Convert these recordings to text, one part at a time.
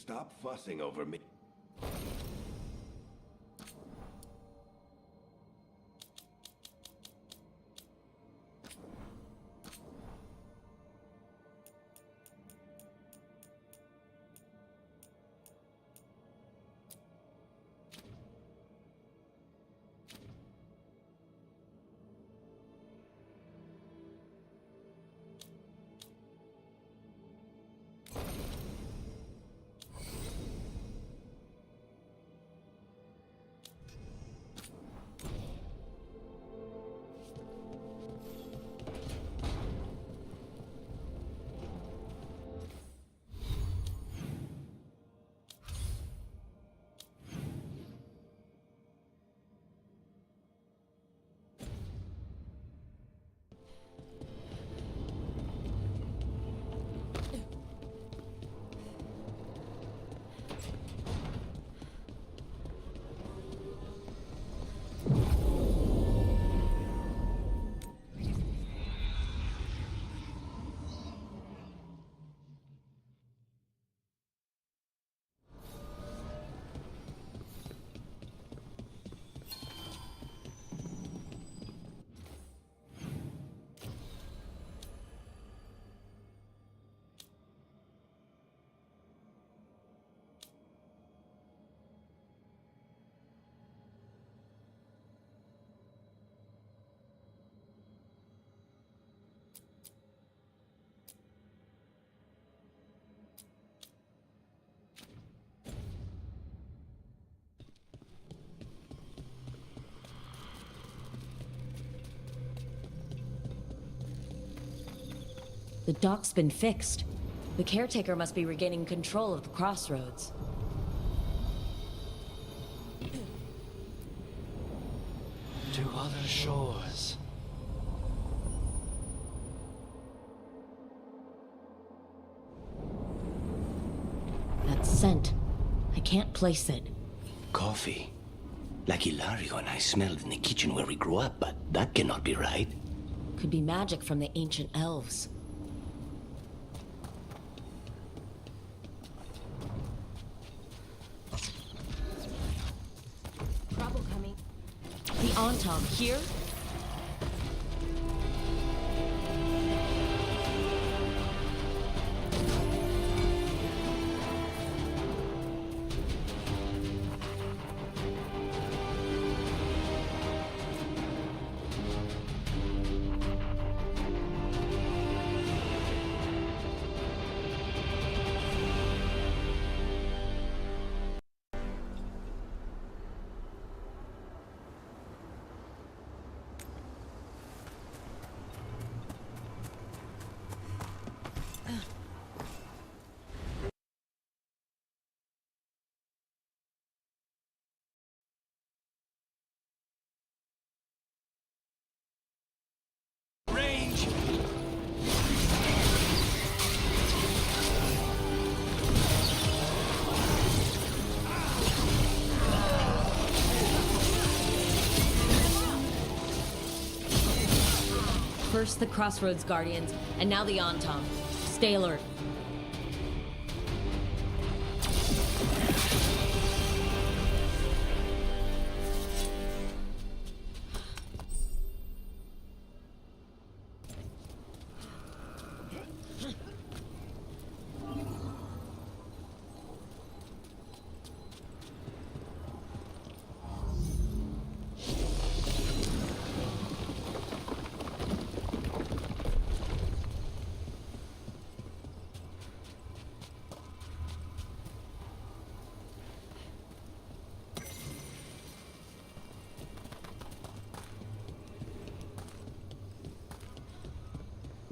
stop fussing over me. The dock's been fixed. The caretaker must be regaining control of the crossroads. To other shores. That scent. I can't place it. Coffee. Like Hilario and I smelled in the kitchen where we grew up, but that cannot be right. Could be magic from the ancient elves. Trouble coming. The Antom here? First the Crossroads Guardians, and now the Antom. Stay alert.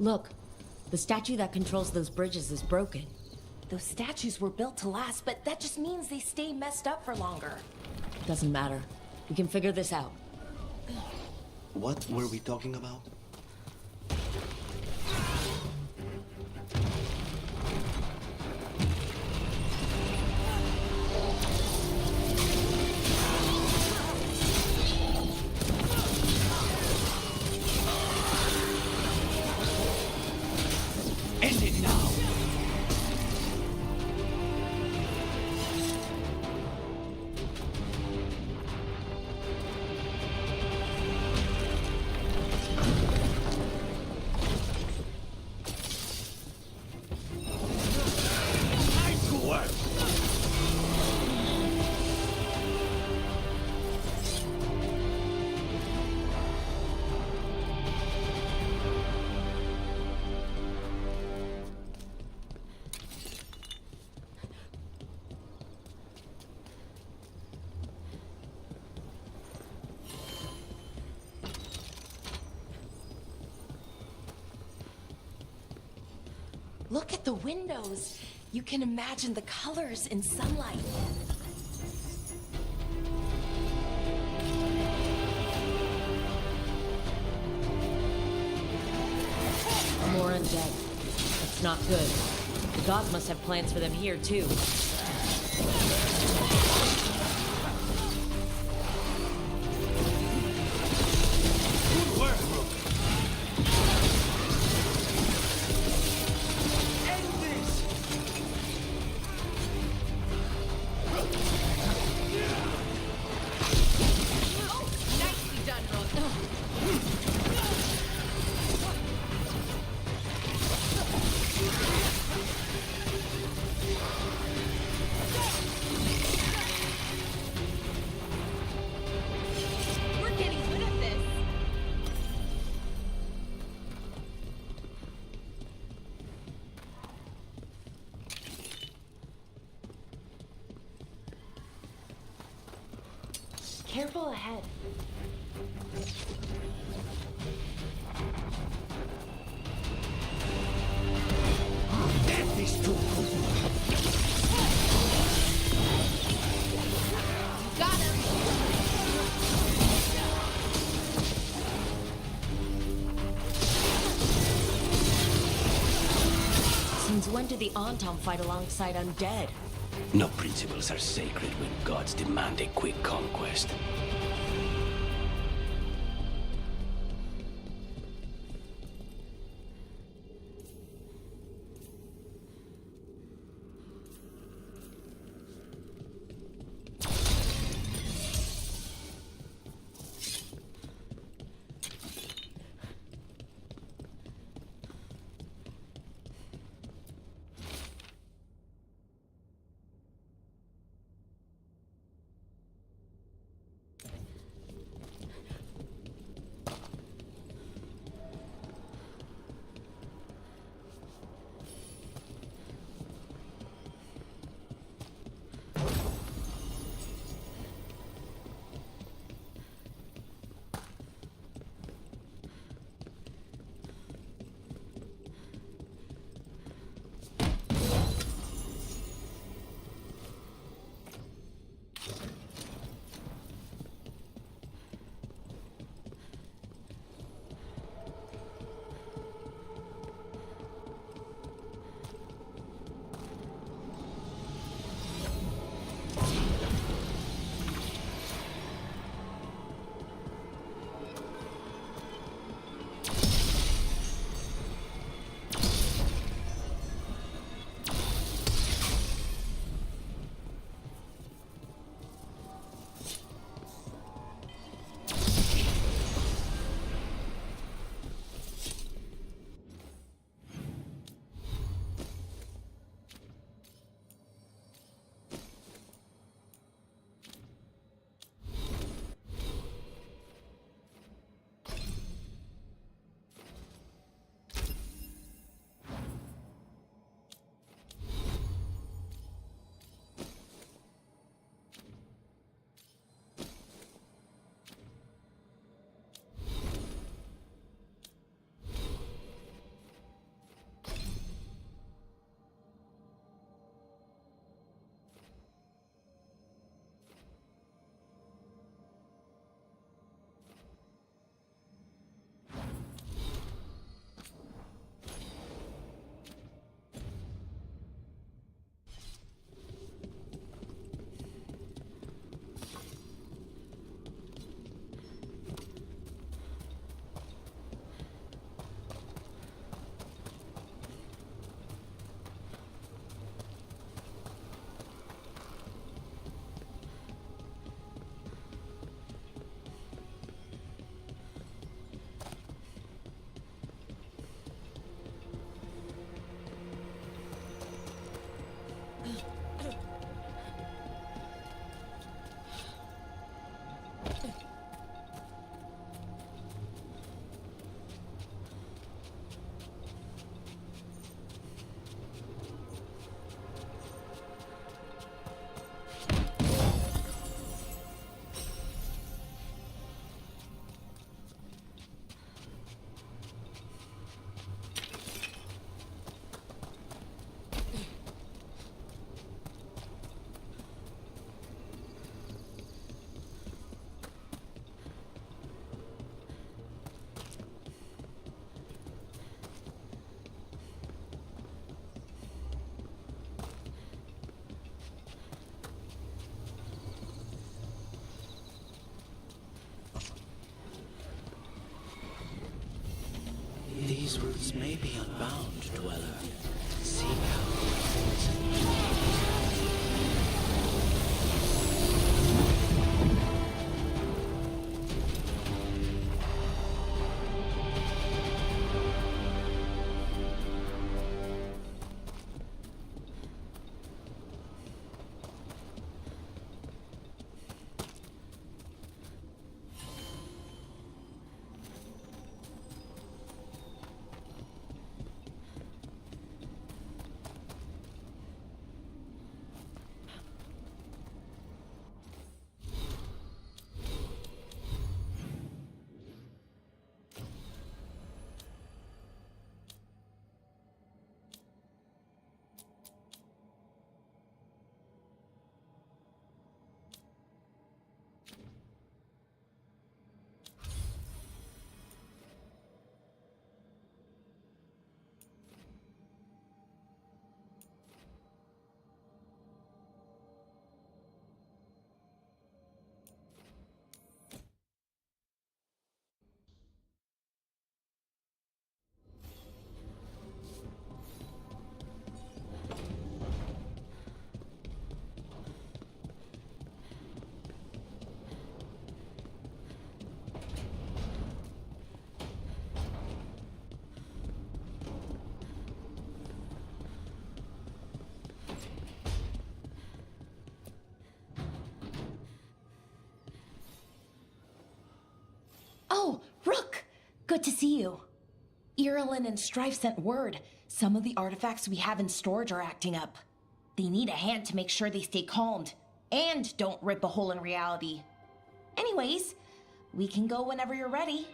Look, the statue that controls those bridges is broken. Those statues were built to last, but that just means they stay messed up for longer. Doesn't matter. We can figure this out. What were we talking about? Look at the windows. You can imagine the colors in sunlight. More undead. That's not good. The gods must have plans for them here, too. Good work, Rook. End this! Oh, nicely done, Rook. We're getting good at this. Careful ahead. Death is too good. Got him. Since when did the Antom fight alongside undead? No principles are sacred when gods demand a quick conquest. Things may be unbound, Dweller. Seek out. Oh, Rook! Good to see you. Irulan and Strife sent word. Some of the artifacts we have in storage are acting up. They need a hand to make sure they stay calmed. And don't rip a hole in reality. Anyways, we can go whenever you're ready.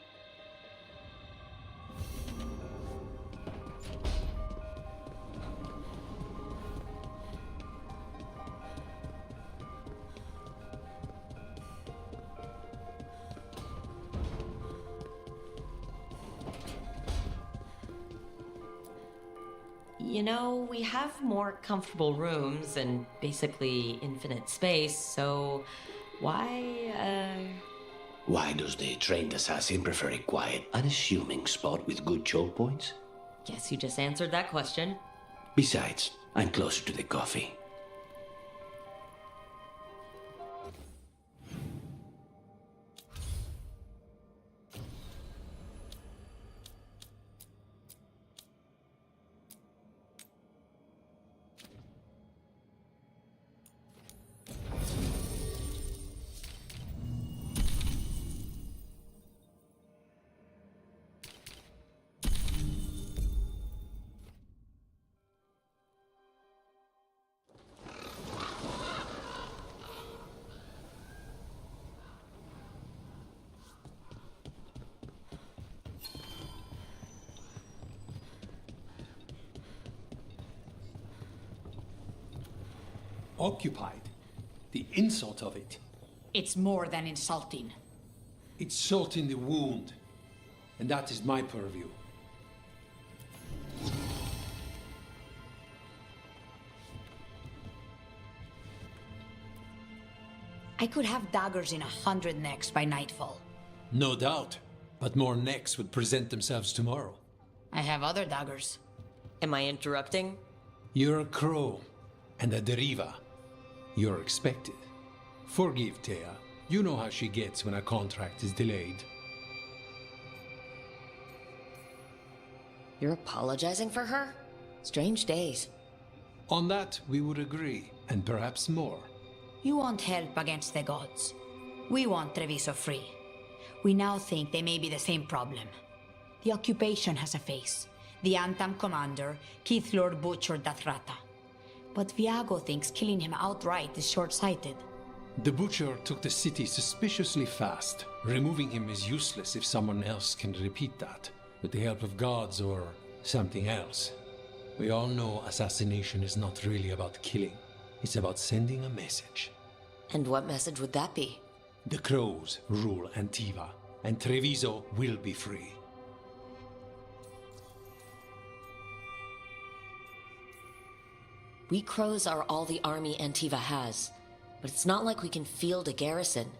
You know, we have more comfortable rooms and basically infinite space, so why Why does the trained assassin prefer a quiet, unassuming spot with good choke points? Guess you just answered that question. Besides, I'm closer to the coffee. Occupied. The insult of it. It's more than insulting. It's salt in the wound. And that is my purview. I could have daggers in 100 necks by nightfall. No doubt. But more necks would present themselves tomorrow. I have other daggers. Am I interrupting? You're a crow. And a deriva. You're expected. Forgive Thea. You know how she gets when a contract is delayed. You're apologizing for her? Strange days. On that, we would agree, and perhaps more. You want help against the gods. We want Treviso free. We now think they may be the same problem. The occupation has a face. The Antam commander, Keith Lord Butcher Dathrata. But Viago thinks killing him outright is short-sighted. The Butcher took the city suspiciously fast. Removing him is useless if someone else can repeat that, with the help of gods or something else. We all know assassination is not really about killing. It's about sending a message. And what message would that be? The crows rule Antiva, and Treviso will be free. We crows are all the army Antiva has, but it's not like we can field a garrison.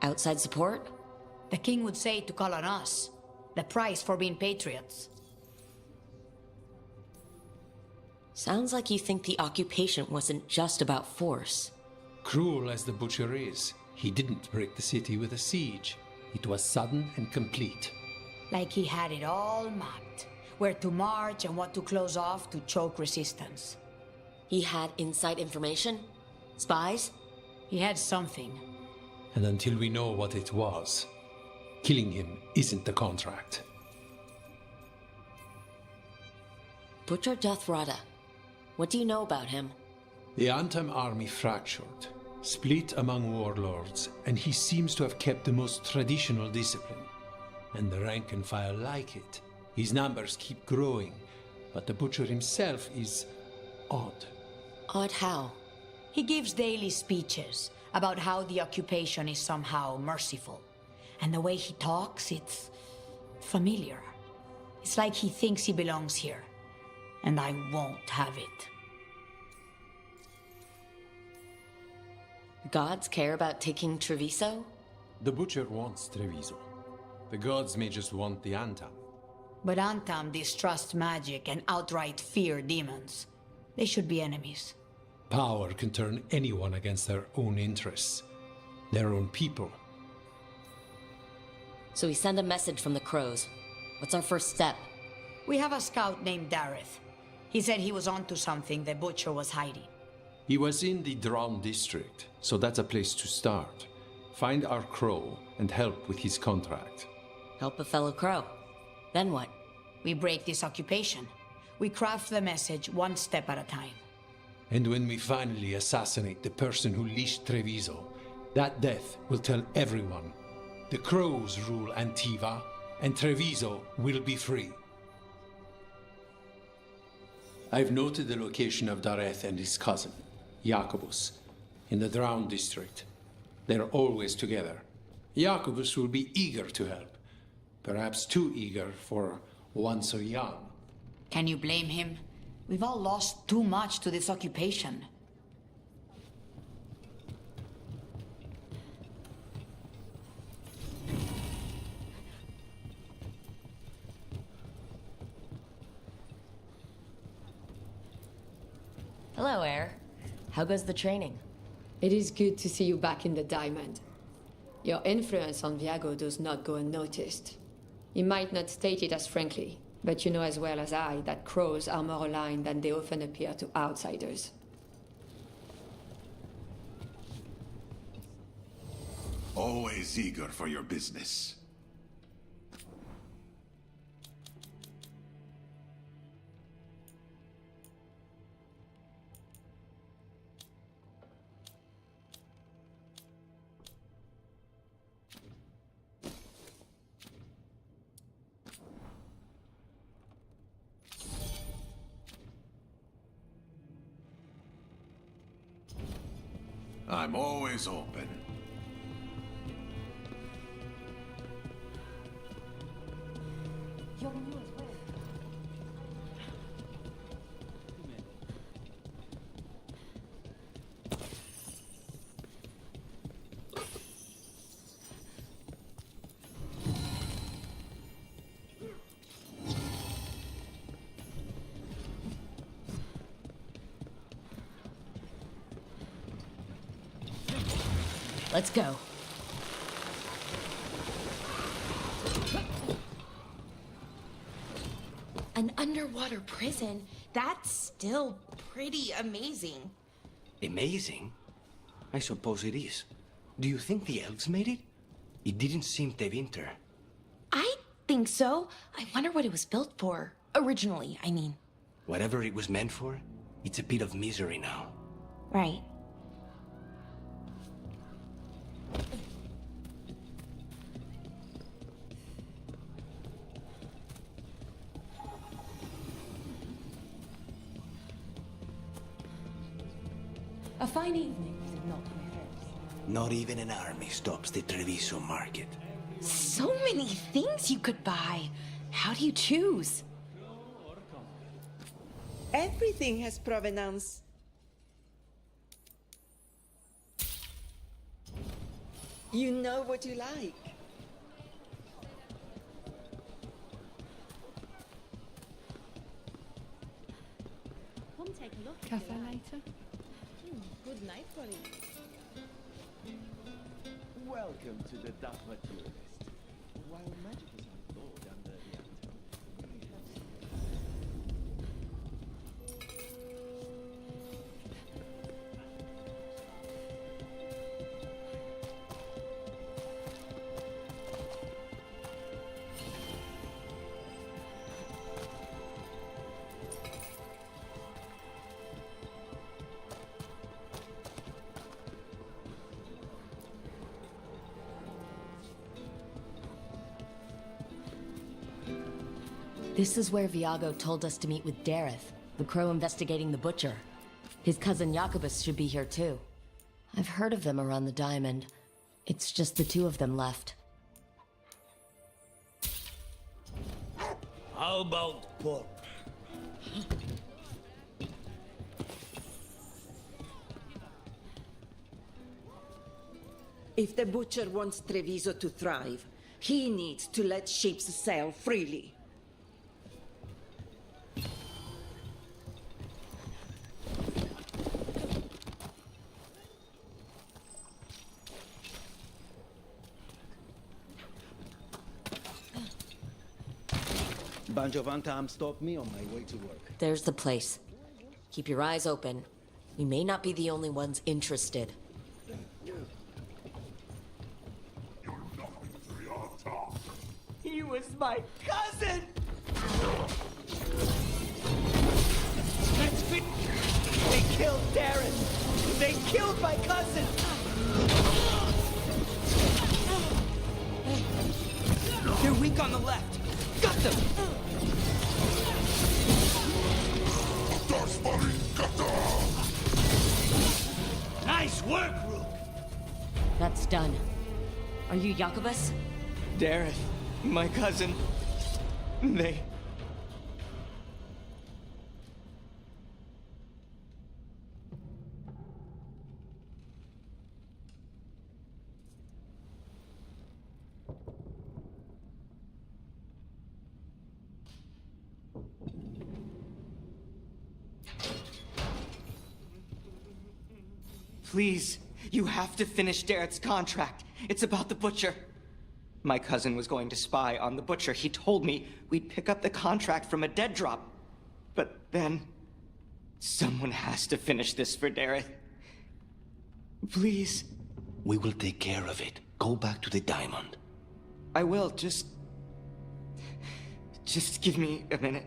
Outside support? The king would say to call on us. The price for being patriots. Sounds like you think the occupation wasn't just about force. Cruel as the butcher is, he didn't break the city with a siege. It was sudden and complete. Like he had it all mapped. Where to march and what to close off to choke resistance. He had inside information? Spies? He had something. And until we know what it was, killing him isn't the contract. Butcher Deathrada. What do you know about him? The Antam army fractured, split among warlords, and he seems to have kept the most traditional discipline. And the rank and file like it. His numbers keep growing, but the butcher himself is odd. Odd how? He gives daily speeches about how the occupation is somehow merciful. And the way he talks, it's familiar. It's like he thinks he belongs here. And I won't have it. The gods care about taking Treviso? The butcher wants Treviso. The gods may just want the Antam. But Antam distrust magic and outright fear demons. They should be enemies. Power can turn anyone against their own interests, their own people. So we send a message from the crows. What's our first step? We have a scout named Dareth. He said he was onto something the butcher was hiding. He was in the Drown district, so that's a place to start. Find our crow and help with his contract. Help a fellow crow. Then what? We break this occupation. We craft the message one step at a time. And when we finally assassinate the person who leashed Treviso, that death will tell everyone. The crows rule Antiva, and Treviso will be free. I've noted the location of Dareth and his cousin, Jacobus, in the Drown district. They're always together. Jacobus will be eager to help. Perhaps too eager for one so young. Can you blame him? We've all lost too much to this occupation. Hello, Air. How goes the training? It is good to see you back in the Diamond. Your influence on Viago does not go unnoticed. You might not state it as frankly, but you know as well as I that crows are more aligned than they often appear to outsiders. Always eager for your business. I'm always open. Let's go. An underwater prison? That's still pretty amazing. Amazing? I suppose it is. Do you think the elves made it? It didn't seem Tevinter. I think so. I wonder what it was built for. Originally, I mean. Whatever it was meant for, it's a pit of misery now. Right. A fine evening, is it not, my friends? Not even an army stops the Treviso market. So many things you could buy. How do you choose? Everything has provenance. You know what you like. Come take a look. Cafe later? Good night, buddy. Welcome to the Dapper Tourist. While magic is outlawed under the Atom, we have... This is where Viago told us to meet with Dareth, the crow investigating the butcher. His cousin Jacobus should be here too. I've heard of them around the diamond. It's just the two of them left. How about pork? If the butcher wants Treviso to thrive, he needs to let ships sail freely. Banjovantam stopped me on my way to work. There's the place. Keep your eyes open. We may not be the only ones interested. He was my cousin! That's good. They killed Darren! They killed my cousin! They're weak on the left! Got them! Nice work, Rook! That's done. Are you Jacobus? Darren, my cousin, they... Please, you have to finish Darrett's contract. It's about the butcher. My cousin was going to spy on the butcher. He told me we'd pick up the contract from a dead drop. But then, someone has to finish this for Dareth. Please. We will take care of it. Go back to the diamond. I will, just give me a minute.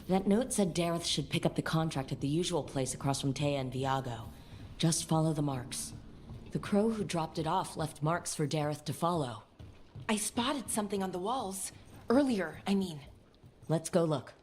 That note said Dareth should pick up the contract at the usual place across from Taya and Viago. Just follow the marks. The crow who dropped it off left marks for Dareth to follow. I spotted something on the walls. Earlier, I mean. Let's go look.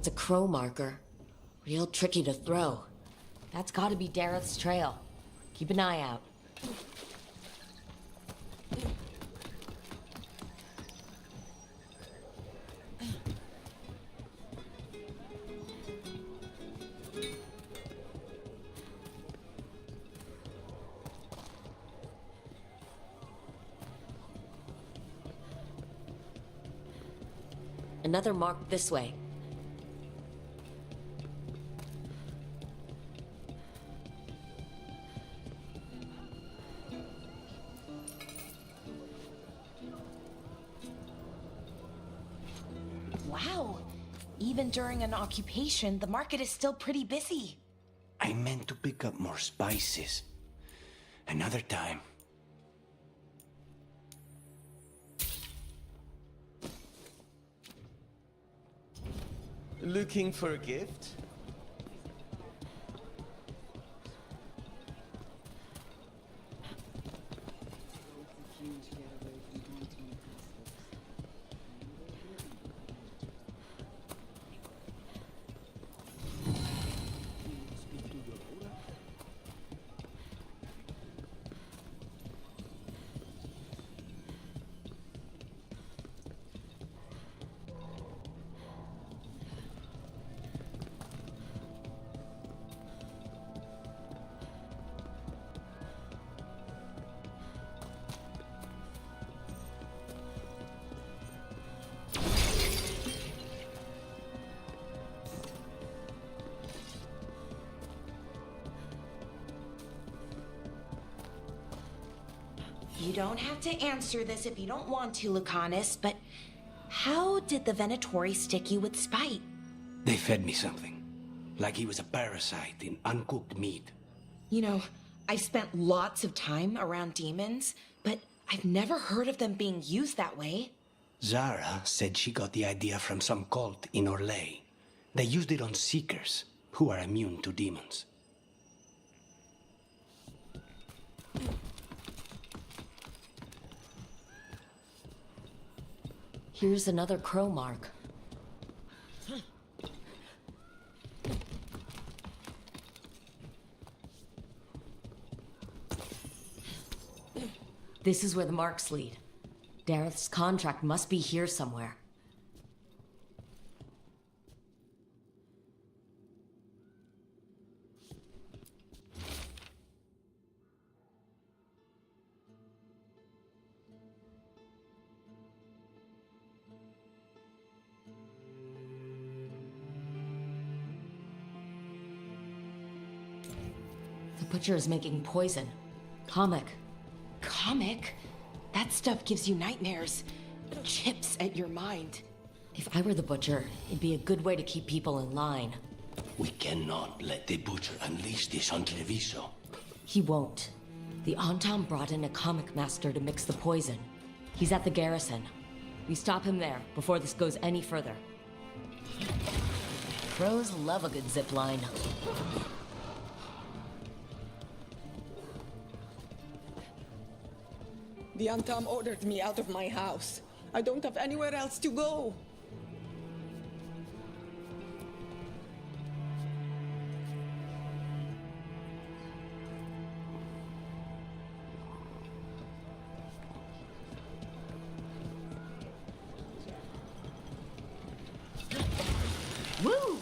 That's a crow marker. Real tricky to throw. That's gotta be Dareth's trail. Keep an eye out. Another mark this way. Wow. Even during an occupation, the market is still pretty busy. I meant to pick up more spices. Another time. Looking for a gift? You don't have to answer this if you don't want to, Lucanus, but how did the Venatori stick you with spite? They fed me something. Like he was a parasite in uncooked meat. You know, I've spent lots of time around demons, but I've never heard of them being used that way. Zara said she got the idea from some cult in Orlais. They used it on seekers, who are immune to demons. Here's another crow mark. This is where the marks lead. Dareth's contract must be here somewhere. The butcher is making poison. Comic. Comic? That stuff gives you nightmares. Chips at your mind. If I were the butcher, it'd be a good way to keep people in line. We cannot let the butcher unleash this on Treviso. He won't. The Antam brought in a comic master to mix the poison. He's at the garrison. We stop him there before this goes any further. Crows love a good zipline. The Antam ordered me out of my house. I don't have anywhere else to go. Woo!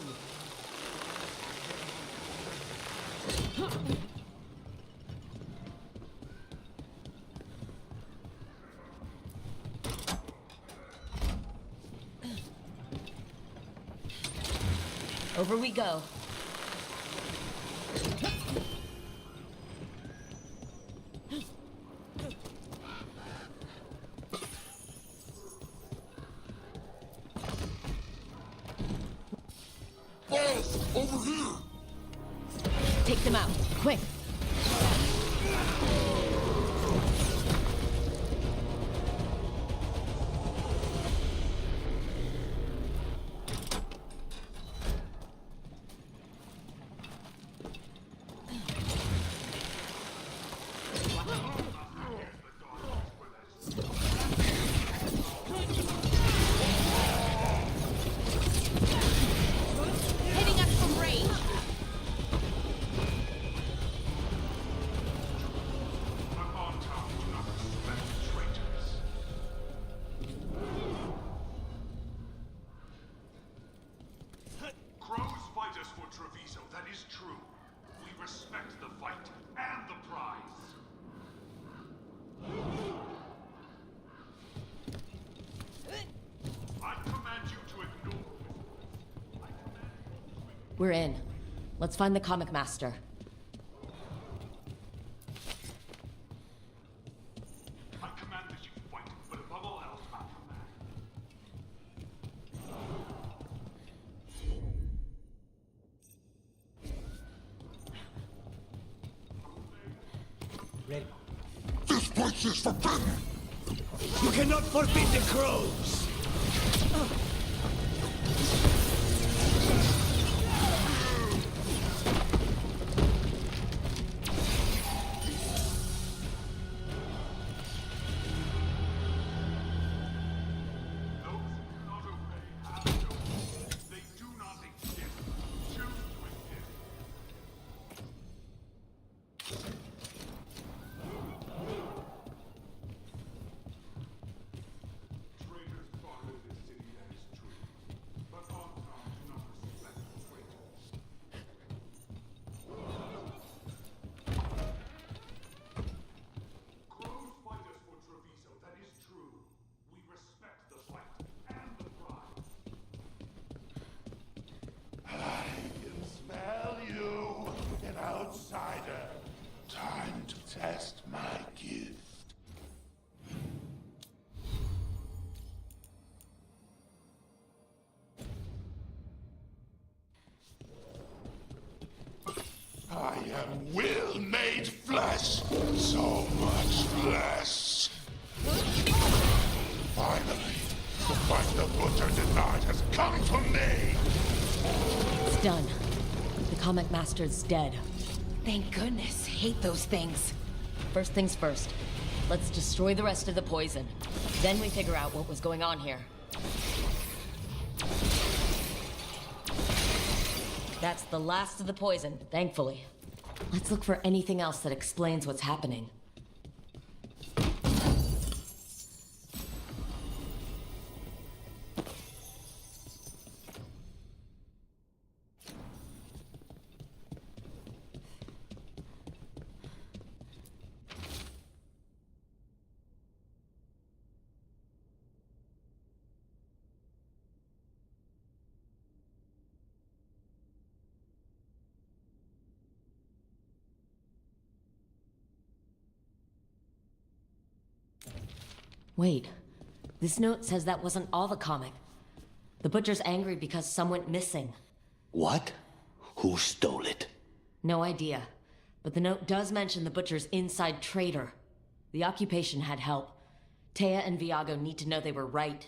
Over we go. Boss, over here! Take them out, quick! respect the fight and the prize. I command you to ignore. We're in. Let's find the comic master. I command that you fight, but above all else, I command. Ready. This place is forbidden! You cannot forbid the crows! Those who do not obey have no rule. They do not exist. Choose to exist. Traitors follow this city, that is true. But Antam do not respect traitors. Crows fight us for Treviso, that is true. We respect the fight and the prize. I can smell you, an outsider. Time to test my gift. I am will made flesh, so much flesh. Finally, the fight the butcher denied has come to me. It's done. The comic master's dead. Thank goodness. Hate those things. First things first. Let's destroy the rest of the poison. Then we figure out what was going on here. That's the last of the poison, thankfully. Let's look for anything else that explains what's happening. Wait, this note says that wasn't all the comic. The butcher's angry because some went missing. What? Who stole it? No idea. But the note does mention the butcher's inside traitor. The occupation had help. Taya and Viago need to know they were right.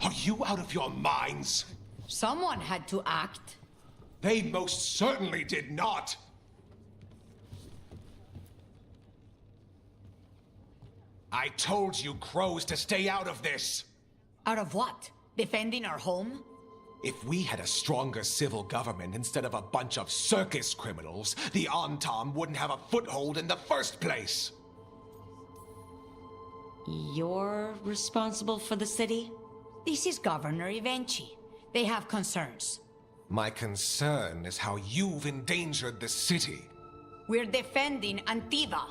Are you out of your minds? Someone had to act. They most certainly did not. I told you crows to stay out of this. Out of what? Defending our home? If we had a stronger civil government instead of a bunch of circus criminals, the Antam wouldn't have a foothold in the first place. You're responsible for the city? This is Governor Evenchi. They have concerns. My concern is how you've endangered the city. We're defending Antiva.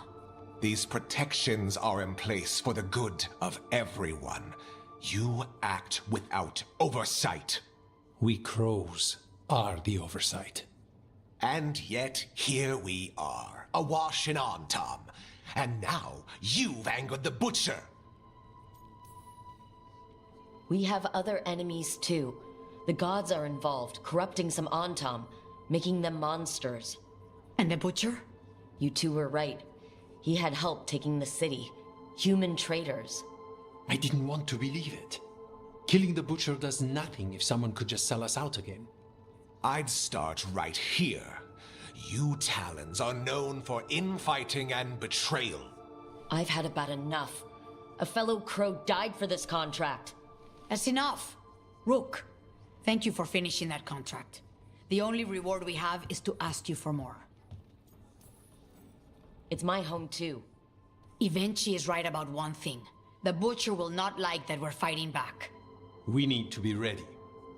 These protections are in place for the good of everyone. You act without oversight. We crows are the oversight. And yet, here we are, awash in Antam. And now, you've angered the butcher. We have other enemies too. The gods are involved, corrupting some Antam, making them monsters. And the butcher? You two were right. He had help taking the city. Human traitors. I didn't want to believe it. Killing the butcher does nothing if someone could just sell us out again. I'd start right here. You Talons are known for infighting and betrayal. I've had about enough. A fellow crow died for this contract. That's enough. Rook, thank you for finishing that contract. The only reward we have is to ask you for more. It's my home too. Ivenchi is right about one thing. The Butcher will not like that we're fighting back. We need to be ready.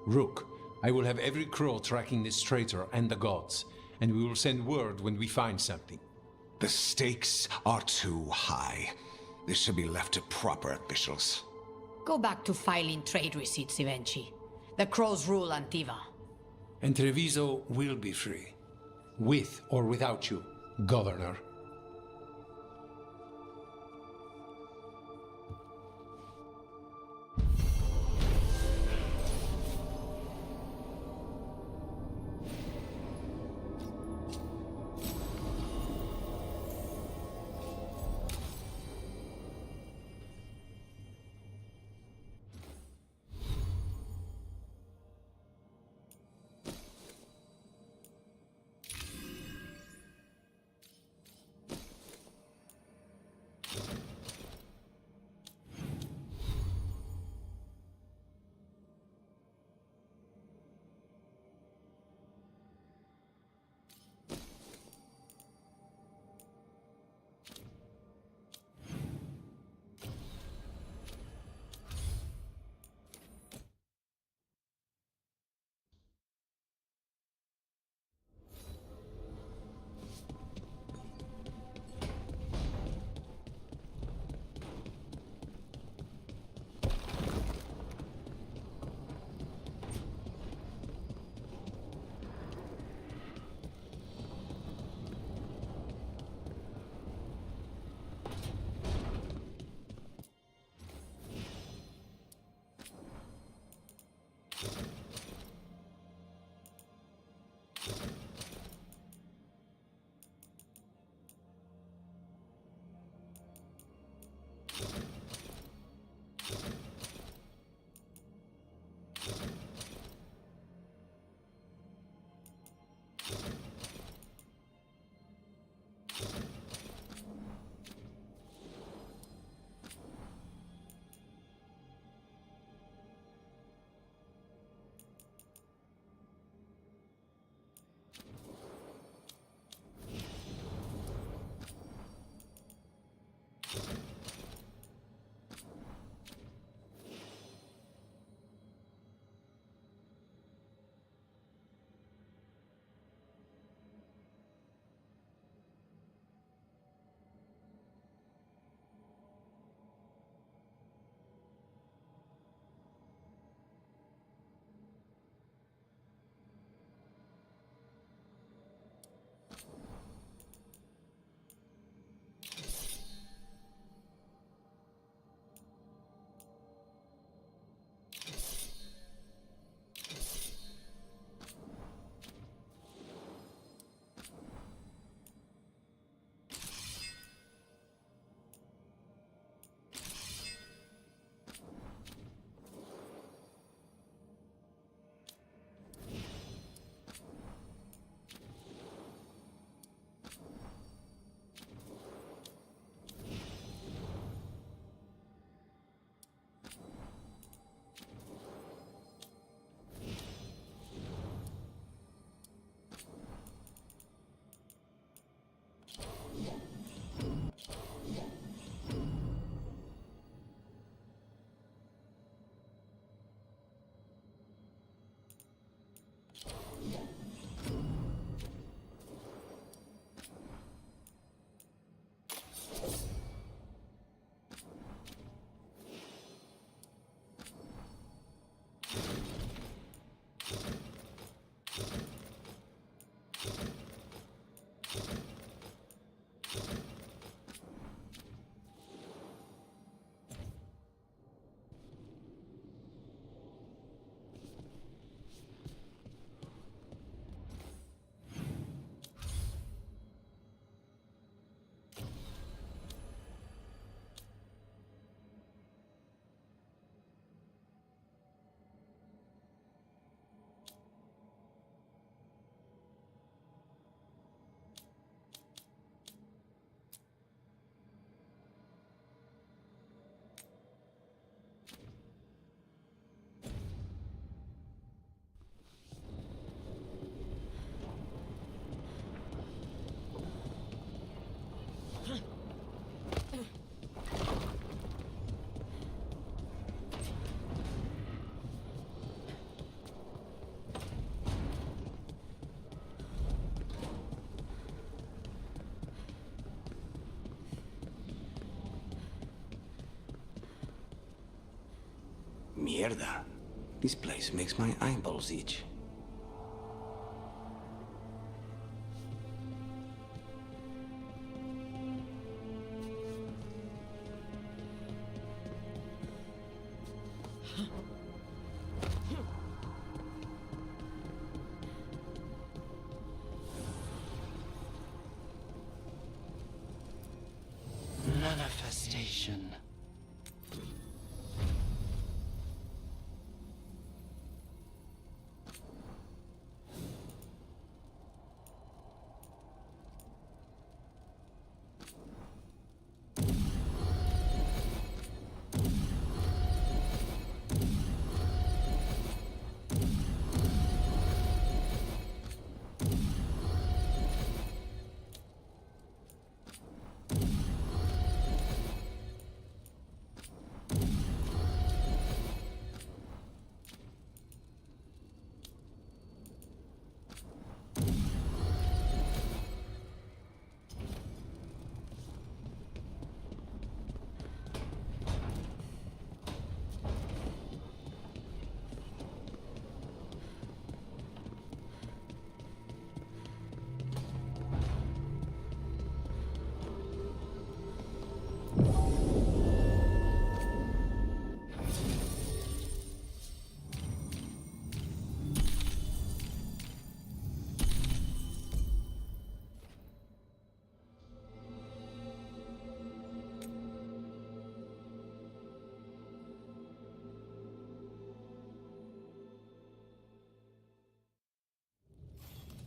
Rook, I will have every crow tracking this traitor and the gods, and we will send word when we find something. The stakes are too high. This should be left to proper officials. Go back to filing trade receipts, Ivenchi. The crows rule Antiva. And Treviso will be free. With or without you, Governor. Mierda. This place makes my eyeballs itch. Manifestation.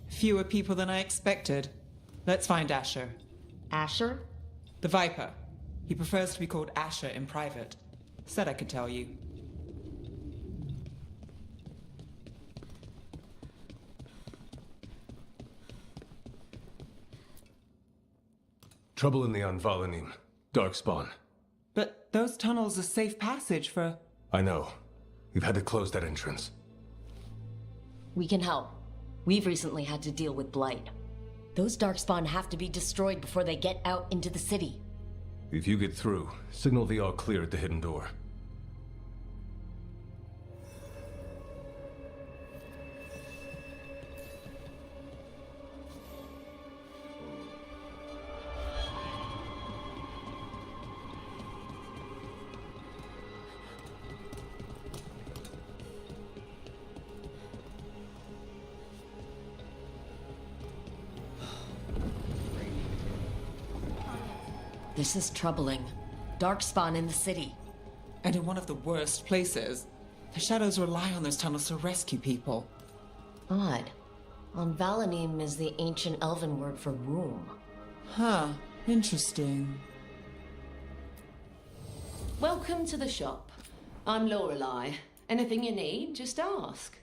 Fewer people than I expected. Let's find Asher. Asher? The Viper. He prefers to be called Asher in private. Said I could tell you. Trouble in the Anvalanim. Darkspawn. But those tunnels are safe passage for... I know. We've had to close that entrance. We can help. We've recently had to deal with Blight. Those Darkspawn have to be destroyed before they get out into the city. If you get through, signal the all clear at the hidden door. This is troubling. Darkspawn in the city. And in one of the worst places. The Shadows rely on those tunnels to rescue people. Odd. Anvalanim is the ancient elven word for womb. Huh. Interesting. Welcome to the shop. I'm Lorelei. Anything you need, just ask.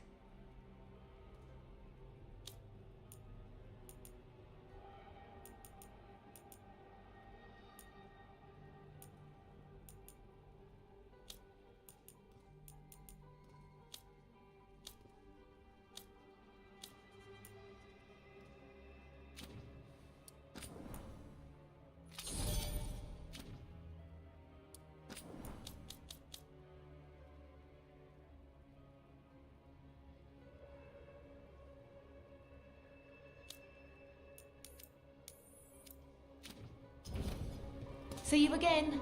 See you again.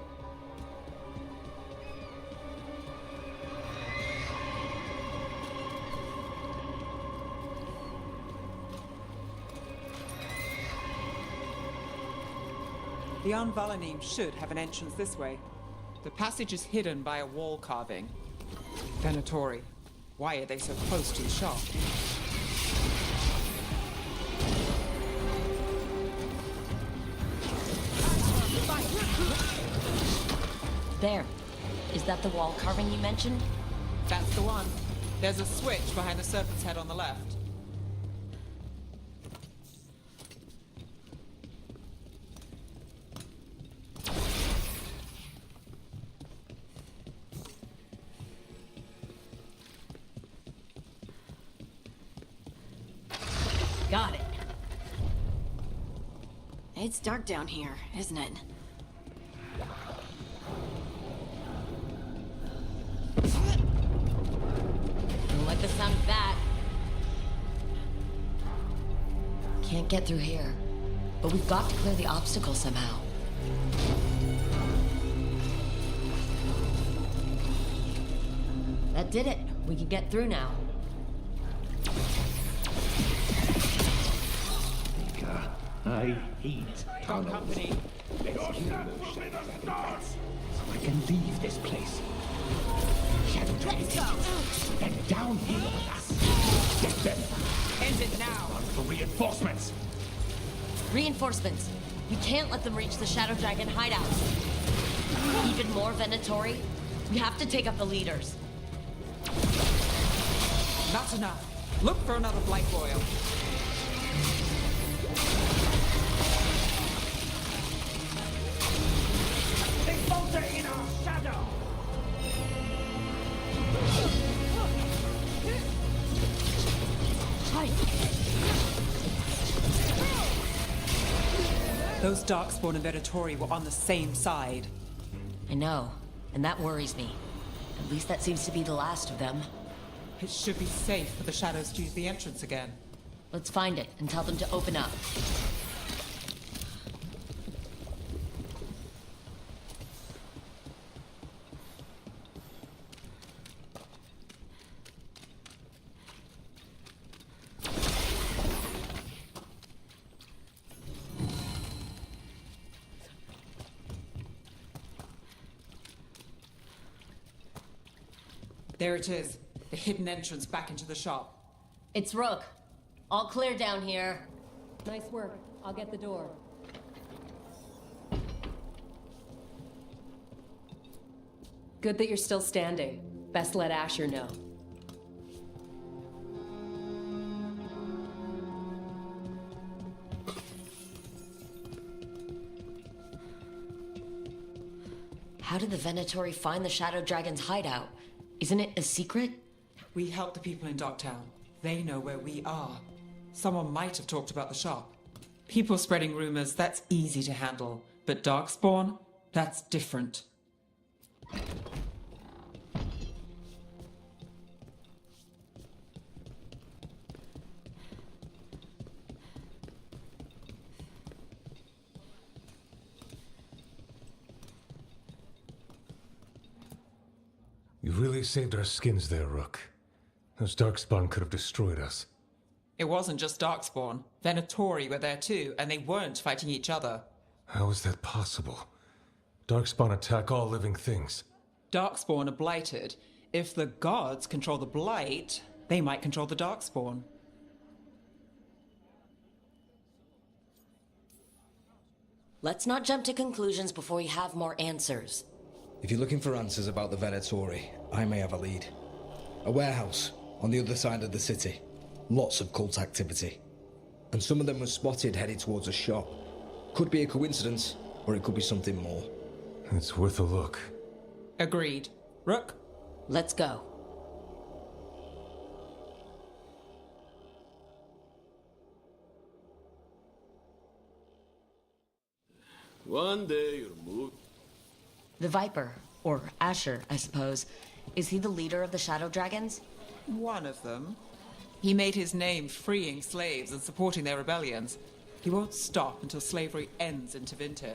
The Anvalanim should have an entrance this way. The passage is hidden by a wall carving. Venatori, why are they so close to the shop? There. Is that the wall carving you mentioned? That's the one. There's a switch behind the serpent's head on the left. Got it. It's dark down here, isn't it? get through here. But we've got to clear the obstacle somehow. That did it. We can get through now. I hate tunnels. Company. Let's kill those shadows at the bats, so I can leave this place. Shadow dragons. Then down here with us. Get them. End it now. On for reinforcements. Reinforcements. We can't let them reach the Shadow Dragon hideout. Even more Venatori. We have to take up the leaders. Not enough. Look for another Blight Royal. They falter in our shadow. Those Darkspawn and Venatori were on the same side. I know, and that worries me. At least that seems to be the last of them. It should be safe for the shadows to use the entrance again. Let's find it and tell them to open up. There it is. The hidden entrance back into the shop. It's Rook. All clear down here. Nice work. I'll get the door. Good that you're still standing. Best let Asher know. How did the Venatori find the Shadow Dragon's hideout? Isn't it a secret? We help the people in Docktown. They know where we are. Someone might have talked about the shop. People spreading rumors, that's easy to handle. But Darkspawn, that's different. You really saved our skins there, Rook. Those Darkspawn could have destroyed us. It wasn't just Darkspawn. Venatori were there too, and they weren't fighting each other. How is that possible? Darkspawn attack all living things. Darkspawn are blighted. If the gods control the blight, they might control the Darkspawn. Let's not jump to conclusions before we have more answers. If you're looking for answers about the Venatori, I may have a lead. A warehouse on the other side of the city. Lots of cult activity. And some of them were spotted headed towards a shop. Could be a coincidence, or it could be something more. It's worth a look. Agreed. Rook? Let's go. One day you'll move. The Viper, or Asher, I suppose. Is he the leader of the Shadow Dragons? One of them. He made his name freeing slaves and supporting their rebellions. He won't stop until slavery ends in Tevinter.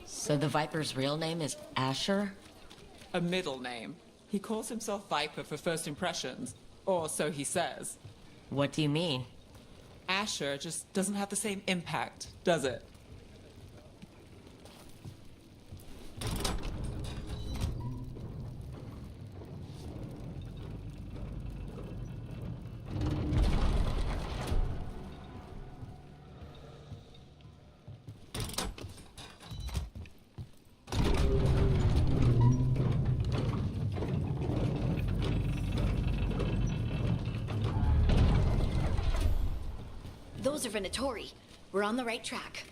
So the Viper's real name is Asher? A middle name. He calls himself Viper for first impressions, or so he says. What do you mean? Asher just doesn't have the same impact, does it? Those are Venatori. We're on the right track.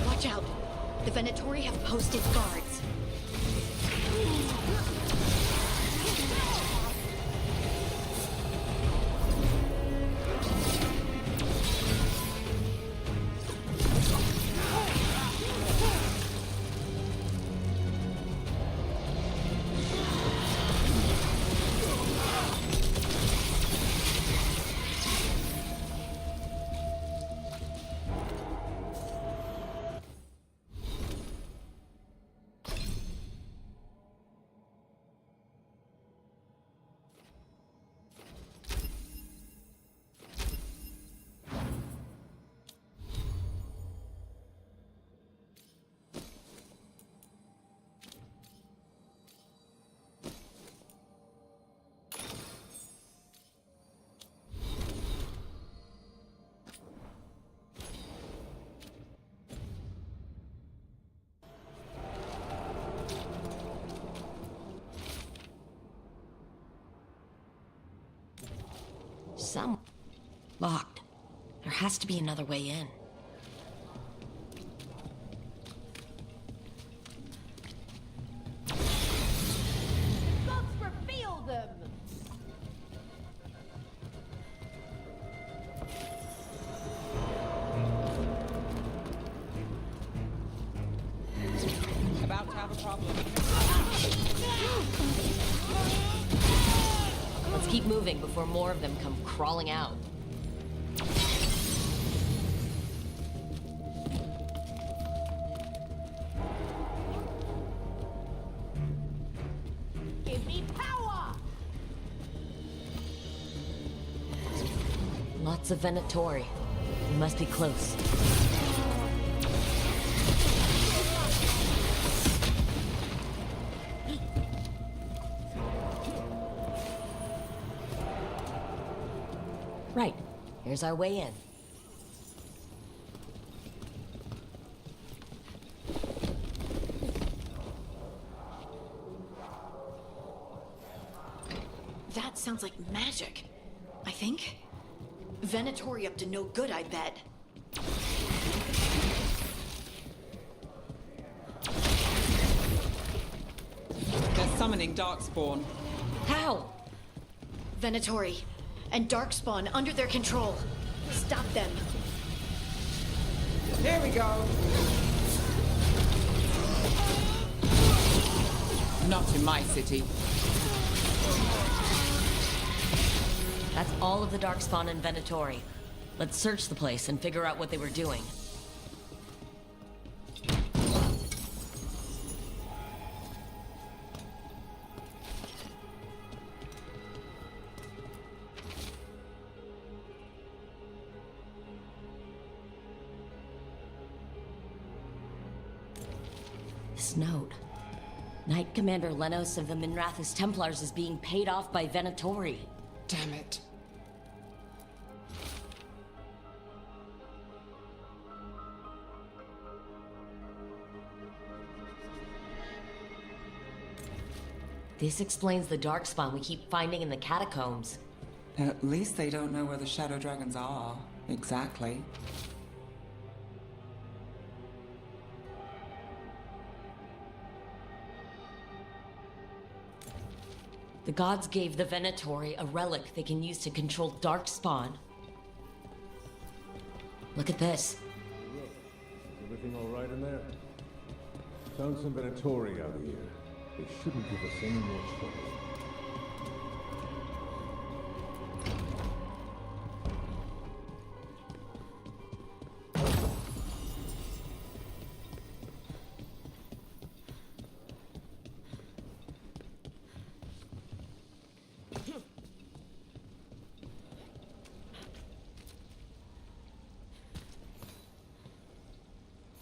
Watch out. The Venatori have posted guards. some... Locked. There has to be another way in. Gods reveal them! About to have a problem. Let's keep moving before more of them come crawling out. Give me power! Lots of Venatori. We must be close. Right. Here's our way in. That sounds like magic. I think. Venatori up to no good, I bet. They're summoning Darkspawn. How? Venatori and Darkspawn under their control. Stop them. Here we go. Not in my city. That's all of the Darkspawn and Venatori. Let's search the place and figure out what they were doing. This note. Knight Commander Lenos of the Minrathous Templars is being paid off by Venatori. Damn it. This explains the Darkspawn we keep finding in the catacombs. At least they don't know where the Shadow Dragons are. Exactly. The gods gave the Venatori a relic they can use to control Darkspawn. Look at this. Is everything all right in there? Found some Venatori out here. They shouldn't give us any more trouble.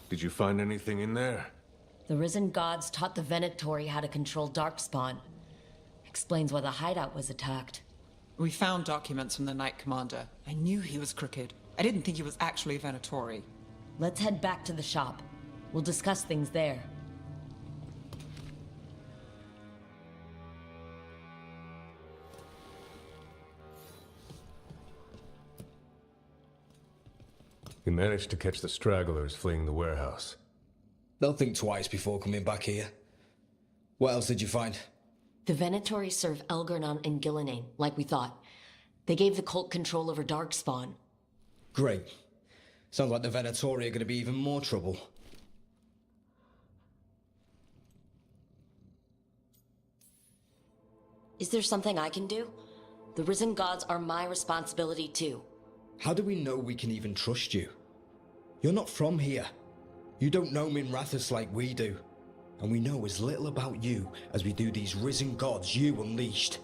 Did you find anything in there? The risen gods taught the Venatori how to control Darkspawn. Explains why the hideout was attacked. We found documents from the Knight Commander. I knew he was crooked. I didn't think he was actually a Venatori. Let's head back to the shop. We'll discuss things there. We managed to catch the stragglers fleeing the warehouse. They'll think twice before coming back here. What else did you find? The Venatori serve Elgernon and Gillinane, like we thought. They gave the cult control over Darkspawn. Great. Sounds like the Venatori are going to be even more trouble. Is there something I can do? The risen gods are my responsibility too. How do we know we can even trust you? You're not from here. You don't know Minrathous like we do. And we know as little about you as we do these risen gods you unleashed.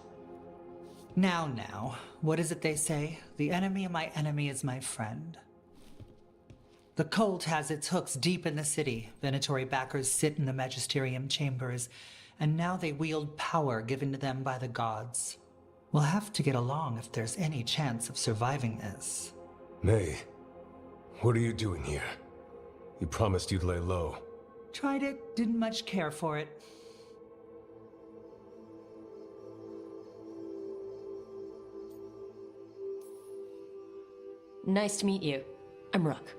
Now, what is it they say? The enemy of my enemy is my friend. The cult has its hooks deep in the city. Venatori backers sit in the magisterium chambers, and now they wield power given to them by the gods. We'll have to get along if there's any chance of surviving this. May, what are you doing here? You promised you'd lay low. Tried it, didn't much care for it. Nice to meet you. I'm Rook.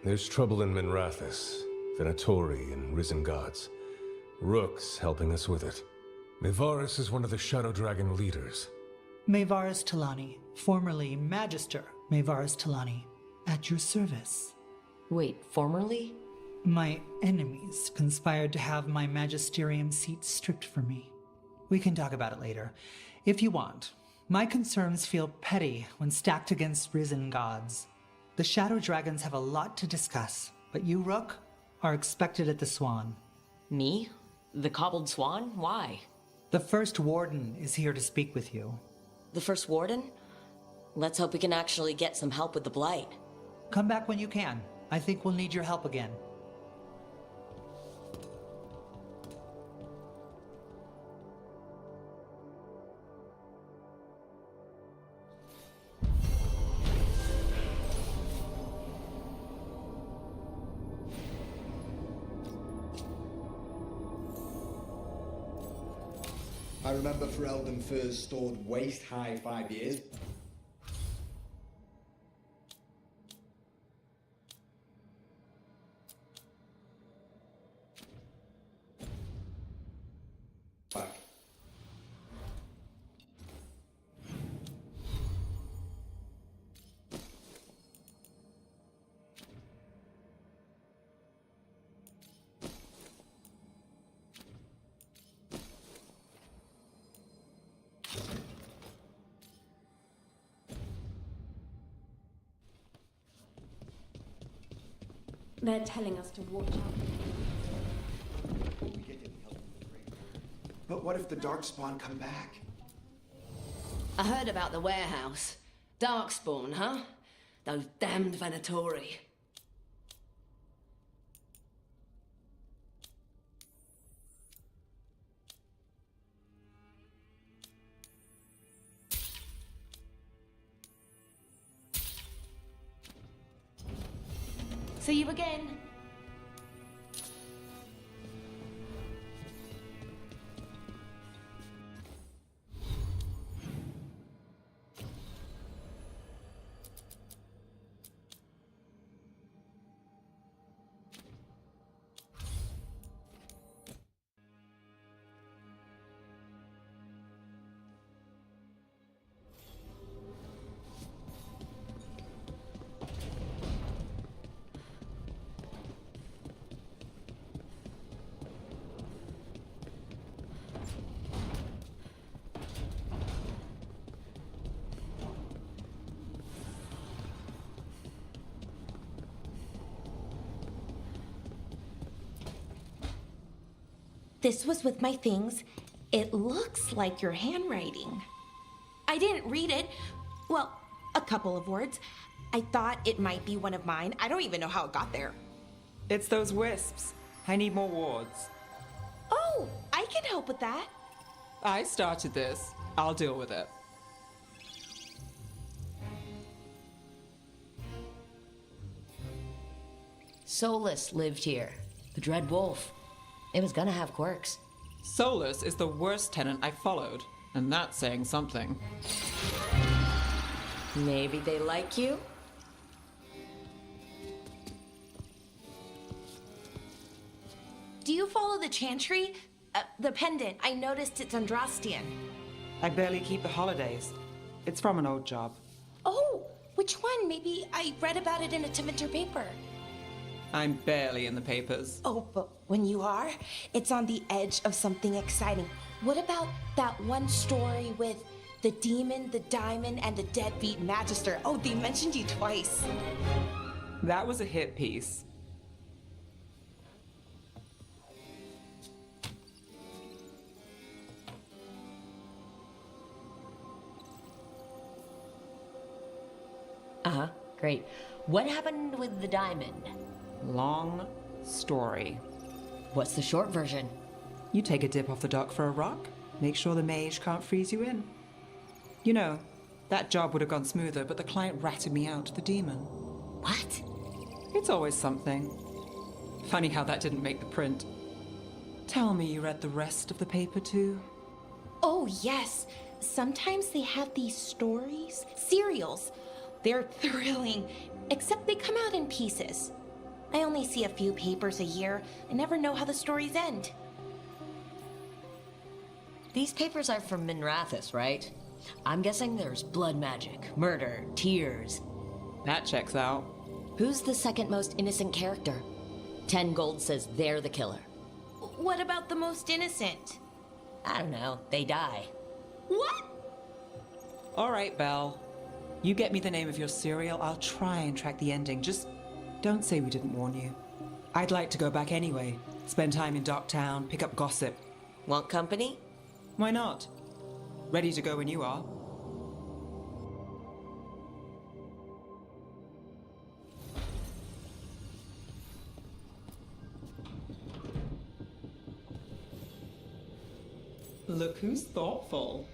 There's trouble in Minrathis, Venatori, and Risen Gods. Rook's helping us with it. Mevaris is one of the Shadow Dragon leaders. Mevaris Talani, formerly Magister Mevaris Talani, at your service. Wait, formerly? My enemies conspired to have my magisterium seat stripped from me. We can talk about it later, if you want. My concerns feel petty when stacked against Risen Gods. The Shadow Dragons have a lot to discuss, but you, Rook, are expected at the Swan. Me? The Cobbled Swan? Why? The First Warden is here to speak with you. The First Warden? Let's hope we can actually get some help with the Blight. Come back when you can. I think we'll need your help again. I remember Ferelden furs stored waist-high 5 years. Back. They're telling us to watch out. But what if the Darkspawn come back? I heard about the warehouse. Darkspawn, huh? Those damned Venatori. See you again. This was with my things. It looks like your handwriting. I didn't read it. Well, a couple of words. I thought it might be one of mine. I don't even know how it got there. It's those wisps. I need more wards. Oh, I can help with that. I started this. I'll deal with it. Solus lived here. The Dread Wolf. It was gonna have quirks. Solus is the worst tenant I followed, and that's saying something. Maybe they like you? Do you follow the chantry? The pendant. I noticed it's Andrastian. I barely keep the holidays. It's from an old job. Oh, which one? Maybe I read about it in a Tevinter paper. I'm barely in the papers. Oh, but when you are, it's on the edge of something exciting. What about that one story with the demon, the diamond, and the deadbeat magister? Oh, they mentioned you twice. That was a hit piece. Uh-huh, great. What happened with the diamond? Long story. What's the short version? You take a dip off the dock for a rock, make sure the mage can't freeze you in. You know, that job would have gone smoother, but the client ratted me out to the demon. What? It's always something. Funny how that didn't make the print. Tell me you read the rest of the paper too? Oh, yes. Sometimes they have these stories, serials, They're thrilling, except they come out in pieces. I only see a few papers a year. I never know how the stories end. These papers are from Minrathous, right? I'm guessing there's blood magic, murder, tears. That checks out. Who's the second most innocent character? 10 gold says they're the killer. What about the most innocent? I don't know, they die. What? All right, Belle. You get me the name of your cereal, I'll try and track the ending. Just don't say we didn't warn you. I'd like to go back anyway. Spend time in Docktown, pick up gossip. Want company? Why not? Ready to go when you are. Look who's thoughtful.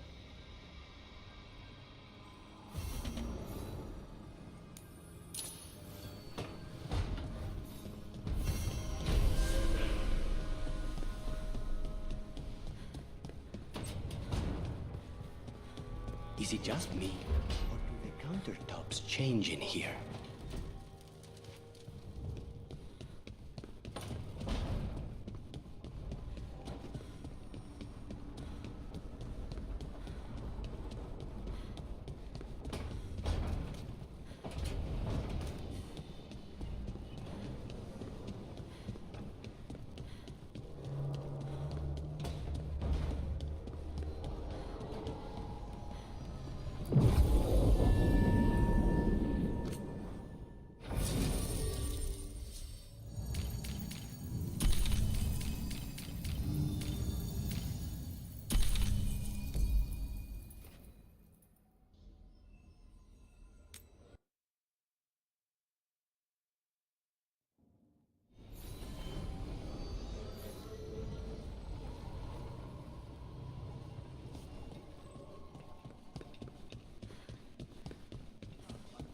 Is it just me, or do the countertops change in here?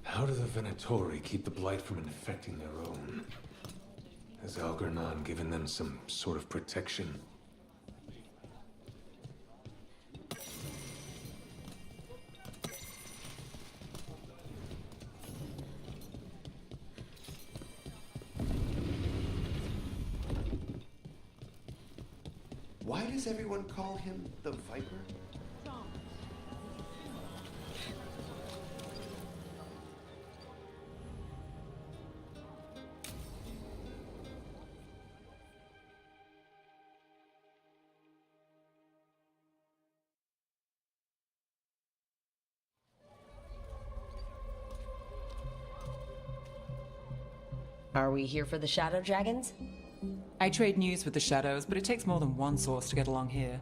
How do the Venatori keep the Blight from infecting their own? Has Algernon given them some sort of protection? Why does everyone call him the Viper? Are we here for the Shadow Dragons? I trade news with the Shadows, but it takes more than one source to get along here.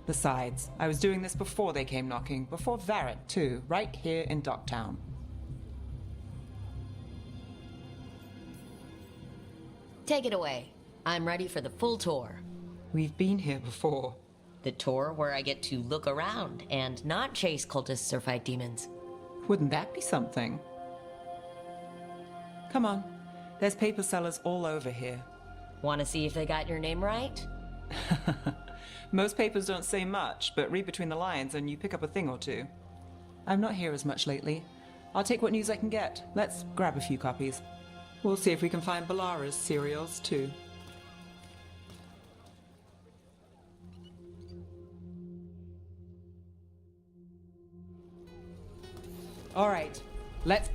Besides, I was doing this before they came knocking, before Varret, too, right here in Docktown. Take it away. I'm ready for the full tour. We've been here before. The tour where I get to look around and not chase cultists or fight demons. Wouldn't that be something? Come on. There's paper sellers all over here. Want to see if they got your name right? Most papers don't say much, but read between the lines and you pick up a thing or two. I'm not here as much lately. I'll take what news I can get. Let's grab a few copies. We'll see if we can find Balara's cereals, too. All right, let's...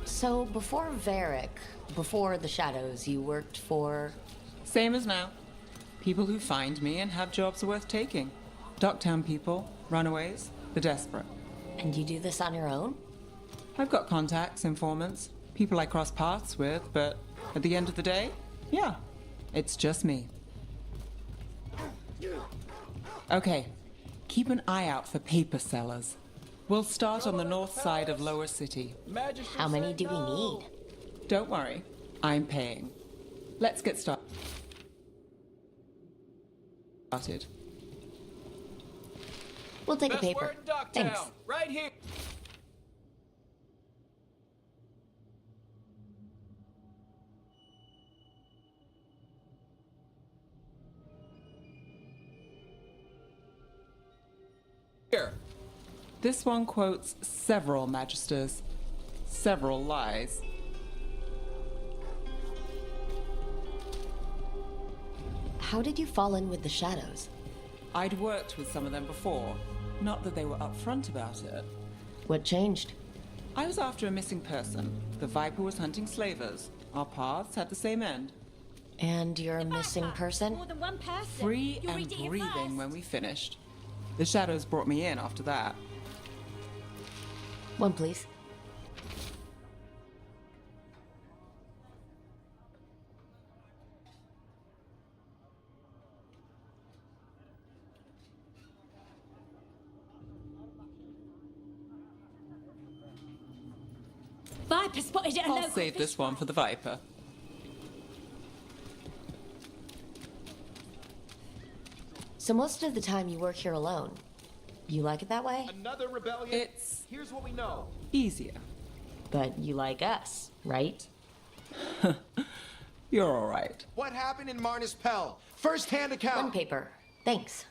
So, before Varric, before the Shadows, you worked for... Same as now. People who find me and have jobs worth taking. Docktown people, runaways, the desperate. And you do this on your own? I've got contacts, informants, people I cross paths with, but at the end of the day, yeah, it's just me. Okay, keep an eye out for paper sellers. We'll start on the north side of Lower City. How many do we need? Don't worry, I'm paying. Let's get started. We'll take a paper. Thanks. Right here. Here. This one quotes several magisters. several lies. How did you fall in with the Shadows? I'd worked with some of them before. Not that they were upfront about it. What changed? I was after a missing person. The Viper was hunting slavers. Our paths had the same end. And you're a missing person? More than one person. Free You're and reading it breathing first. when we finished. The Shadows brought me in after that. One, please. Viper spotted at a I'll local save this one for the Viper. So most of the time you work here alone. You like it that way? Another rebellion? It's Here's what we know. easier. But you like us, right? You're all right. What happened in Marnus Pell? First-hand account. One paper. Thanks.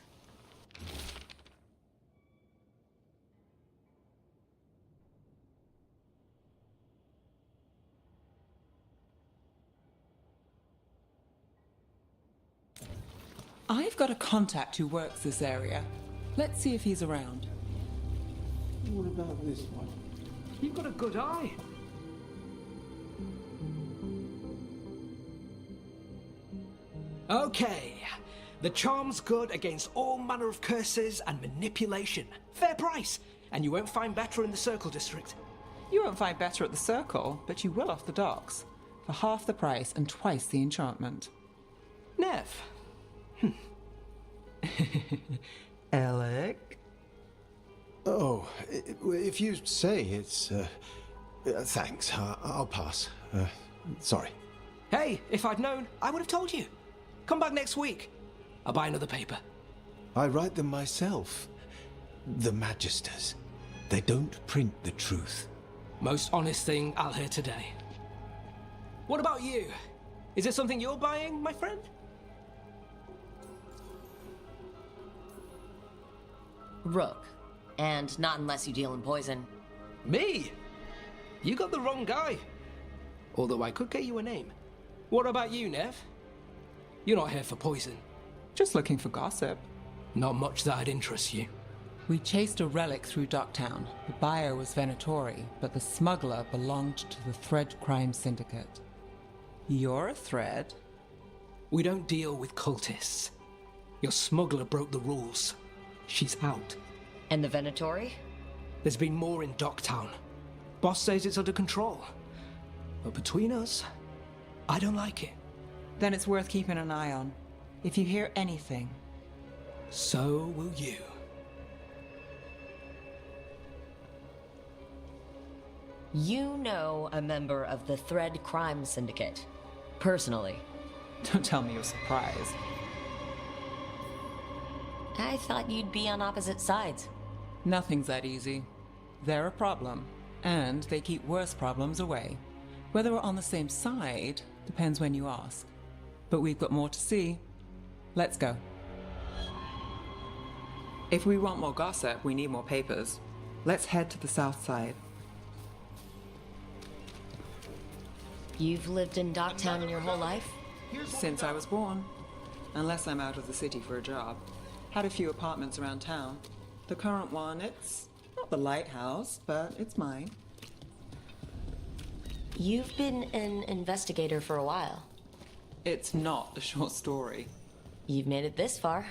I've got a contact who works this area. Let's see if he's around. What about this one? You've got a good eye. Okay. The charm's good against all manner of curses and manipulation. Fair price. And you won't find better in the Circle District. You won't find better at the Circle, but you will off the docks. For half the price and twice the enchantment. Nev. Alec? Oh, if you say it's, thanks. I'll pass. Sorry. Hey, if I'd known, I would have told you. Come back next week. I'll buy another paper. I write them myself. The Magisters. They don't print the truth. Most honest thing I'll hear today. What about you? Is it something you're buying, my friend? Rook. And not unless you deal in poison. Me? You got the wrong guy. Although I could get you a name. What about you, Nev? You're not here for poison. Just looking for gossip. Not much that'd interest you. We chased a relic through Docktown. The buyer was Venatori, but the smuggler belonged to the Thread Crime Syndicate. You're a Thread? We don't deal with cultists. Your smuggler broke the rules. She's out. And the Venatori? There's been more in Docktown. Boss says it's under control. But between us, I don't like it. Then it's worth keeping an eye on. If you hear anything. So will you. You know a member of the Thread Crime Syndicate. Personally. Don't tell me you're surprised. I thought you'd be on opposite sides. Nothing's that easy. They're a problem, and they keep worse problems away. Whether we're on the same side depends when you ask. But we've got more to see. Let's go. If we want more gossip, we need more papers. Let's head to the south side. You've lived in Docktown your whole life? Since I was born. Unless I'm out of the city for a job. Had a few apartments around town. The current one, it's not the lighthouse, but it's mine. You've been an investigator for a while. It's not a short story. You've made it this far.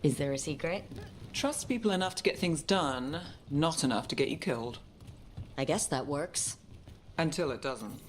Is there a secret? Trust people enough to get things done, not enough to get you killed. I guess that works. Until it doesn't.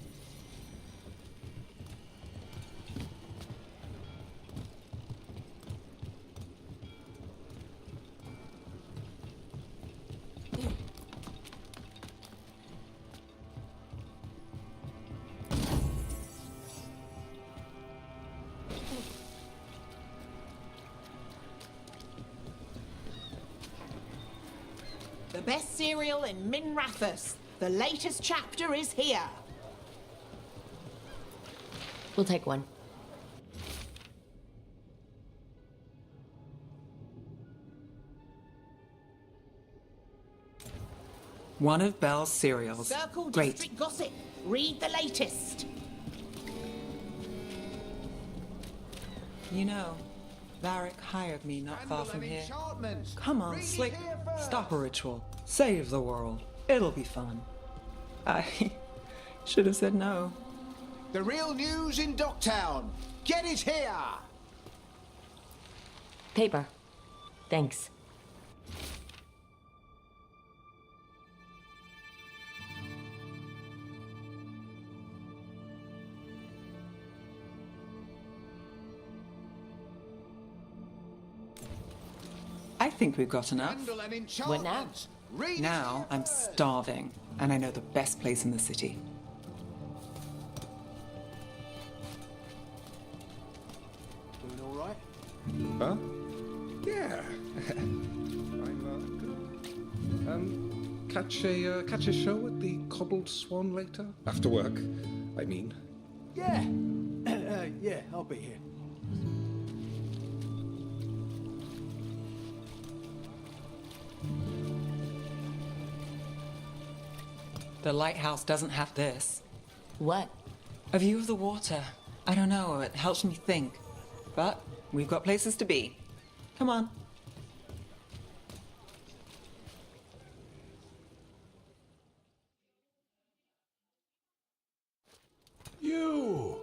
The best cereal in Minrathous. The latest chapter is here. We'll take one. One of Belle's cereals. Circle Great. district gossip. Read the latest. You know, Varric hired me not far from here. Come on, Slick. Stop a ritual. Save the world. It'll be fun. I should have said no. The real news in Docktown. Get it here! Paper. Thanks. I think we've got enough. What now? Now I'm starving, and I know the best place in the city. Doing all right? Huh? Yeah. I'm catch a show at the Cobbled Swan later? After work, I mean. Yeah. Yeah, I'll be here. The lighthouse doesn't have this. What? A view of the water. I don't know, it helps me think. But we've got places to be. Come on. You!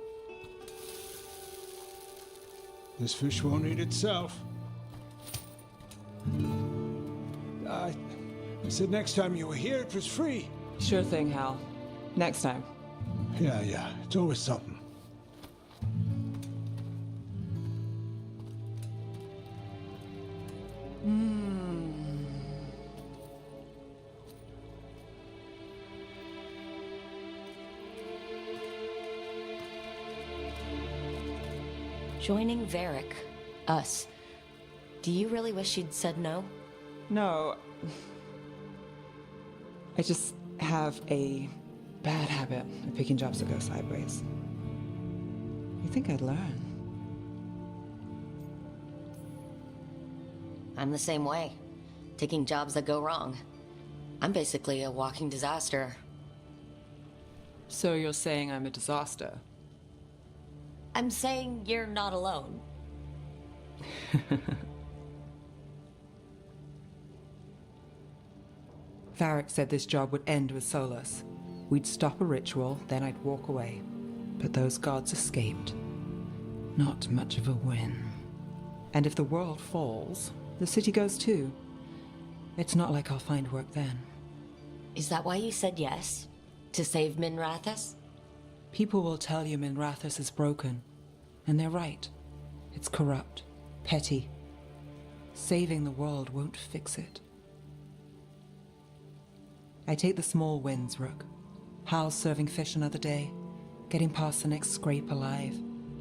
This fish won't eat itself. I said next time you were here it was free. Sure thing, Hal. Next time. Yeah, it's always something. Joining Varric. Us. Do you really wish you'd said no? No. I just have a bad habit of picking jobs that go sideways. You think I'd learn? I'm the same way. Taking jobs that go wrong. I'm basically a walking disaster. So you're saying I'm a disaster? I'm saying you're not alone. Varric said this job would end with Solus. We'd stop a ritual, then I'd walk away. But those gods escaped. Not much of a win. And if the world falls, the city goes too. It's not like I'll find work then. Is that why you said yes? To save Minrathous? People will tell you Minrathous is broken. And they're right. It's corrupt. Petty. Saving the world won't fix it. I take the small wins, Rook. Hal's serving fish another day. Getting past the next scrape alive.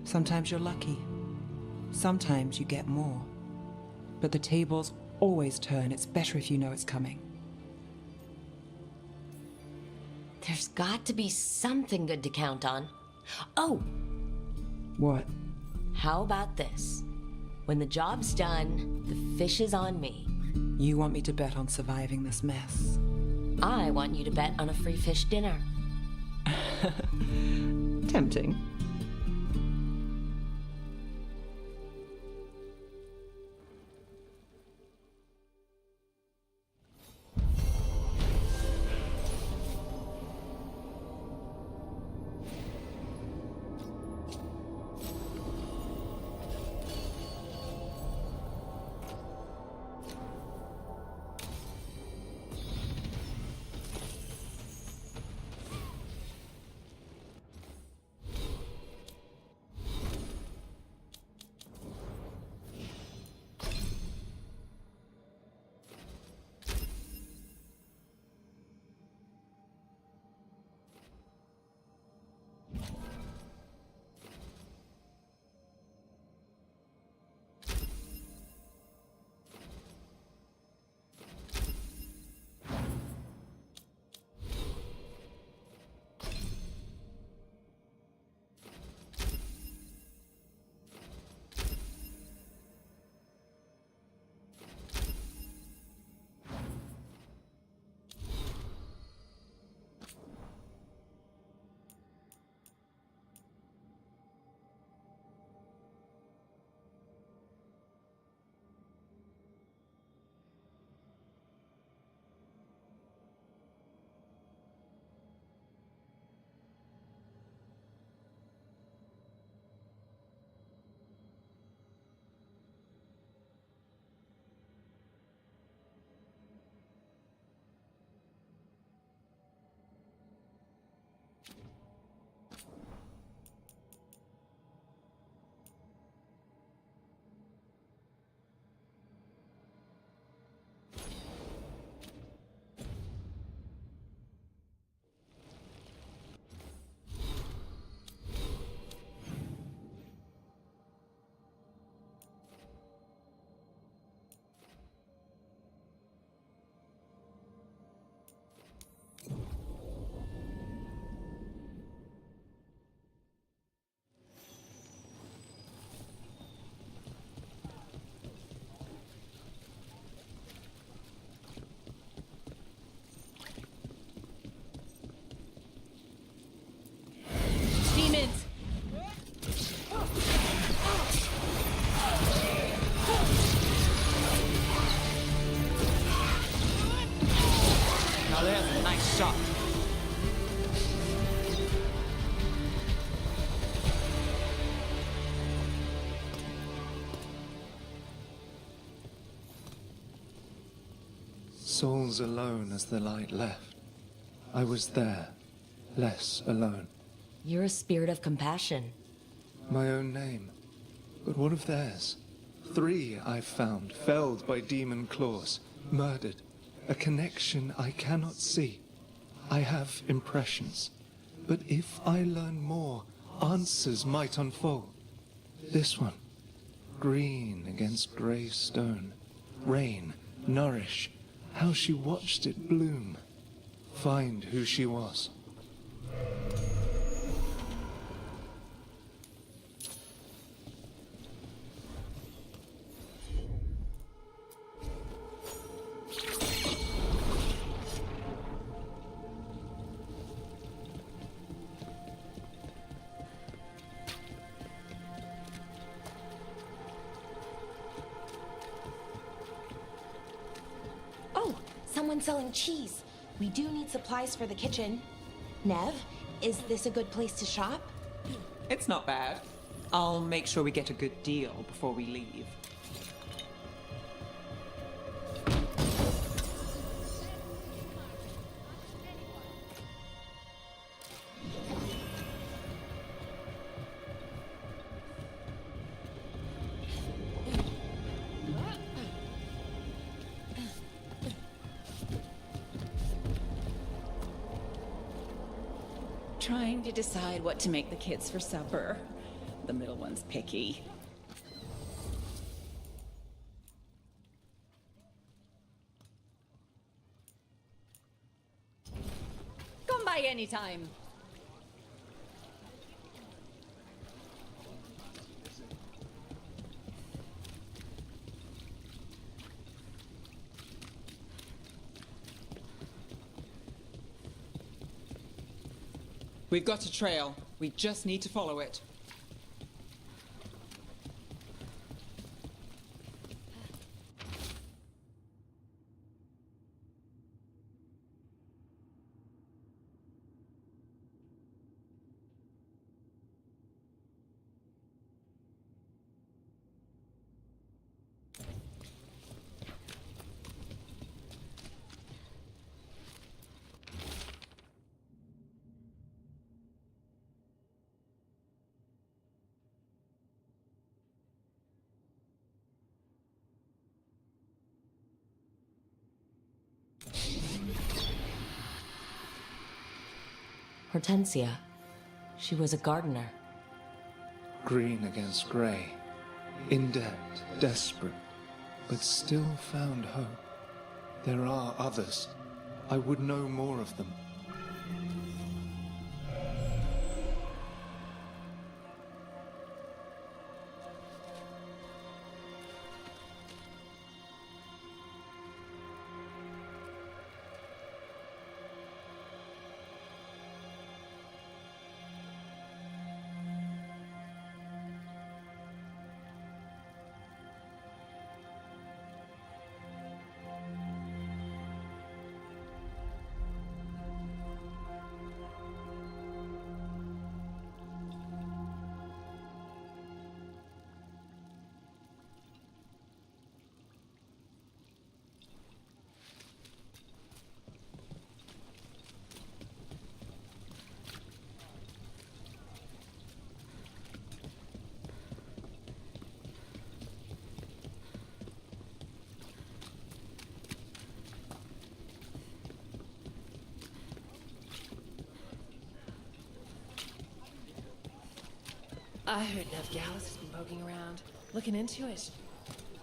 Sometimes you're lucky. Sometimes you get more. But the tables always turn. It's better if you know it's coming. There's got to be something good to count on. Oh! What? How about this? When the job's done, the fish is on me. You want me to bet on surviving this mess? I want you to bet on a free fish dinner. Tempting. Demons! Now there's a nice shot. Souls alone as the light left. I was there, less alone. You're a spirit of compassion. My own name. But what of theirs? 3 I've found, felled by demon claws, murdered. A connection I cannot see. I have impressions. But if I learn more, answers might unfold. This one. Green against grey stone. Rain, nourish. How she watched it bloom. Find who she was. Oh, someone's selling cheese. We do need supplies for the kitchen. Nev, is this a good place to shop? It's not bad. I'll make sure we get a good deal before we leave. Trying to decide what to make the kids for supper. The middle one's picky. Come by anytime. We've got a trail. We just need to follow it. Hortensia. She was a gardener. Green against grey. In debt, desperate, but still found hope. There are others. I would know more of them. I heard enough Gallus has been poking around, looking into it.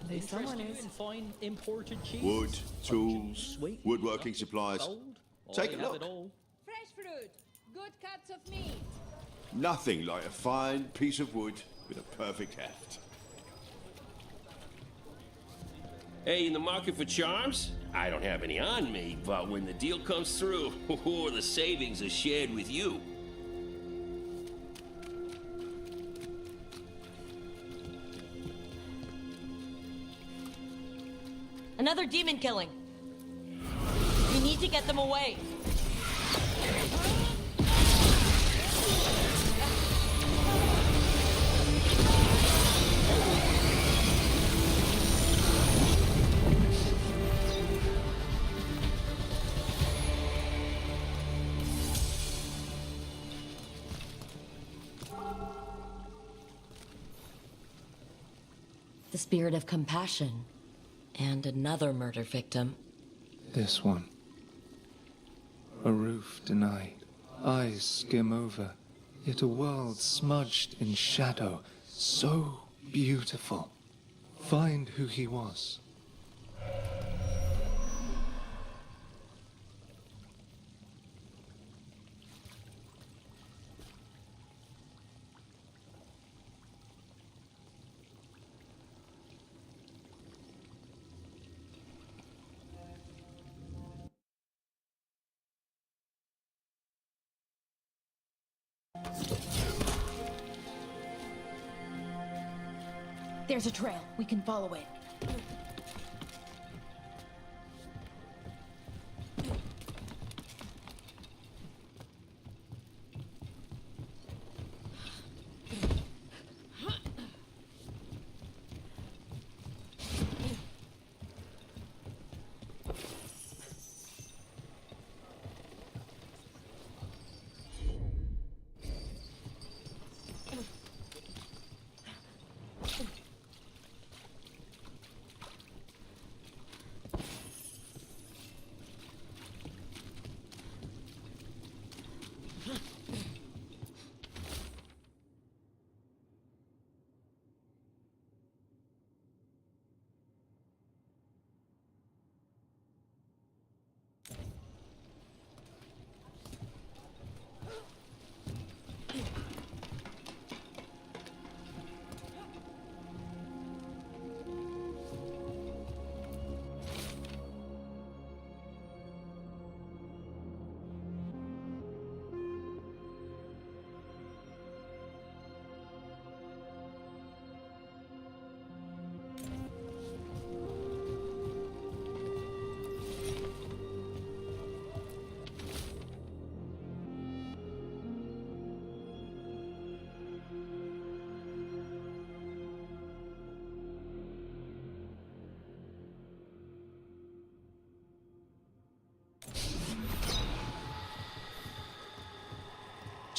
At least someone is. Fine imported cheese. Wood, tools, woodworking supplies. Take a look. Fresh fruit, good cuts of meat. Nothing like a fine piece of wood with a perfect heft. Hey, in the market for charms? I don't have any on me, but when the deal comes through, the savings are shared with you. Another demon killing. We need to get them away. The spirit of compassion. And another murder victim. This one. A roof denied. Eyes skim over. Yet a world smudged in shadow. So beautiful. Find who he was. There's a trail. We can follow it.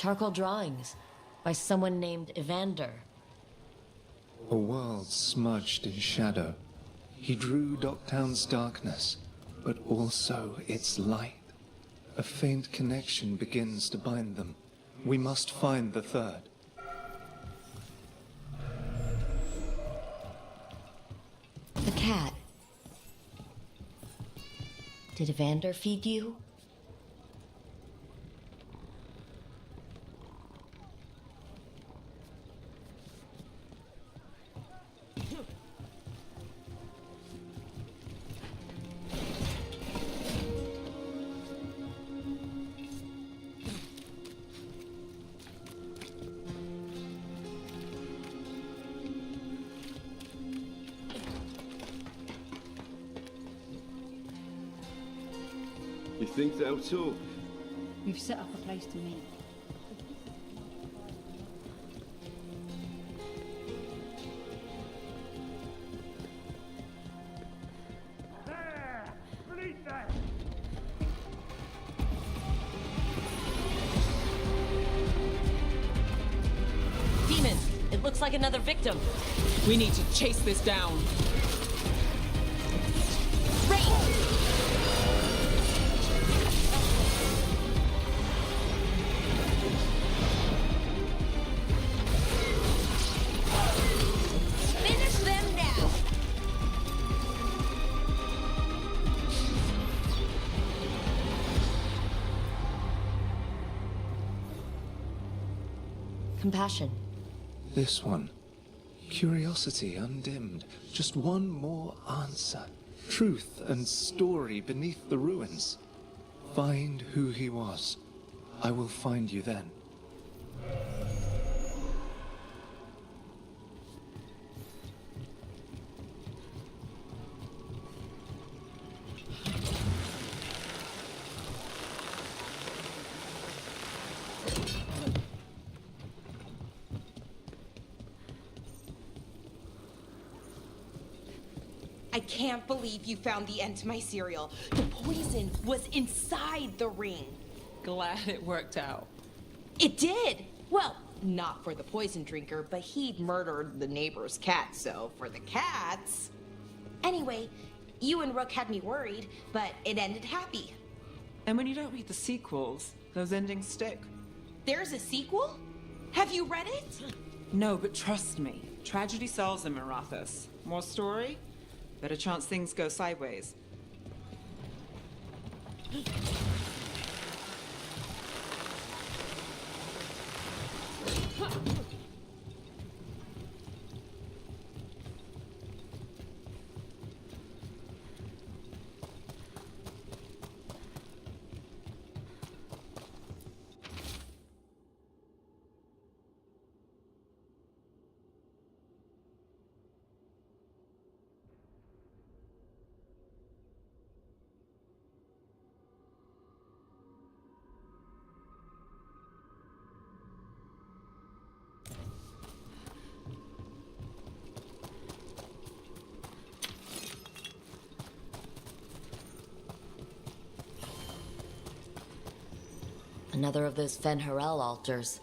Charcoal drawings by someone named Evander. A world smudged in shadow. He drew Docktown's darkness, but also its light. A faint connection begins to bind them. We must find the third. The cat. Did Evander feed you? You think they'll talk? We've set up a place to meet. Demon! It looks like another victim. We need to chase this down. compassion. This one. Curiosity undimmed. Just one more answer. Truth and story beneath the ruins. Find who he was. I will find you then. I can't believe you found the end to my cereal. The poison was inside the ring. Glad it worked out. It did. Well, not for the poison drinker, but he'd murdered the neighbor's cat, so for the cats... Anyway, you and Rook had me worried, but it ended happy. And when you don't read the sequels, those endings stick. There's a sequel? Have you read it? No, but trust me. Tragedy sells in Marathas. More story? Better chance things go sideways. Another of those Fen-Harel altars.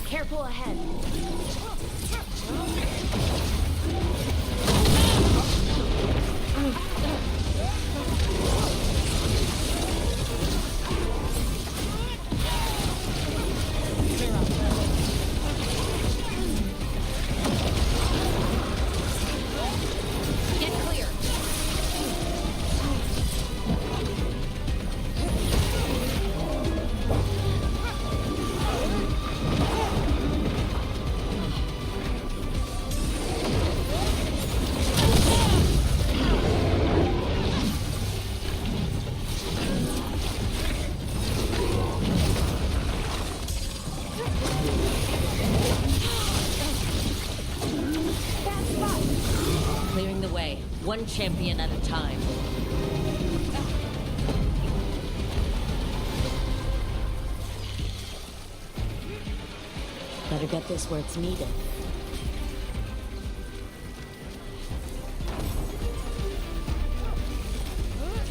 Careful ahead. Get clear. Clearing the way, one champion at a time. Better get this where it's needed.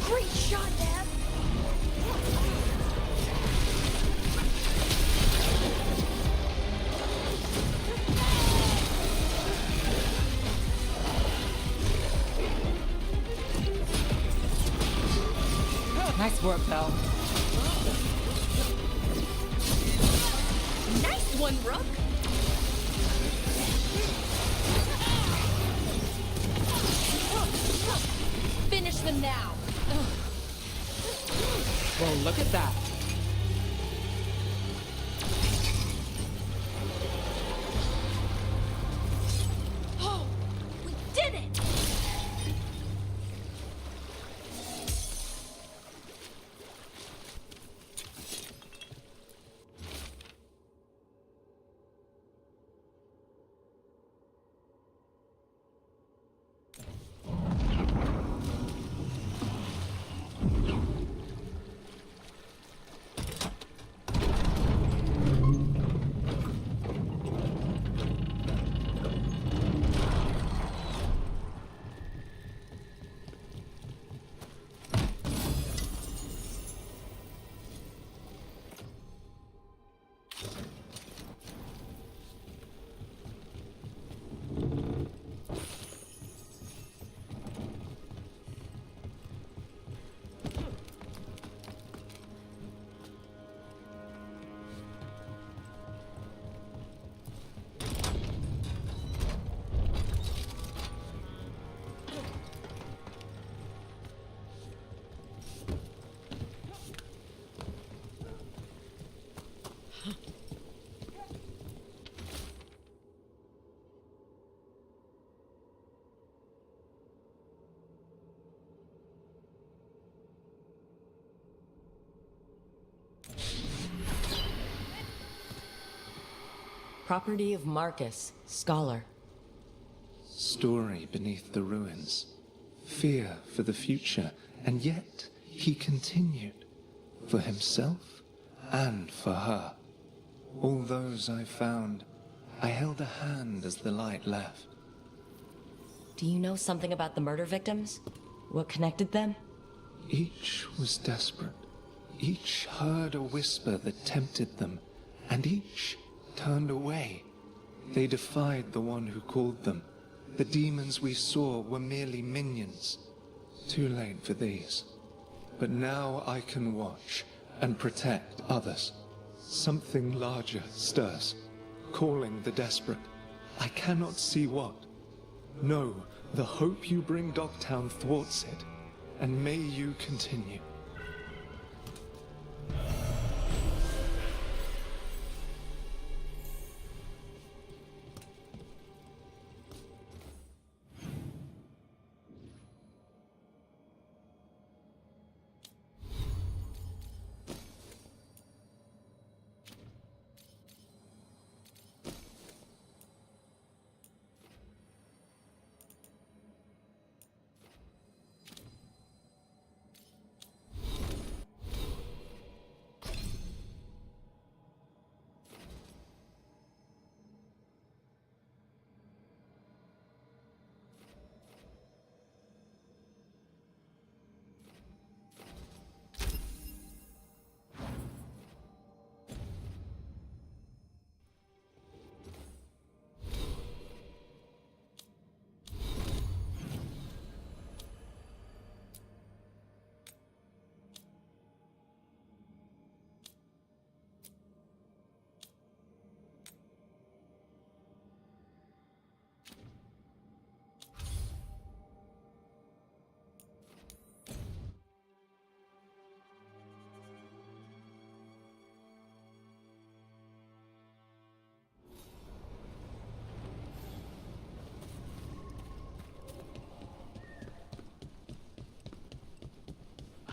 Great shot, Dad. Nice work, Belle. Nice one, Rook. Finish them now. Well, look at that. Oh, we did it! Property of Marcus, scholar. Story beneath the ruins. Fear for the future, and yet he continued. For himself and for her. All those I found, I held a hand as the light left. Do you know something about the murder victims? What connected them? Each was desperate. Each heard a whisper that tempted them, and each turned away. They defied the one who called them. The demons we saw were merely minions. Too late for these. But now I can watch and protect others. Something larger stirs, calling the desperate. I cannot see what. No, the hope you bring Dogtown thwarts it, and may you continue.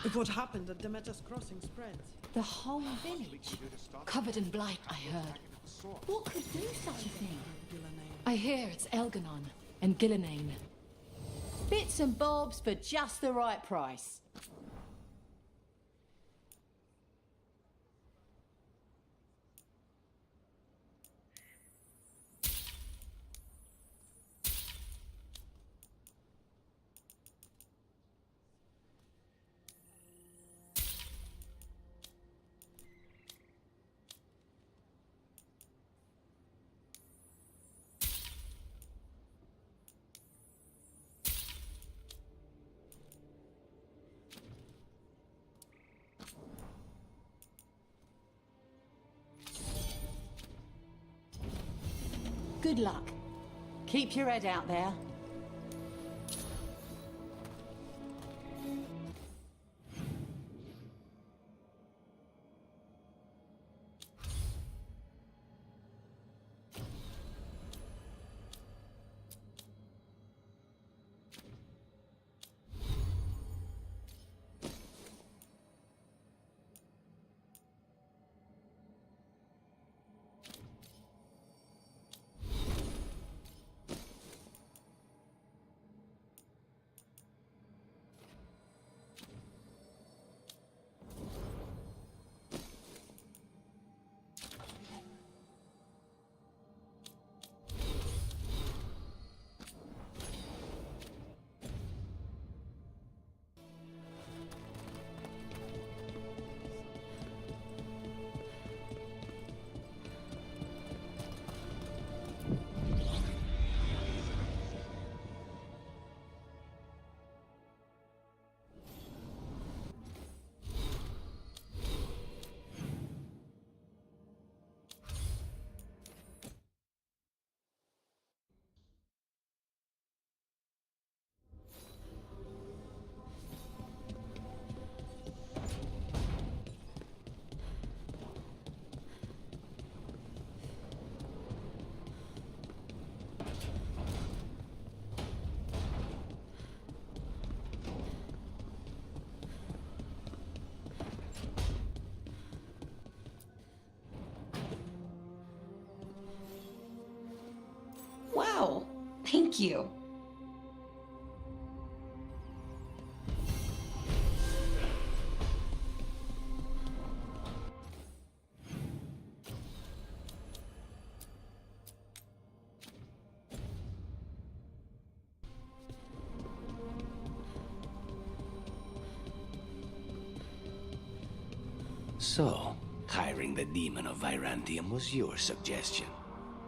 If what happened at Demeter's Crossing spreads. The whole village, covered in blight, I heard. What could do such a thing? I hear it's Elganon and Gillenane. Bits and bobs for just the right price. Good luck. Keep your head out there. Thank you. So, hiring the demon of Virantium was your suggestion.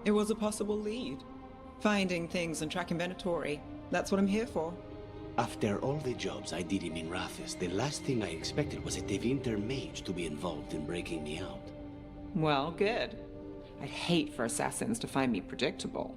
It was a possible lead. Finding things and tracking Venatori. That's what I'm here for. After all the jobs I did in Minrathis, the last thing I expected was a Tevinter mage to be involved in breaking me out. Well, good. I'd hate for assassins to find me predictable.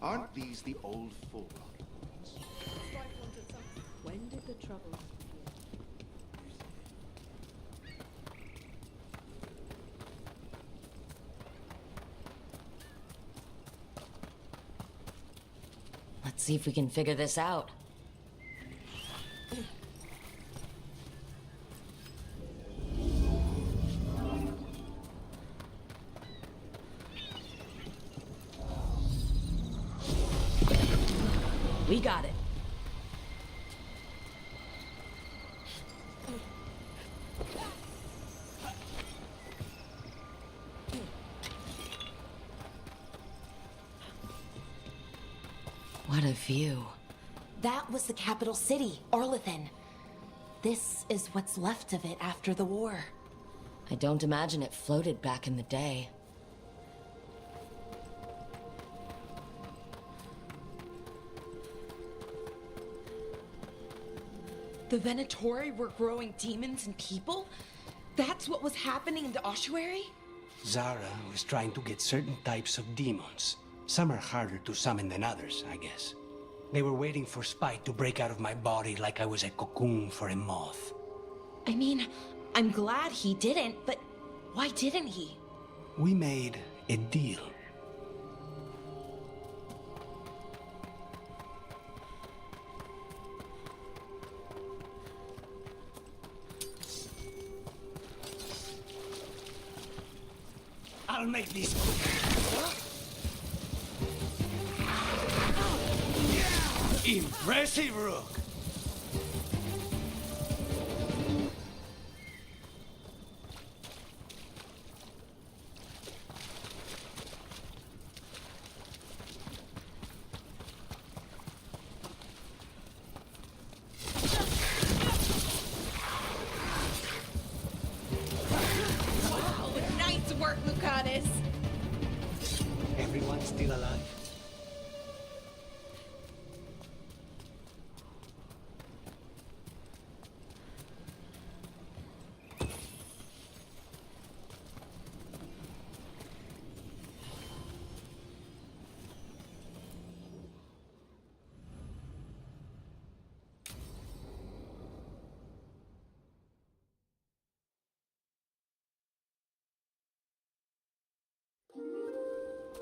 Aren't these the old full ruins? When did the troubles Let's see if we can figure this out. We got it. What a view. That was the capital city, Orlethan. This is what's left of it after the war. I don't imagine it floated back in the day. The Venatori were growing demons and people? That's what was happening in the ossuary? Zara was trying to get certain types of demons. Some are harder to summon than others, I guess. They were waiting for Spite to break out of my body like I was a cocoon for a moth. I mean, I'm glad he didn't, but why didn't he? We made a deal. I'll make this quick. Impressive, Rook. Wow, nice work, Lucanus. Everyone still alive?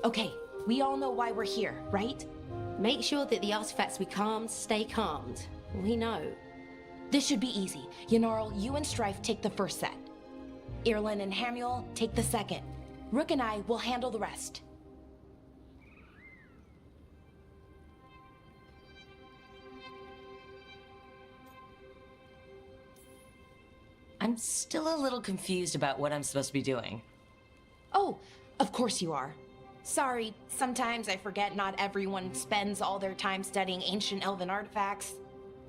Okay, we all know why we're here, right? Make sure that the artifacts we calmed stay calmed. We know. This should be easy. Yanarl, you and Strife take the first set. Irlin and Hamuel take the second. Rook and I will handle the rest. I'm still a little confused about what I'm supposed to be doing. Oh, of course you are. Sorry, sometimes I forget not everyone spends all their time studying ancient elven artifacts.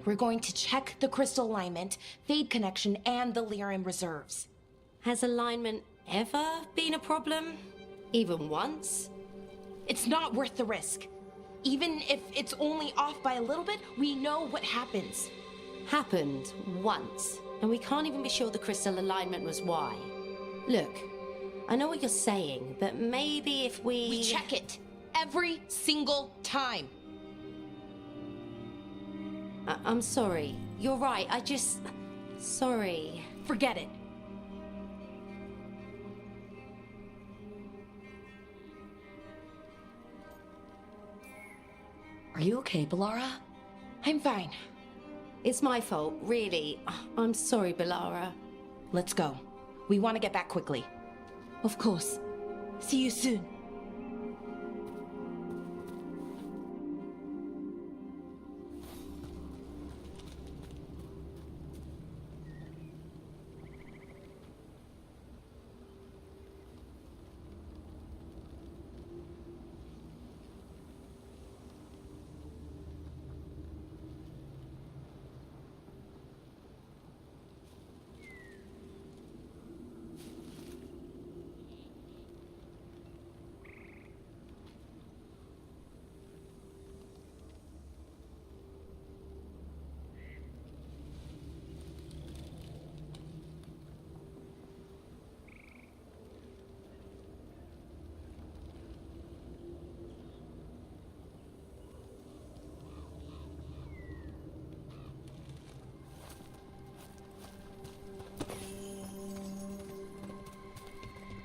We're going to check the crystal alignment, fade connection, and the Lyrium reserves. Has alignment ever been a problem? Even once? It's not worth the risk. Even if it's only off by a little bit, we know what happens. Happened once, and we can't even be sure the crystal alignment was why. Look, I know what you're saying, but maybe if we... We check it every single time. I'm sorry. You're right. Sorry. Forget it. Are you okay, Bellara? I'm fine. It's my fault, really. I'm sorry, Bellara. Let's go. We want to get back quickly. Of course. See you soon.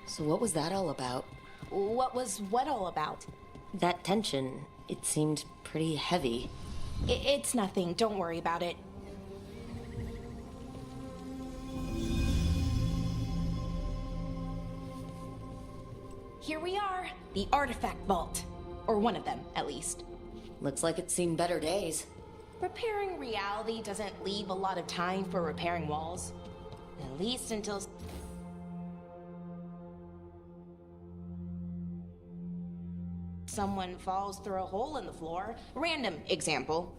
So what was that all about? What was what all about? That tension, it seemed pretty heavy. It's nothing. Don't worry about it. Here we are, the artifact vault. Or one of them, at least. Looks like it's seen better days. Repairing reality doesn't leave a lot of time for repairing walls. At least until... someone falls through a hole in the floor. Random example.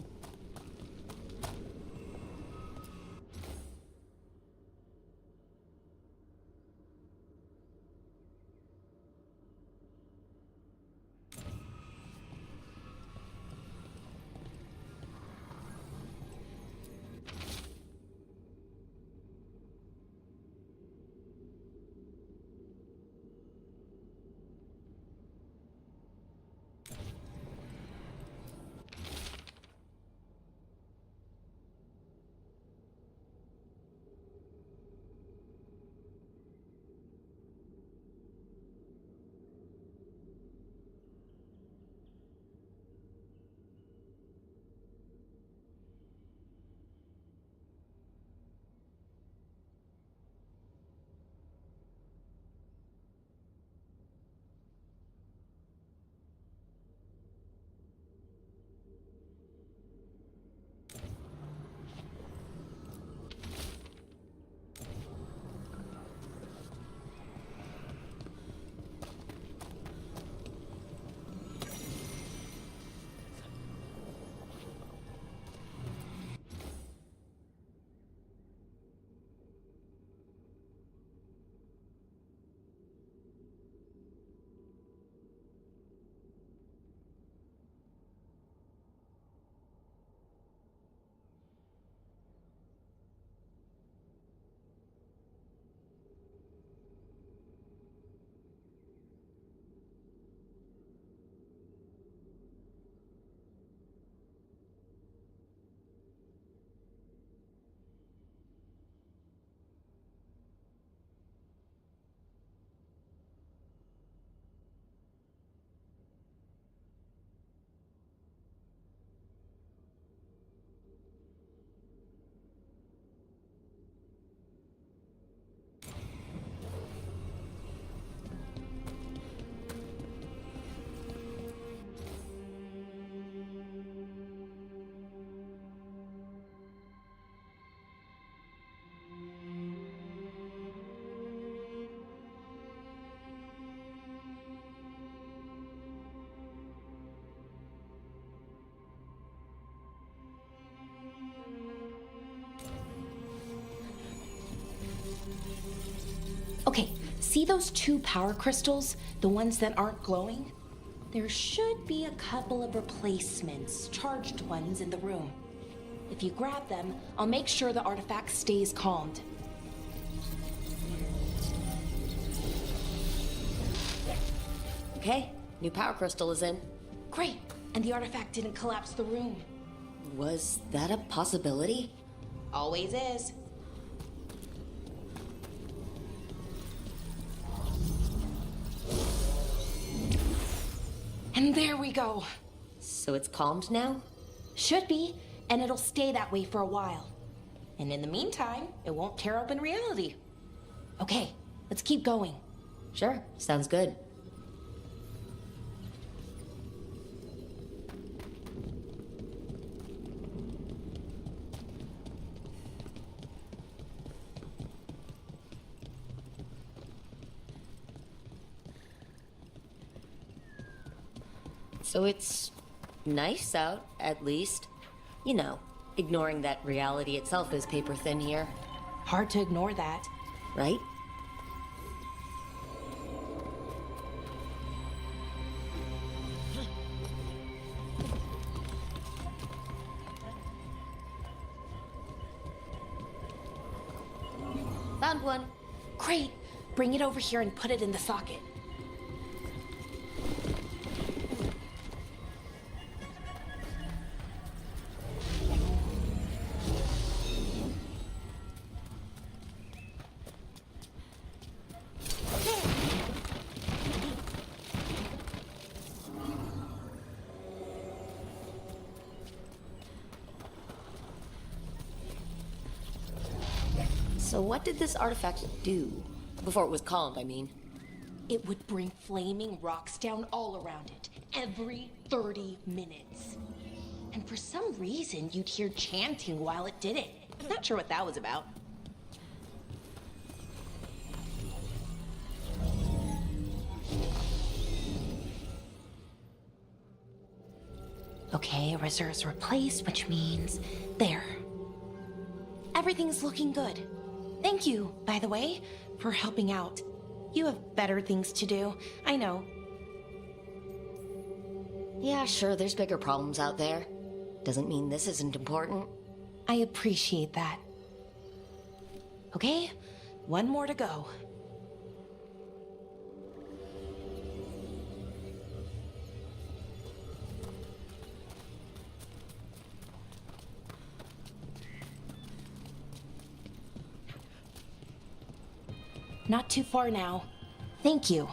Okay, see those 2 power crystals? The ones that aren't glowing? There should be a couple of replacements, charged ones, in the room. If you grab them, I'll make sure the artifact stays calmed. Okay, new power crystal is in. Great, and the artifact didn't collapse the room. Was that a possibility? Always is. And there we go. So it's calmed now? Should be, and it'll stay that way for a while. And in the meantime, it won't tear open reality. Okay, let's keep going. Sure, sounds good. So it's nice out, at least. You know, ignoring that reality itself is paper thin here. Hard to ignore that. Right? Found one. Great. Bring it over here and put it in the socket. So what did this artifact do? Before it was calmed, I mean. It would bring flaming rocks down all around it, every 30 minutes. And for some reason, you'd hear chanting while it did it. Not sure what that was about. Okay, reserves replaced, which means there. Everything's looking good. Thank you, by the way, for helping out. You have better things to do, I know. Yeah, sure, there's bigger problems out there. Doesn't mean this isn't important. I appreciate that. Okay, one more to go. Not too far now. Thank you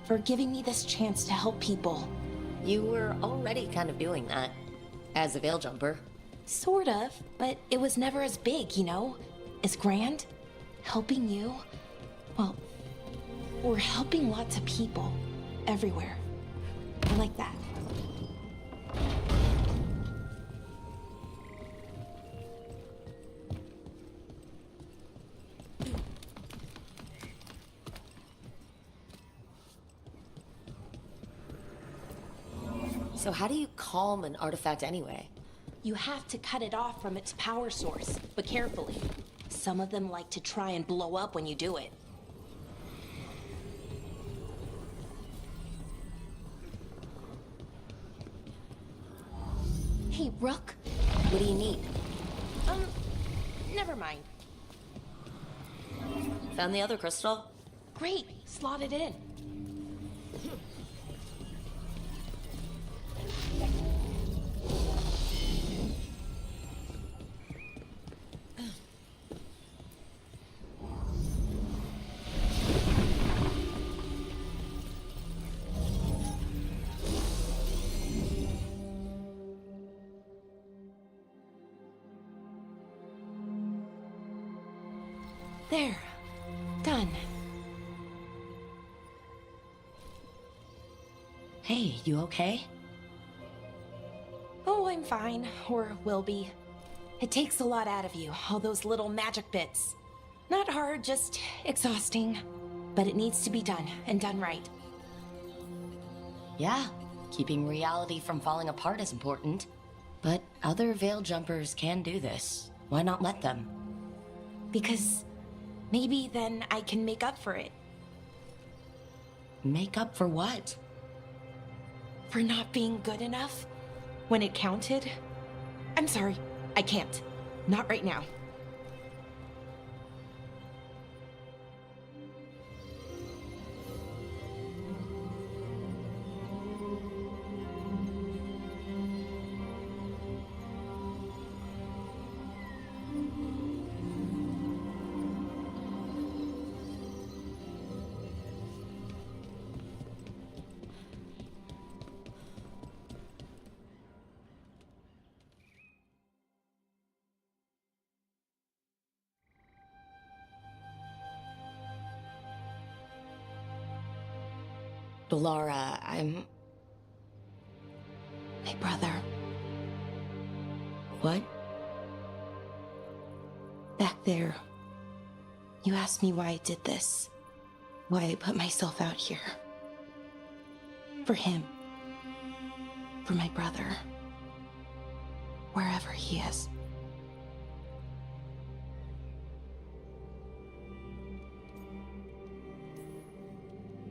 for giving me this chance to help people. You were already kind of doing that, as a veil jumper. Sort of, but it was never as big, you know? As grand. Helping you, well, we're helping lots of people, everywhere. I like that. So how do you calm an artifact anyway? You have to cut it off from its power source, but carefully. Some of them like to try and blow up when you do it. Hey, Rook. What do you need? Never mind. Found the other crystal? Great, slot it in. There. Done. Hey, you okay? Oh, I'm fine. Or will be. It takes a lot out of you, all those little magic bits. Not hard, just exhausting. But it needs to be done, and done right. Yeah, keeping reality from falling apart is important. But other veil jumpers can do this. Why not let them? Because Maybe then I can make up for it. Make up for what? For not being good enough when it counted. I'm sorry, I can't. Not right now. Laura, I'm... My brother. What? Back there. You asked me why I did this. Why I put myself out here. For him. For my brother. Wherever he is.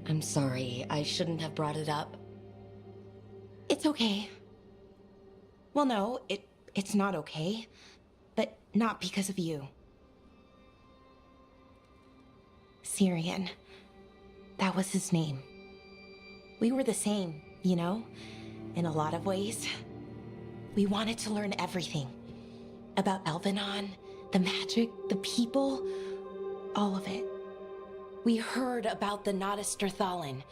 I'm sorry. I shouldn't have brought it up. It's okay. Well, no, it's not okay. But not because of you. Syrian. That was his name. We were the same, you know? In a lot of ways. We wanted to learn everything. About Elvenon, the magic, the people, all of it. We heard about the Notisterthalin,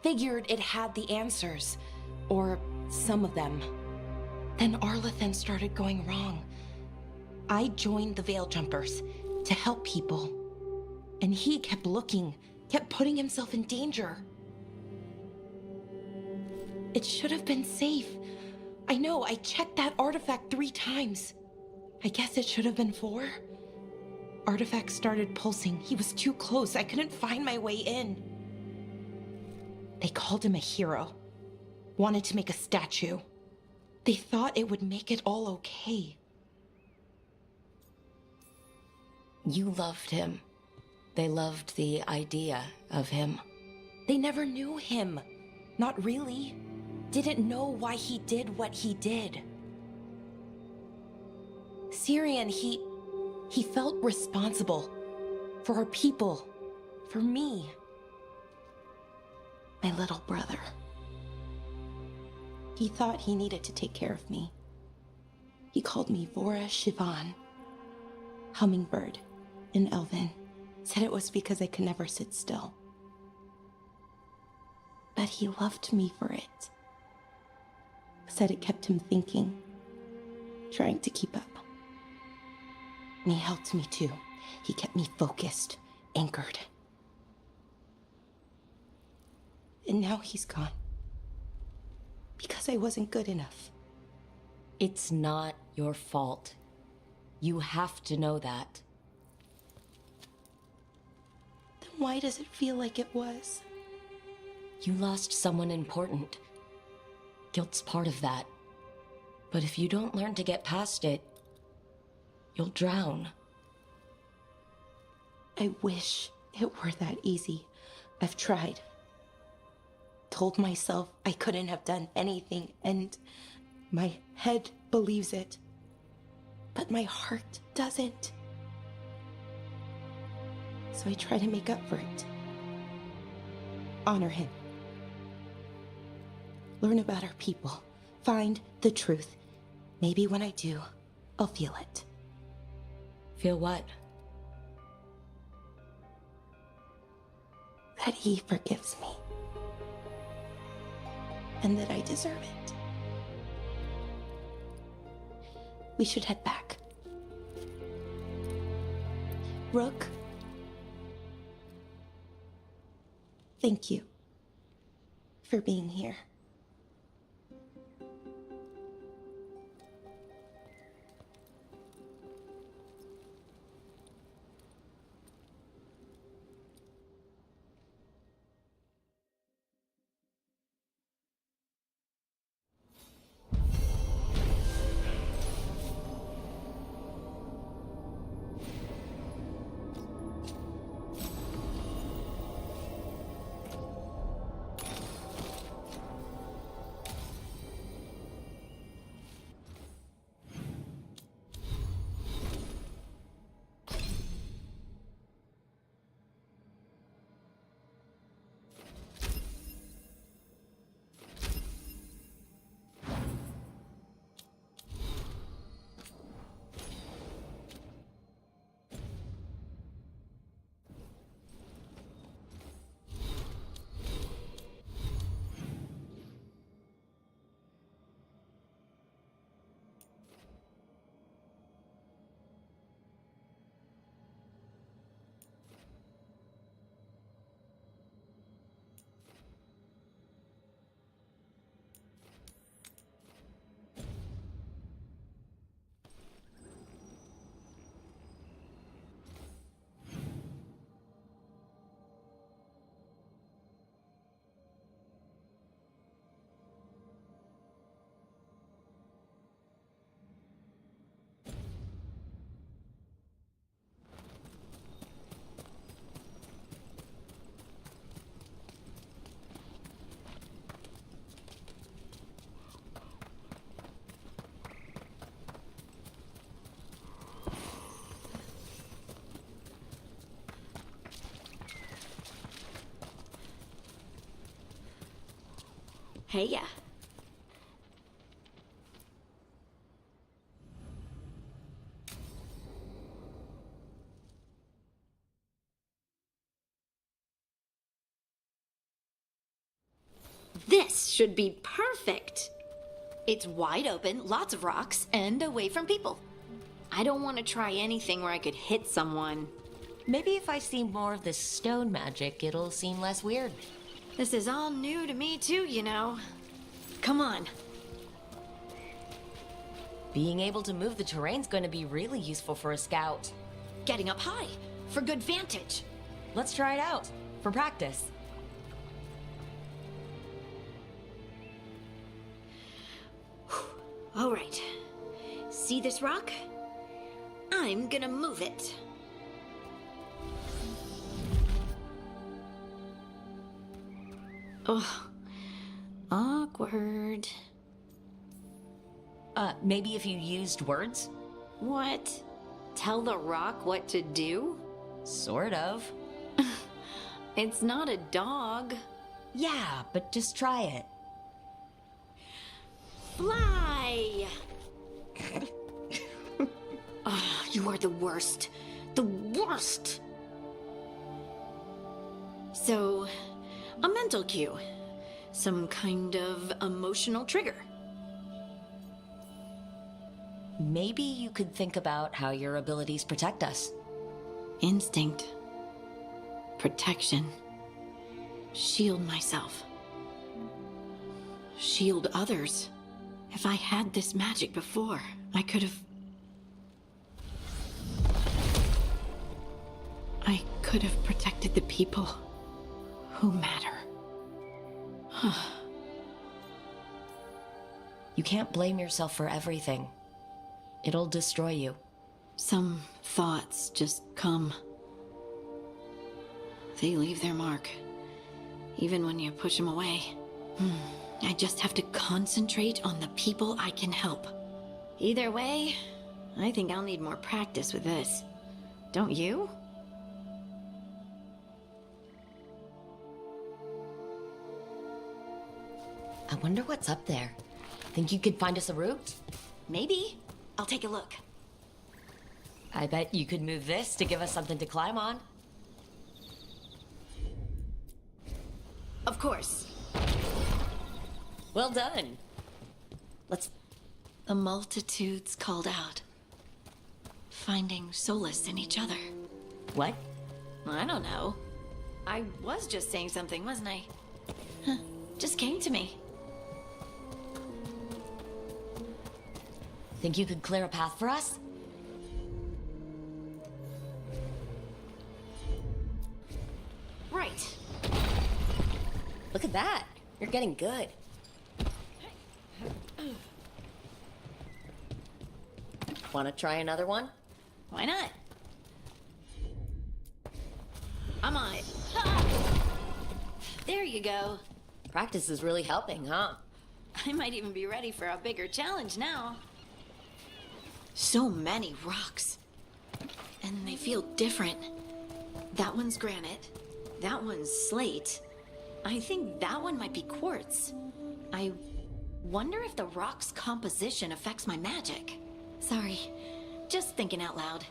figured it had the answers, or some of them. Then Arlathan started going wrong. I joined the Veil Jumpers to help people. And he kept looking, kept putting himself in danger. It should have been safe. I know, I checked that artifact 3 times. I guess it should have been 4. Artifact started pulsing. He was too close. I couldn't find my way in. They called him a hero. Wanted to make a statue. They thought it would make it all okay. You loved him. They loved the idea of him. They never knew him. Not really. Didn't know why he did what he did. Syrian, he felt responsible for our people, for me, my little brother. He thought he needed to take care of me. He called me Vora Shivan, hummingbird in Elven. Said it was because I could never sit still. But he loved me for it. Said it kept him thinking, trying to keep up. And he helped me too. He kept me focused, anchored. And now he's gone. Because I wasn't good enough. It's not your fault. You have to know that. Then why does it feel like it was? You lost someone important. Guilt's part of that. But if you don't learn to get past it, you'll drown. I wish it were that easy. I've tried. Told myself I couldn't have done anything, and my head believes it. But my heart doesn't. So I try to make up for it. Honor him. Learn about our people. Find the truth. Maybe when I do, I'll feel it. Feel what? That he forgives me. And that I deserve it. We should head back. Rook. Thank you for being here. Hey, yeah. This should be perfect. It's wide open, lots of rocks, and away from people. I don't want to try anything where I could hit someone. Maybe if I see more of this stone magic, it'll seem less weird. This is all new to me too, you know. Come on. Being able to move the terrain's going to be really useful for a scout. Getting up high, for good vantage. Let's try it out, for practice. All right. See this rock? I'm gonna move it. Oh, awkward. Maybe if you used words? What? Tell the rock what to do? Sort of. It's not a dog. Yeah, but just try it. Fly! Oh, you are the worst. The worst! So, a mental cue. Some kind of emotional trigger. Maybe you could think about how your abilities protect us. Instinct. Protection. Shield myself. Shield others. If I had this magic before, I could have... I could have protected the people who matter. You can't blame yourself for everything. It'll destroy you. Some thoughts just come. They leave their mark, even when you push them away. I just have to concentrate on the people I can help. Either way, I think I'll need more practice with this. Don't you? I wonder what's up there. Think you could find us a route? Maybe. I'll take a look. I bet you could move this to give us something to climb on. Of course. Well done. Let's... The multitudes called out, finding solace in each other. What? I don't know. I was just saying something, wasn't I? Just came to me. Think you could clear a path for us? Right. Look at that. You're getting good. Want to try another one? Why not? I'm on it. There you go. Practice is really helping, huh? I might even be ready for a bigger challenge now. So many rocks. And they feel different. That one's granite. That one's slate. I think that one might be quartz. I wonder if the rock's composition affects my magic. Sorry, just thinking out loud.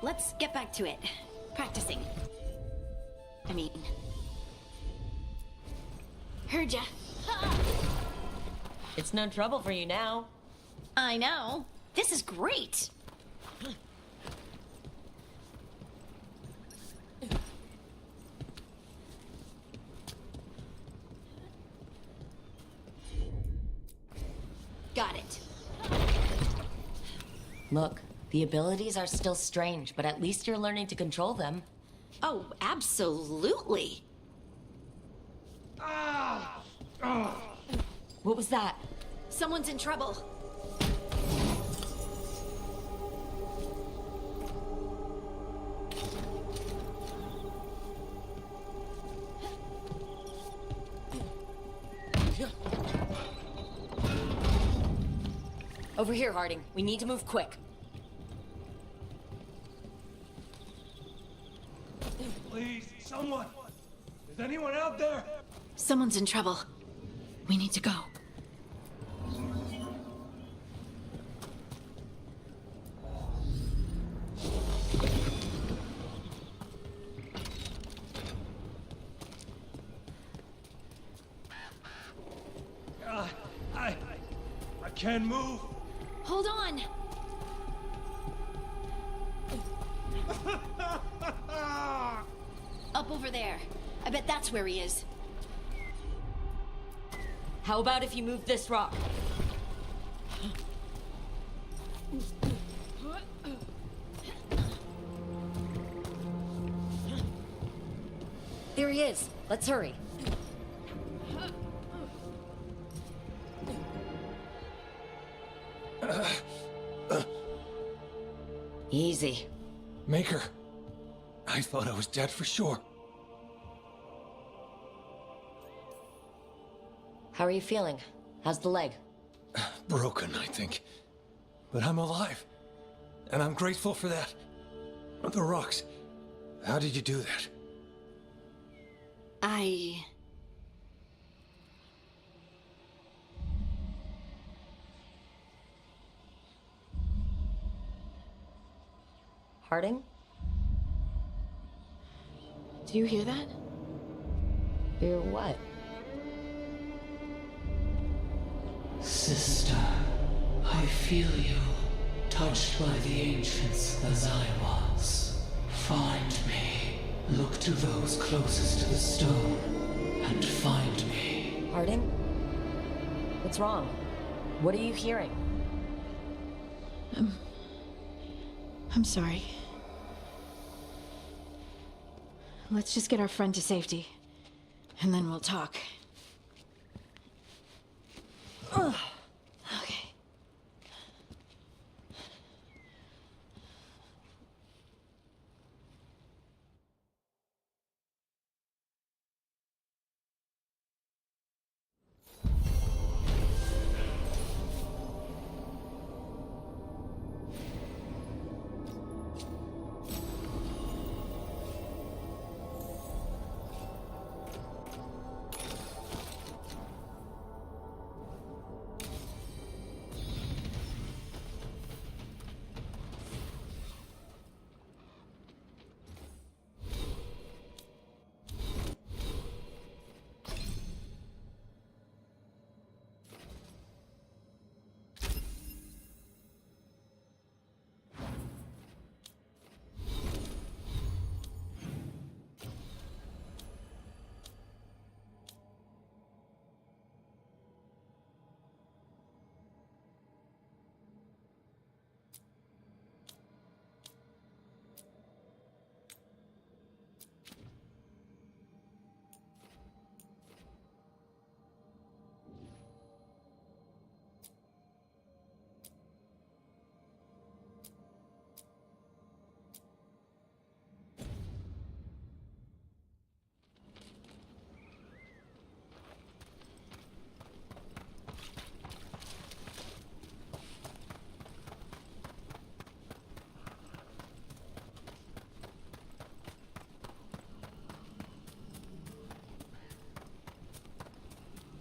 Let's get back to it. Practicing. I mean... Heard ya. It's no trouble for you now. I know. This is great. Got it. Look, the abilities are still strange, but at least you're learning to control them. Oh, absolutely. What was that? Someone's in trouble. Over here, Harding. We need to move quick. Please, someone! Is anyone out there? Someone's in trouble. We need to go. I can't move. Hold on! Up over there. I bet that's where he is. How about if you move this rock? There he is. Let's hurry. Easy. Maker, I thought I was dead for sure. How are you feeling? How's the leg? Broken, I think. But I'm alive. And I'm grateful for that. The rocks. How did you do that? Harding? Do you hear that? Hear what? Sister, I feel you, touched by the ancients as I was. Find me. Look to those closest to the stone, and find me. Harding? What's wrong? What are you hearing? I'm sorry. Let's just get our friend to safety, and then we'll talk. Ugh. Okay.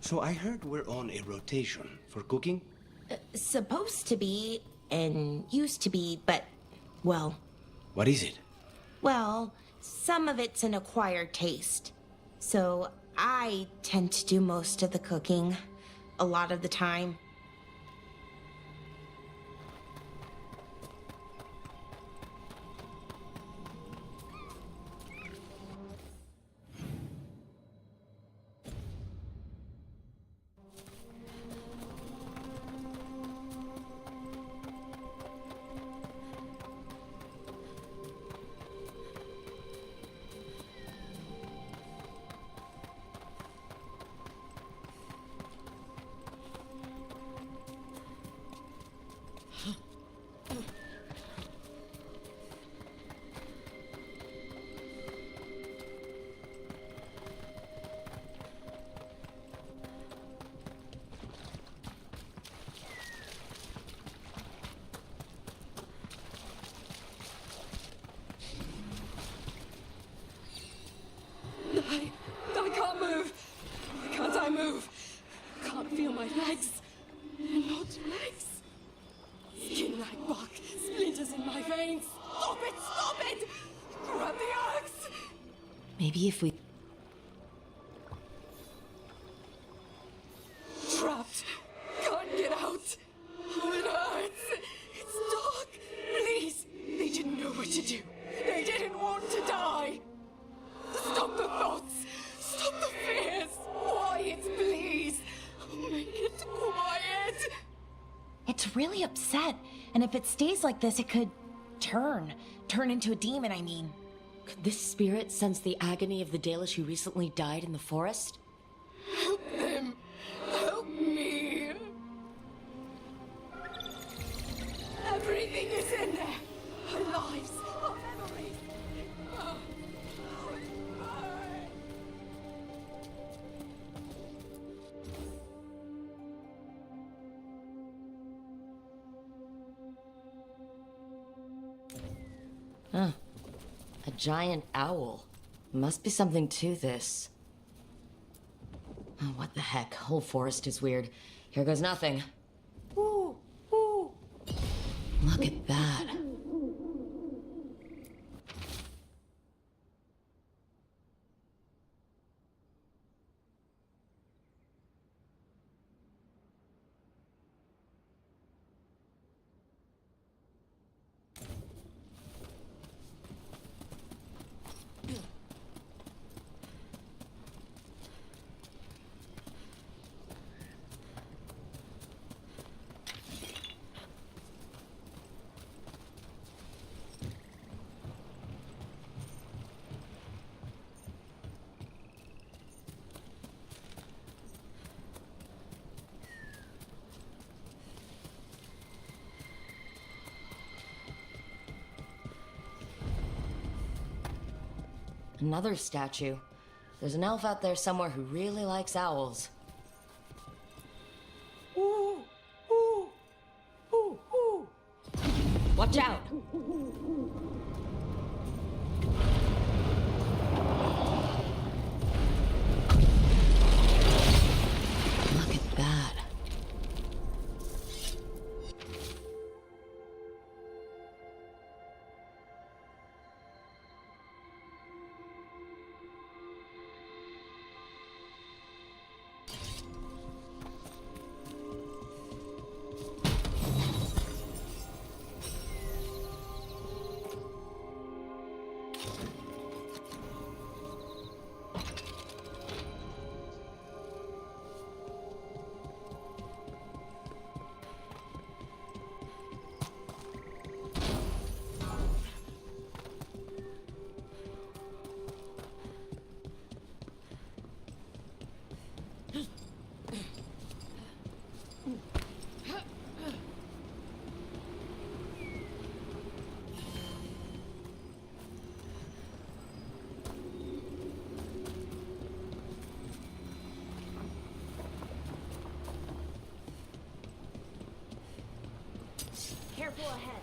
So I heard we're on a rotation for cooking? Supposed to be, and used to be, but, well... What is it? Well, some of it's an acquired taste. So I tend to do most of the cooking, a lot of the time. my veins! Stop it! Stop it! Grab the axe! Maybe if we... Trapped! Can't get out! Oh, it hurts! It's dark! Please! They didn't know what to do! They didn't want to die! Stop the thoughts! Stop the fears! Quiet, please! Make it quiet! It's really upset, and if it stays like this, it could turn into a demon, I mean. Could this spirit sense the agony of the Dalish who recently died in the forest? Help them! Help me! Everything is in there! Our lives, our memories! Oh, it burns. Huh. A giant owl. Must be something to this. Oh, what the heck? Whole forest is weird. Here goes nothing. Ooh, ooh. Look at that. Another statue. There's an elf out there somewhere who really likes owls. Ooh, ooh, ooh, ooh. Watch out! Look at that. Careful ahead.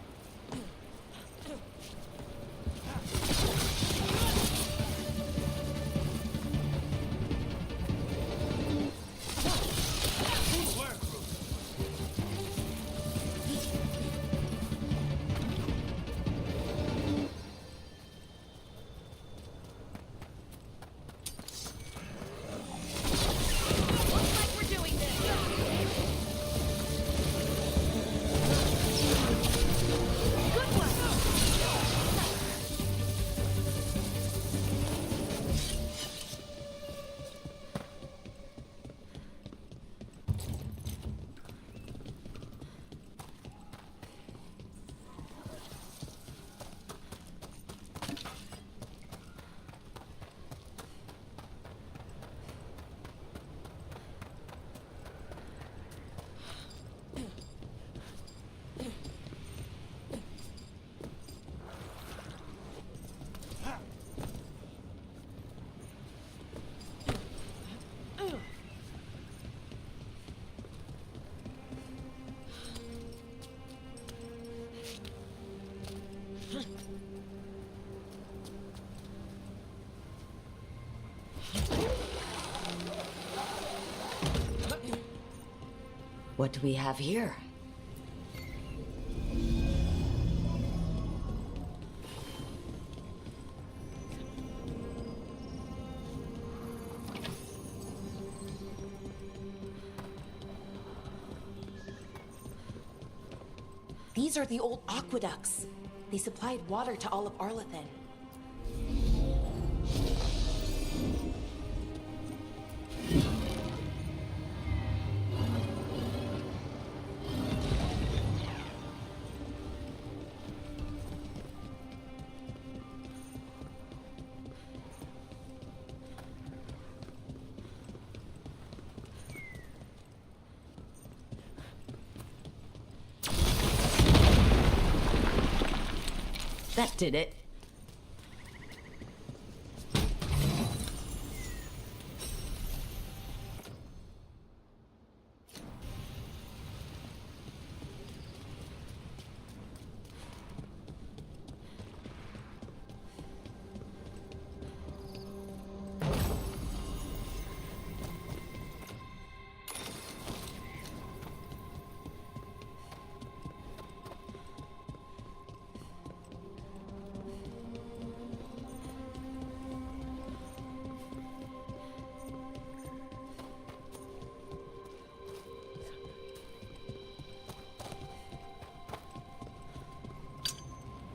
What do we have here? These are the old aqueducts. They supplied water to all of Arlethan. That did it.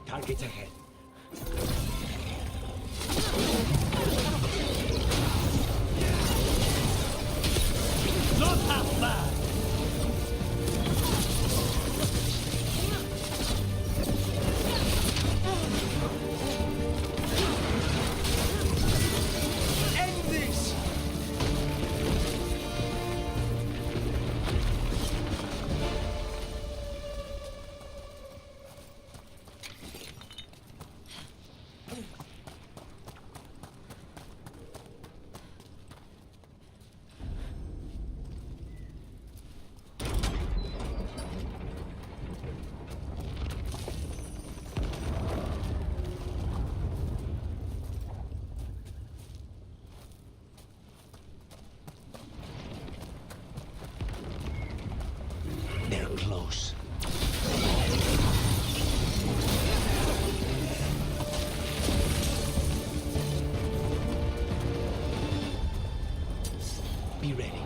Targets ahead. Not half bad. End this. They're close. Be ready.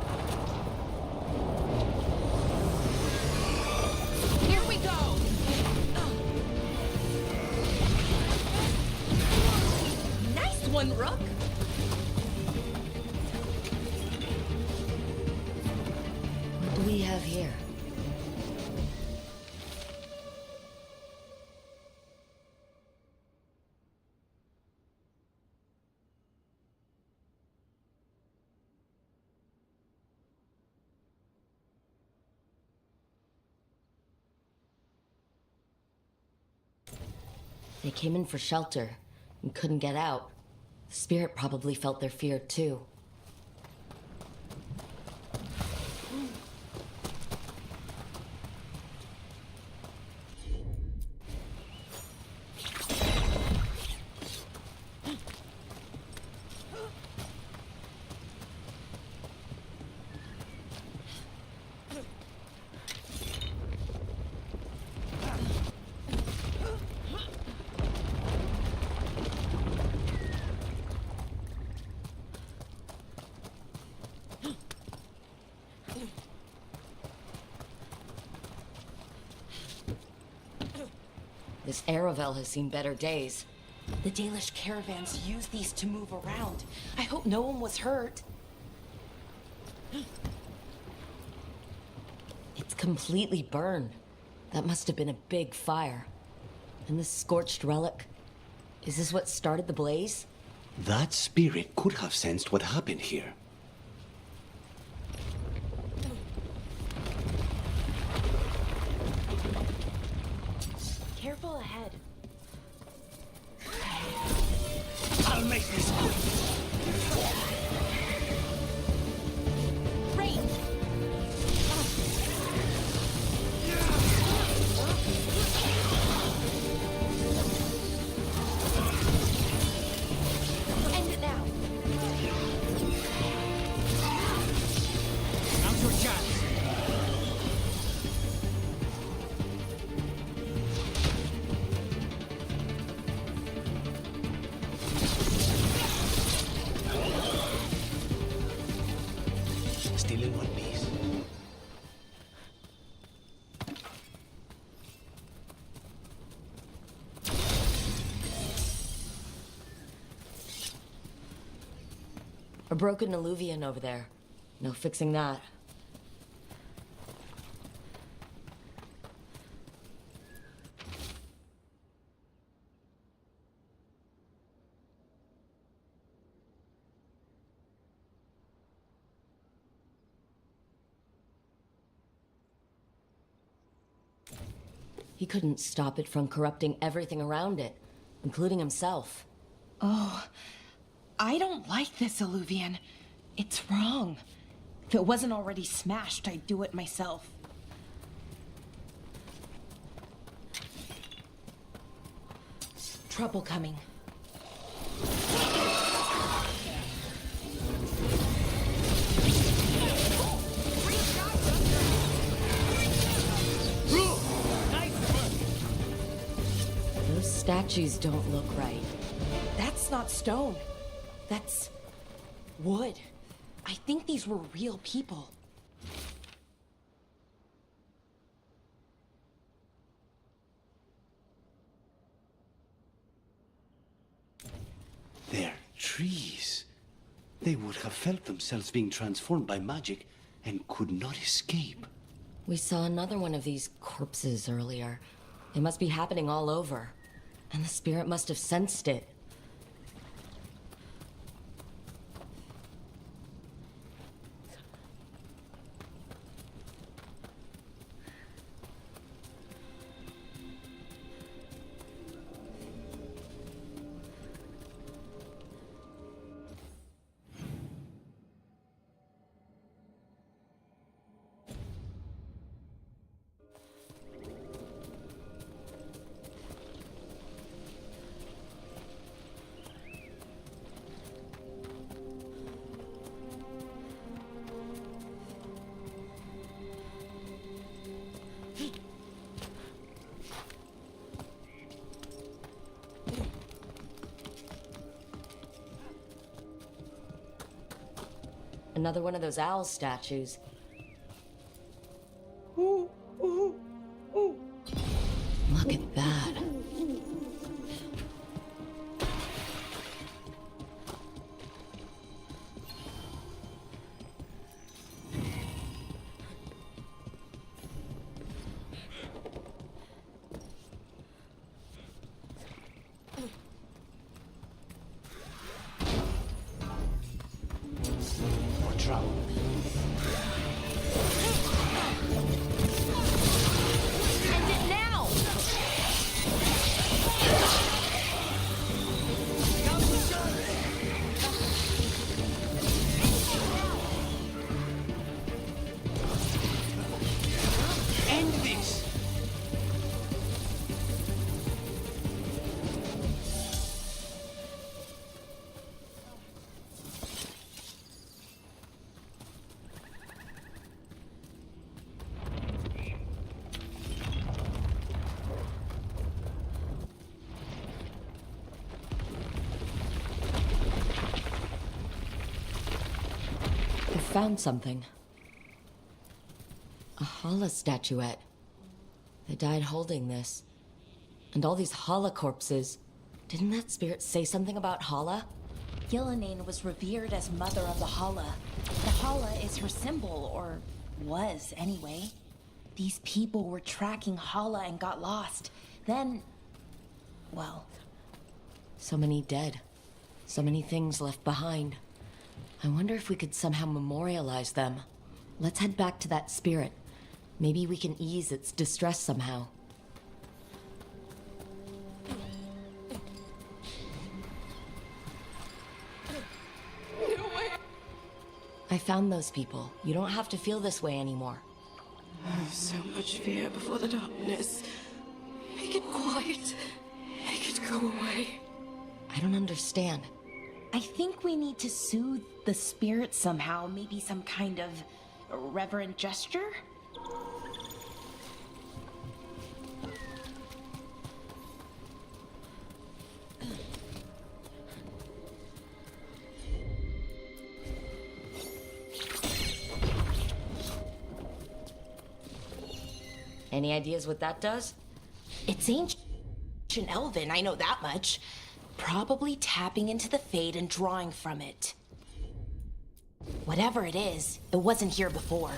Here we go! Nice one, Rook! What do we have here? They came in for shelter and couldn't get out. The spirit probably felt their fear too. This Aravel has seen better days. The Dalish caravans use these to move around. I hope no one was hurt. It's completely burned. That must have been a big fire. And this scorched relic, is this what started the blaze? That spirit could have sensed what happened here. Careful ahead. I'll make this quick. Rain! End it now. Now's your chance. A broken alluvian over there. No fixing that. He couldn't stop it from corrupting everything around it, including himself. Oh, I don't like this alluvian. It's wrong. If it wasn't already smashed, I'd do it myself. Trouble coming. Those statues don't look right. That's not stone. That's wood. I think these were real people. They're trees. They would have felt themselves being transformed by magic and could not escape. We saw another one of these corpses earlier. It must be happening all over. And the spirit must have sensed it. Another one of those owl statues. Look at that. Found something. A Hala statuette. They died holding this. And all these Hala corpses. Didn't that spirit say something about Hala? Gillenane was revered as mother of the Hala. The Hala is her symbol, or was anyway. These people were tracking Hala and got lost. Then, well... So many dead. So many things left behind. I wonder if we could somehow memorialize them. Let's head back to that spirit. Maybe we can ease its distress somehow. I found those people. You don't have to feel this way anymore. So much fear before the darkness. Make it quiet. Make it go away. I don't understand. I think we need to soothe the spirit somehow. Maybe some kind of reverent gesture? Any ideas what that does? It's ancient Elven, I know that much. Probably tapping into the Fade and drawing from it. Whatever it is, it wasn't here before.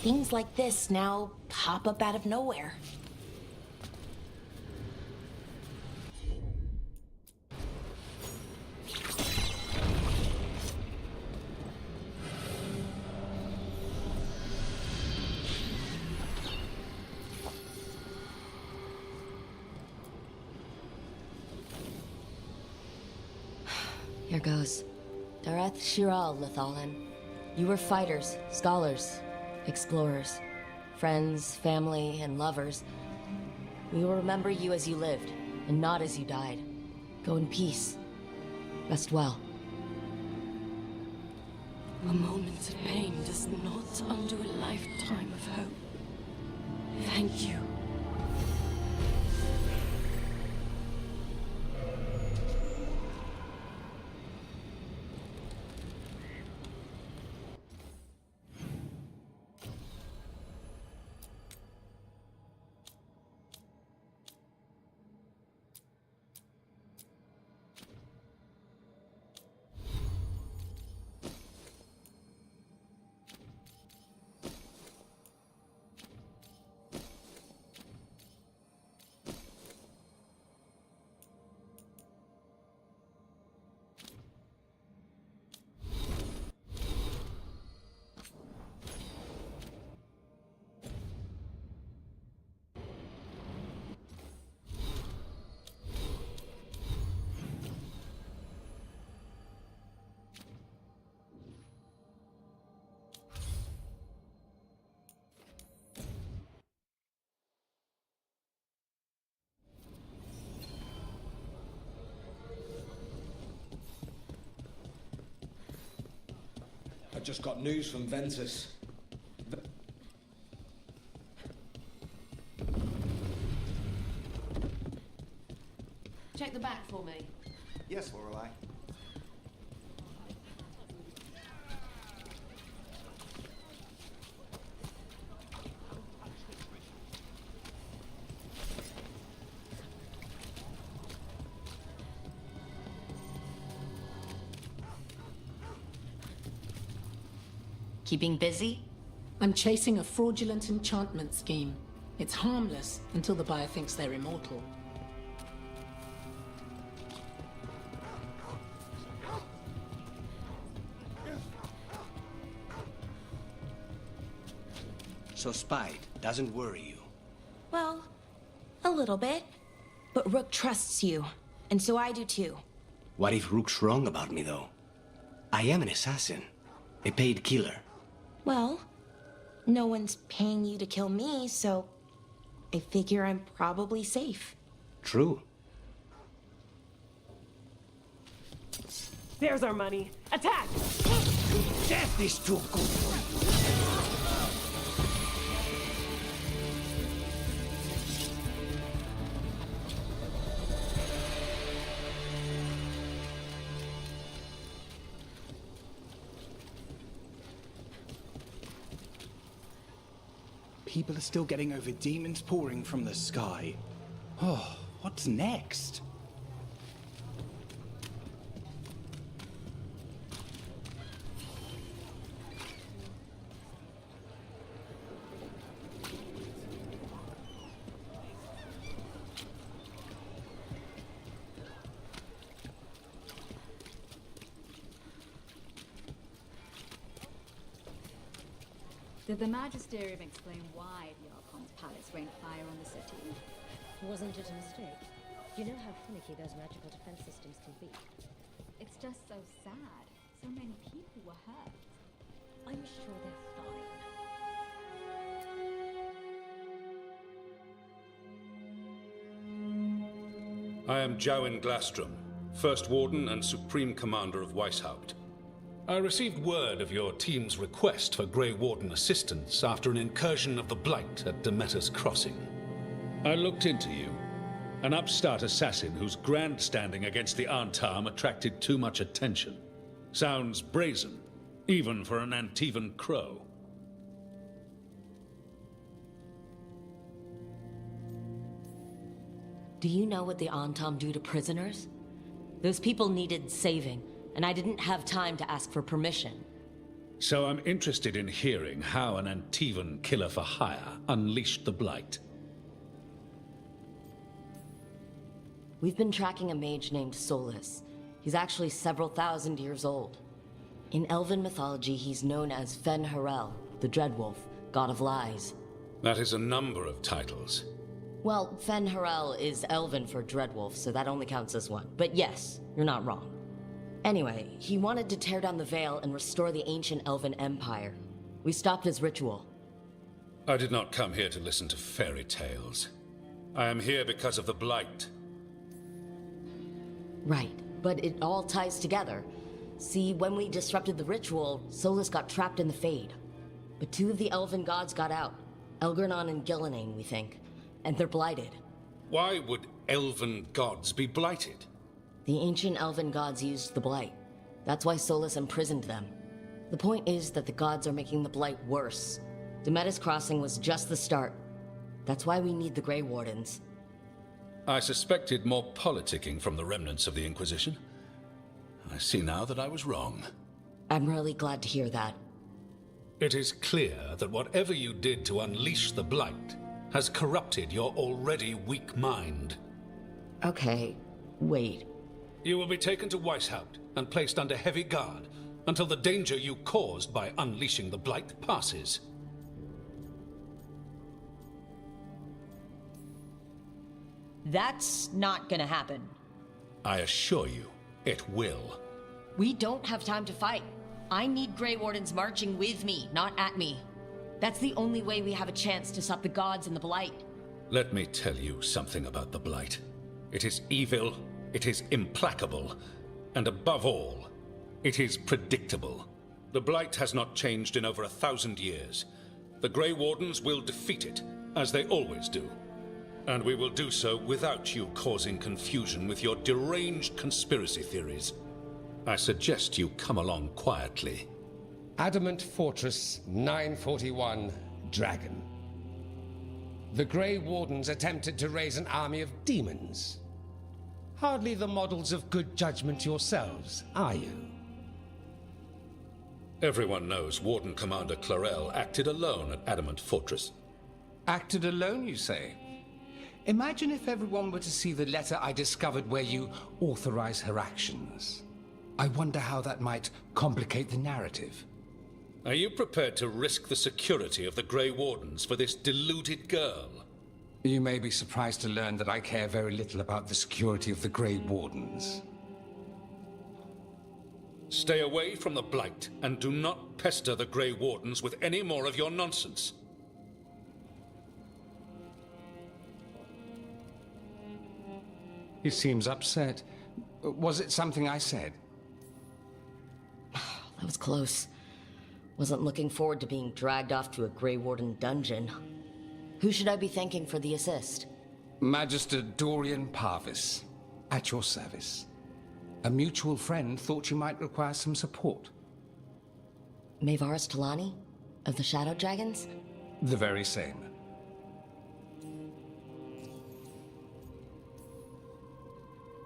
Things like this now pop up out of nowhere. Here goes. Dareth Shiral, Lethalin. You were fighters, scholars, explorers, friends, family, and lovers. We will remember you as you lived, and not as you died. Go in peace. Rest well. A moment of pain does not undo a lifetime of hope. Thank you. I just got news from Ventus. Check the back for me. Yes, Lorelei. Keeping busy? I'm chasing a fraudulent enchantment scheme. It's harmless until the buyer thinks they're immortal. So Spite doesn't worry you? Well, a little bit. But Rook trusts you, and so I do too. What if Rook's wrong about me, though? I am an assassin, a paid killer. Well, no one's paying you to kill me, so I figure I'm probably safe. True. There's our money. Attack! Death is too good for you. People are still getting over demons pouring from the sky. Oh, what's next? Did the Magisterium explain why the Archon's palace rained fire on the city? Wasn't it a mistake? You know how finicky those magical defense systems can be. It's just so sad. So many people were hurt. I'm sure they're fine. I am Jowen Glastrom, First Warden and Supreme Commander of Weishaupt. I received word of your team's request for Grey Warden assistance after an incursion of the Blight at Demeter's Crossing. I looked into you, an upstart assassin whose grandstanding against the Antam attracted too much attention. Sounds brazen, even for an Antivan crow. Do you know what the Antam do to prisoners? Those people needed saving, and I didn't have time to ask for permission. So I'm interested in hearing how an Antivan killer for hire unleashed the Blight. We've been tracking a mage named Solus. He's actually several thousand years old. In Elven mythology, he's known as Fen Harel, the Dreadwolf, god of lies. That is a number of titles. Well, Fen Harel is Elven for Dreadwolf, so that only counts as one. But yes, you're not wrong. Anyway, he wanted to tear down the Veil and restore the ancient Elven Empire. We stopped his ritual. I did not come here to listen to fairy tales. I am here because of the Blight. Right, but it all ties together. See, when we disrupted the ritual, Solus got trapped in the Fade. But two of the Elven gods got out. Elgernon and Gillenane, we think. And they're blighted. Why would Elven gods be blighted? The ancient Elven gods used the Blight. That's why Solus imprisoned them. The point is that the gods are making the Blight worse. Demeter's Crossing was just the start. That's why we need the Grey Wardens. I suspected more politicking from the remnants of the Inquisition. I see now that I was wrong. I'm really glad to hear that. It is clear that whatever you did to unleash the Blight has corrupted your already weak mind. Okay, wait. You will be taken to Weishaupt and placed under heavy guard until the danger you caused by unleashing the Blight passes. That's not gonna happen. I assure you, it will. We don't have time to fight. I need Grey Wardens marching with me, not at me. That's the only way we have a chance to stop the gods and the Blight. Let me tell you something about the Blight. It is evil, it is implacable, and above all, it is predictable. The Blight has not changed in over 1,000 years. The Grey Wardens will defeat it, as they always do. And we will do so without you causing confusion with your deranged conspiracy theories. I suggest you come along quietly. Adamant Fortress 941, Dragon. The Grey Wardens attempted to raise an army of demons. Hardly the models of good judgment yourselves, are you? Everyone knows Warden Commander Clarel acted alone at Adamant Fortress. Acted alone, you say? Imagine if everyone were to see the letter I discovered where you authorize her actions. I wonder how that might complicate the narrative. Are you prepared to risk the security of the Grey Wardens for this deluded girl? You may be surprised to learn that I care very little about the security of the Grey Wardens. Stay away from the Blight, and do not pester the Grey Wardens with any more of your nonsense. He seems upset. Was it something I said? That was close. Wasn't looking forward to being dragged off to a Grey Warden dungeon. Who should I be thanking for the assist? Magister Dorian Parvis, at your service. A mutual friend thought you might require some support. Maevaris Talani? Of the Shadow Dragons? The very same.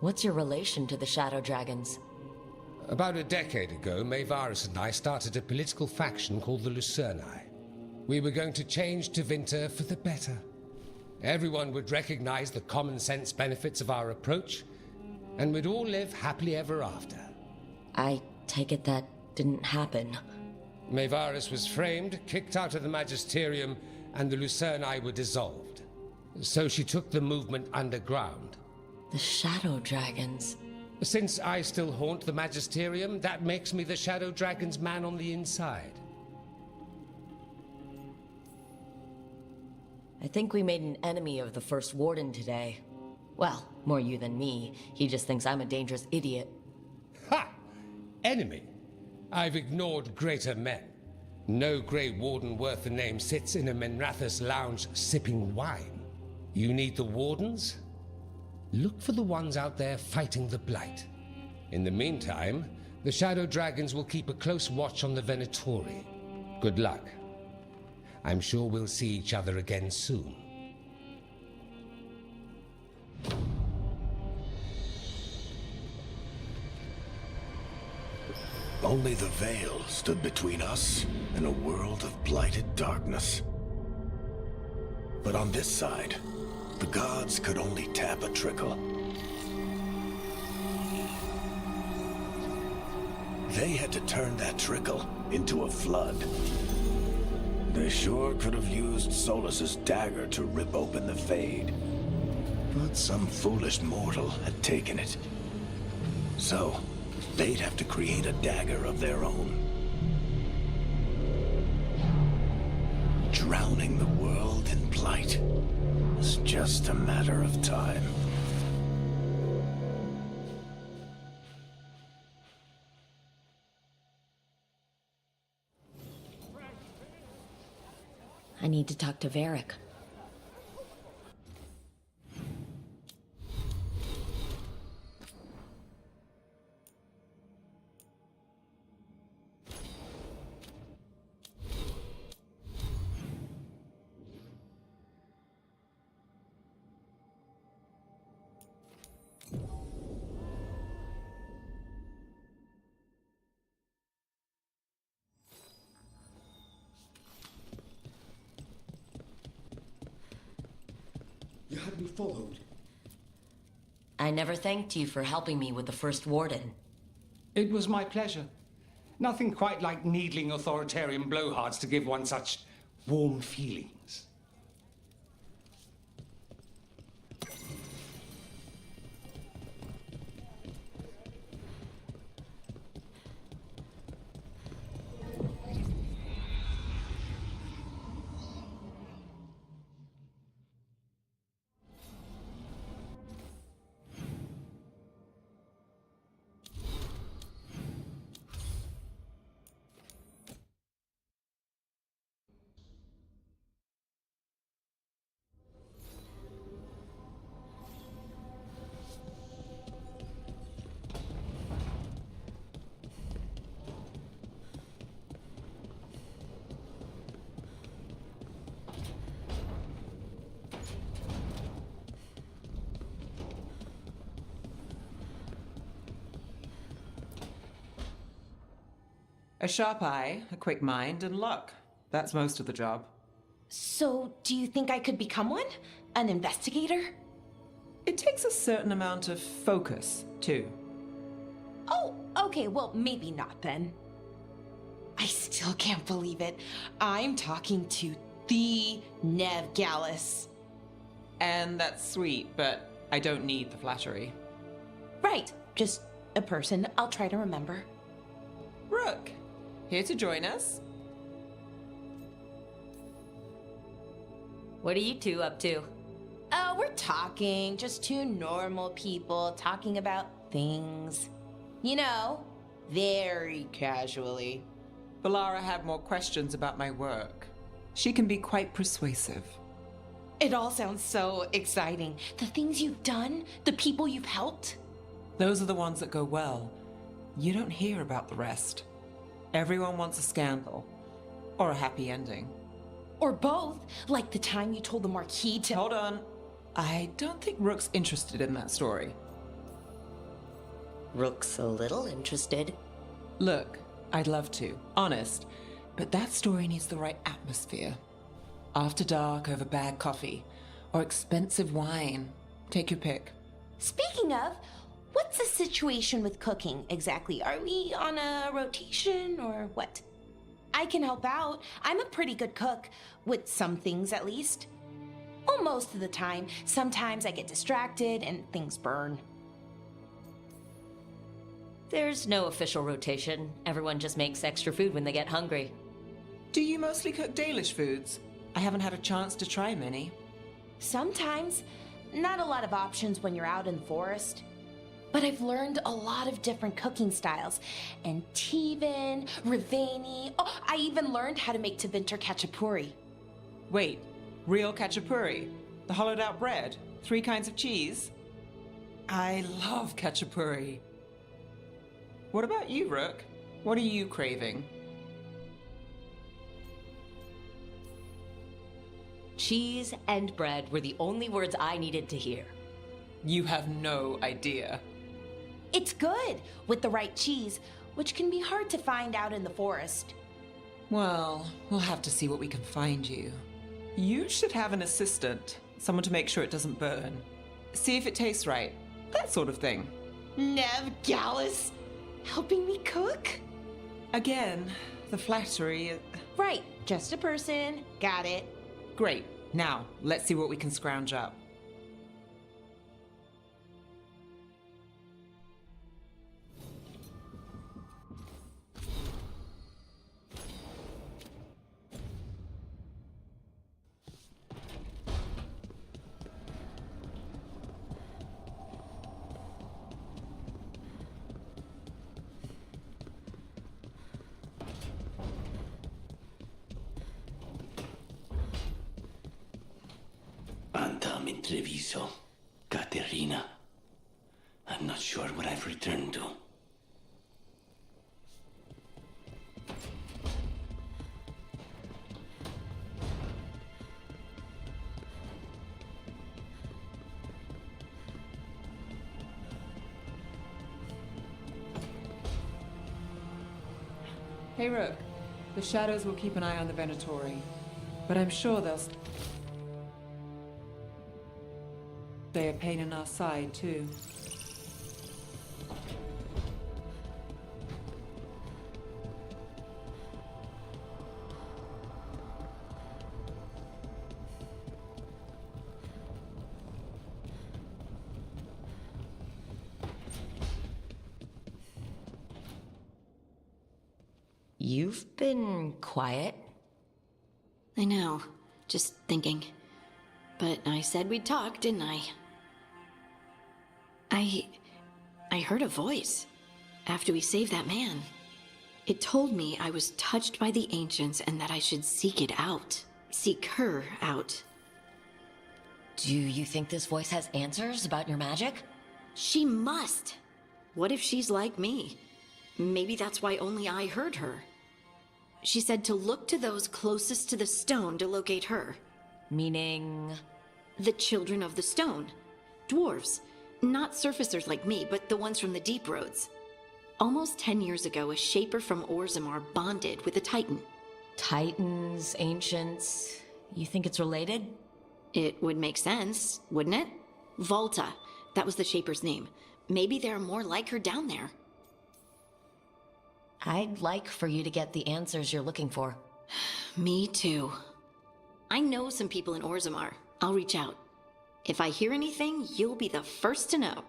What's your relation to the Shadow Dragons? About a decade ago, Maevaris and I started a political faction called the Lucerni. We were going to change Tevinter for the better. Everyone would recognize the common sense benefits of our approach, and we'd all live happily ever after. I take it that didn't happen. Maevaris was framed, kicked out of the Magisterium, and the Lucerni were dissolved. So she took the movement underground. The Shadow Dragons. Since I still haunt the Magisterium, that makes me the Shadow Dragon's man on the inside. I think we made an enemy of the First Warden today. Well, more you than me. He just thinks I'm a dangerous idiot. Ha! Enemy? I've ignored greater men. No Grey Warden worth the name sits in a Menrathus lounge sipping wine. You need the Wardens? Look for the ones out there fighting the Blight. In the meantime, the Shadow Dragons will keep a close watch on the Venatori. Good luck. I'm sure we'll see each other again soon. Only the veil stood between us and a world of blighted darkness. But on this side, the gods could only tap a trickle. They had to turn that trickle into a flood. They sure could have used Solus's dagger to rip open the Fade. But some foolish mortal had taken it. So, they'd have to create a dagger of their own. Drowning the world in blight was just a matter of time. I need to talk to Varric. You had me followed. I never thanked you for helping me with the First Warden. It was my pleasure. Nothing quite like needling authoritarian blowhards to give one such warm feelings. A sharp eye, a quick mind, and luck. That's most of the job. So, do you think I could become one? An investigator? It takes a certain amount of focus, too. Oh, okay, well, maybe not then. I still can't believe it. I'm talking to the Nev Gallus. And that's sweet, but I don't need the flattery. Right, just a person I'll try to remember. Rook, here to join us. What are you two up to? Oh, we're talking. Just two normal people talking about things. You know, very casually. Valara had more questions about my work. She can be quite persuasive. It all sounds so exciting. The things you've done, the people you've helped. Those are the ones that go well. You don't hear about the rest. Everyone wants a scandal. Or a happy ending. Or both, like the time you told the Marquis to— Hold on. I don't think Rook's interested in that story. Rook's a little interested. Look, I'd love to, honest. But that story needs the right atmosphere. After dark over bad coffee. Or expensive wine. Take your pick. Speaking of, what's the situation with cooking exactly? Are we on a rotation or what? I can help out. I'm a pretty good cook, with some things at least. Well, most of the time. Sometimes I get distracted and things burn. There's no official rotation. Everyone just makes extra food when they get hungry. Do you mostly cook Dalish foods? I haven't had a chance to try many. Sometimes. Not a lot of options when you're out in the forest. But I've learned a lot of different cooking styles. Antivan, Rivani. Oh, I even learned how to make Tevinter Khachapuri. Wait, real Khachapuri? The hollowed out bread? 3 kinds of cheese? I love Khachapuri. What about you, Rook? What are you craving? Cheese and bread were the only words I needed to hear. You have no idea. It's good. With the right cheese, which can be hard to find out in the forest. Well, we'll have to see what we can find you. You should have an assistant, someone to make sure it doesn't burn. See if it tastes right, that sort of thing. Nev Gallus, helping me cook? Again, the flattery. Right, just a person. Got it. Great. Now, let's see what we can scrounge up. Antam Intreviso, Caterina. I'm not sure what I've returned to. Hey, Rook. The Shadows will keep an eye on the Venatori, but I'm sure they'll stay a pain in our side, too. You've been quiet. I know. Just thinking. But I said we'd talk, didn't I? I heard a voice after we saved that man. It told me I was touched by the ancients and that I should seek it out. Seek her out. Do you think this voice has answers about your magic? She must. What if she's like me? Maybe that's why only I heard her. She said to look to those closest to the stone to locate her. Meaning? The children of the stone. Dwarves. Not surfacers like me, but the ones from the deep roads. Almost 10 years ago, a shaper from Orzammar bonded with a titan. Titans, ancients... You think it's related? It would make sense, wouldn't it? Volta. That was the shaper's name. Maybe there are more like her down there. I'd like for you to get the answers you're looking for. Me too. I know some people in Orzammar. I'll reach out. If I hear anything, you'll be the first to know.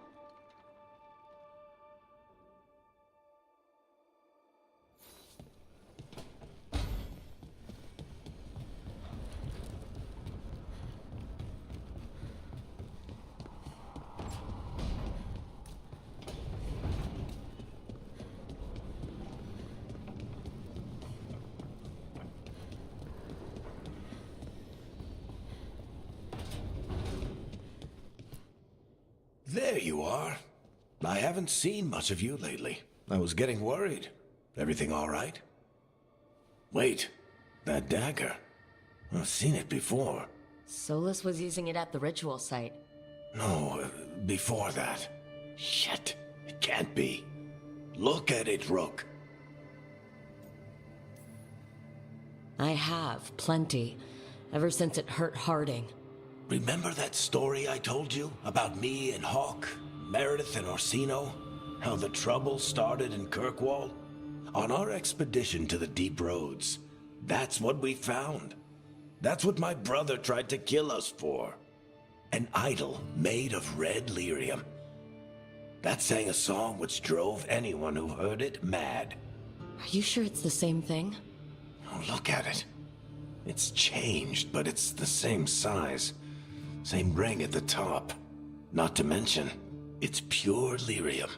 There you are. I haven't seen much of you lately. I was getting worried. Everything all right? Wait, that dagger. I've seen it before. Solus was using it at the ritual site. No, before that. Shit, it can't be. Look at it, Rook. I have, plenty. Ever since it hurt Harding. Remember that story I told you about me and Hawk, Meredith and Orsino? How the trouble started in Kirkwall? On our expedition to the deep roads, that's what we found. That's what my brother tried to kill us for. An idol made of red lyrium. That sang a song which drove anyone who heard it mad. Are you sure it's the same thing? Oh, look at it. It's changed, but it's the same size. Same ring at the top. Not to mention, it's pure lyrium.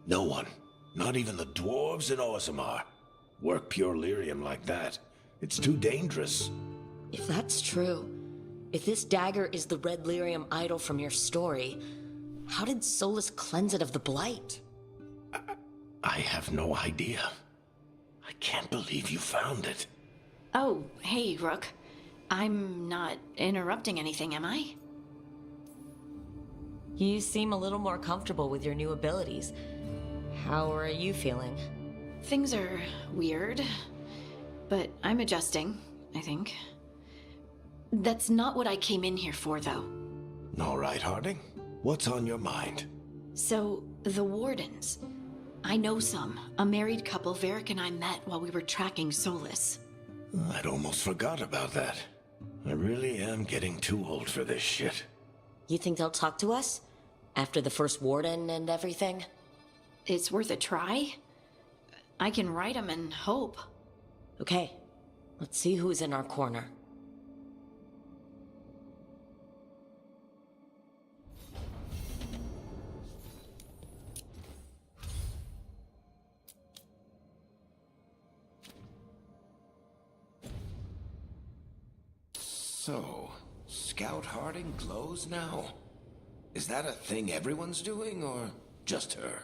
No one, not even the dwarves in Orzammar, work pure lyrium like that. It's too dangerous. If that's true, if this dagger is the red lyrium idol from your story, how did Solus cleanse it of the blight? I have no idea. I can't believe you found it. Oh, hey, Rook. I'm not interrupting anything, am I? You seem a little more comfortable with your new abilities. How are you feeling? Things are weird, but I'm adjusting, I think. That's not what I came in here for, though. All right, Harding. What's on your mind? So, the Wardens. I know some. A married couple Varric and I met while we were tracking Solus. I'd almost forgot about that. I really am getting too old for this shit. You think they'll talk to us? After the first Warden and everything? It's worth a try. I can write them and hope. Okay, let's see who's in our corner. So, Scout Harding glows now? Is that a thing everyone's doing, or just her?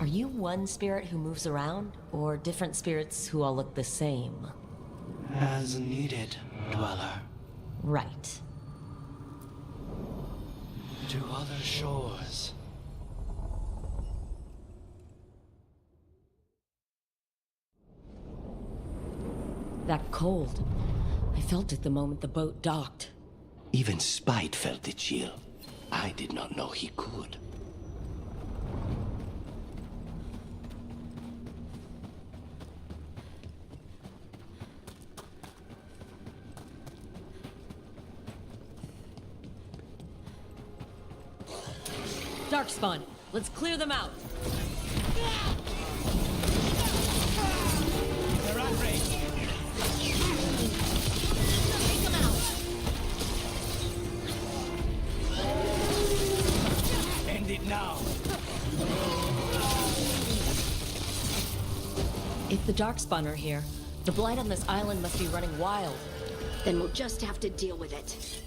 Are you one spirit who moves around, or different spirits who all look the same? As needed, Dweller. Right. To other shores. That cold. I felt it the moment the boat docked. Even Spite felt the chill. I did not know he could. Darkspawn, let's clear them out. They're on range. Take them out. End it now. If the Darkspawn are here, the blight on this island must be running wild. Then we'll just have to deal with it.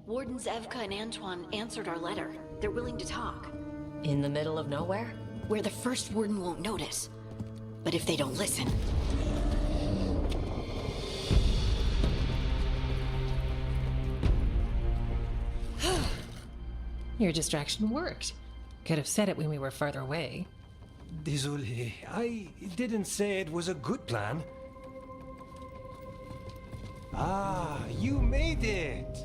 Wardens Evka and Antoine answered our letter. They're willing to talk. In the middle of nowhere? Where the first Warden won't notice. But if they don't listen... Your distraction worked. Could have said it when we were farther away. Désolé, I didn't say it was a good plan. Ah, you made it!